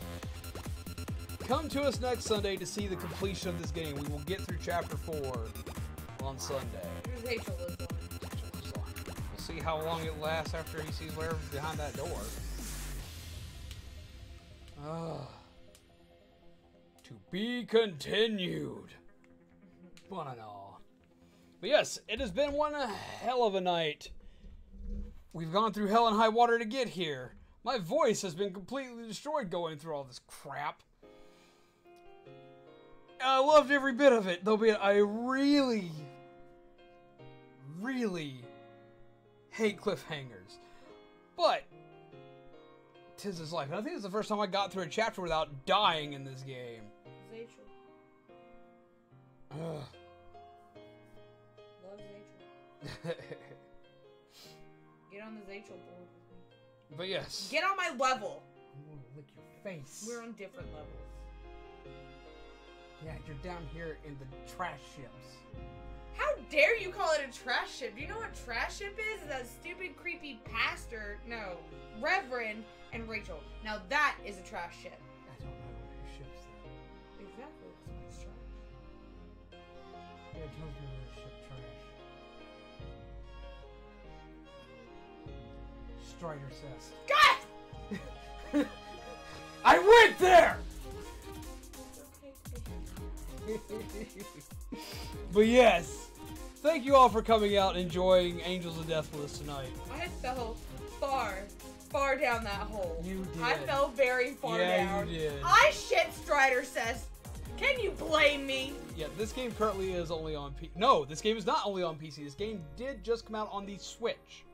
come to us next Sunday to see the completion of this game. We will get through chapter 4 on Sunday. Rachel lives on. We'll see how long it lasts after he sees whatever's behind that door. To be continued. Fun and all. But yes, it has been one hell of a night. We've gone through hell and high water to get here. My voice has been completely destroyed going through all this crap. I loved every bit of it, though I really, really hate cliffhangers. But, 'tis his life. And I think it's the first time I got through a chapter without dying in this game. Zachel. Ugh. Love Zachel. Get on the Zachel board with me. But yes. Get on my level. I'm gonna lick your face. We're on different levels. Yeah, you're down here in the trash ships. How dare you call it a trash ship? Do you know what trash ship is? It's that stupid, creepy pastor, no, Reverend and Rachel. Now that is a trash ship. I don't know what your ship's then. Exactly, that's why it's trash. Yeah, it tells me where the ship trash. Strider says. God! I went there! But yes, thank you all for coming out and enjoying Angels of Death with us tonight. I fell far down that hole. You did. I fell very far down. You did. I shit Strider says. Can you blame me? Yeah, this game currently is only on No, this game is not only on PC. This game did just come out on the Switch.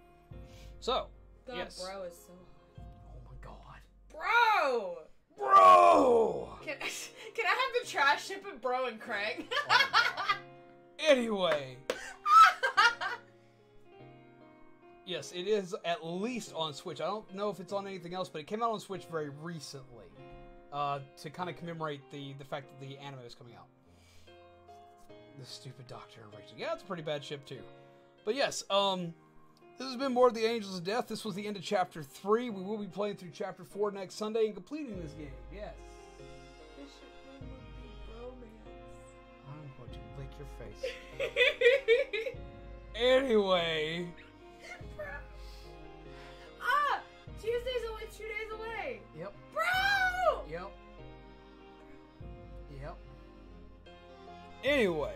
So, God, yes. bro is so hot. Oh my god. Bro! Bro! Can I have the trash ship of Bro and Craig? Anyway. Yes, it is at least on Switch. I don't know if it's on anything else, but it came out on Switch very recently. To kind of commemorate the fact that the anime is coming out. The stupid Doctor and Rachel. Yeah, it's a pretty bad ship too. But yes, this has been more of the Angels of Death. This was the end of Chapter 3. We will be playing through Chapter 4 next Sunday and completing this game. Yes. This ship would be bromance. I'm going to lick your face. Anyway. Tuesday's only 2 days away. Yep. Bro! Yep. Anyway.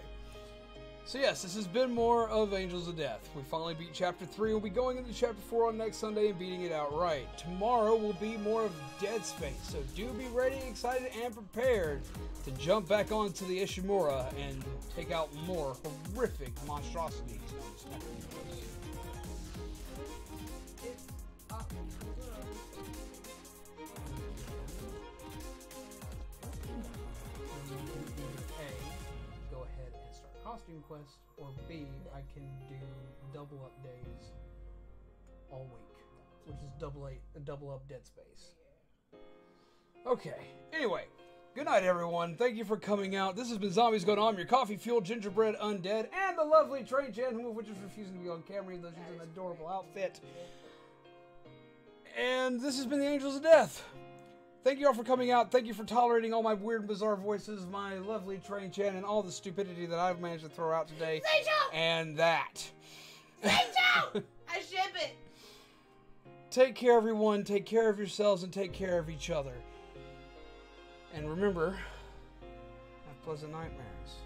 So yes, this has been more of Angels of Death. We finally beat Chapter 3. We'll be going into Chapter 4 on next Sunday and beating it outright. Tomorrow will be more of Dead Space, so do be ready, excited, and prepared to jump back onto the Ishimura and take out more horrific monstrosities. Costume quest, or B, I can do double up days all week, which is double up Dead Space. Okay, anyway, good night everyone. Thank you for coming out. This has been Zombies Going On, your coffee fueled gingerbread undead, and the lovely Train Jan, who of which is refusing to be on camera, even though she's in an adorable outfit. And this has been the Angels of Death. Thank you all for coming out. Thank you for tolerating all my weird and bizarre voices, my lovely Train Chen, and all the stupidity that I've managed to throw out today. Rachel! And that. Rachel! I ship it! Take care, everyone. Take care of yourselves and take care of each other. And remember, have pleasant nightmares.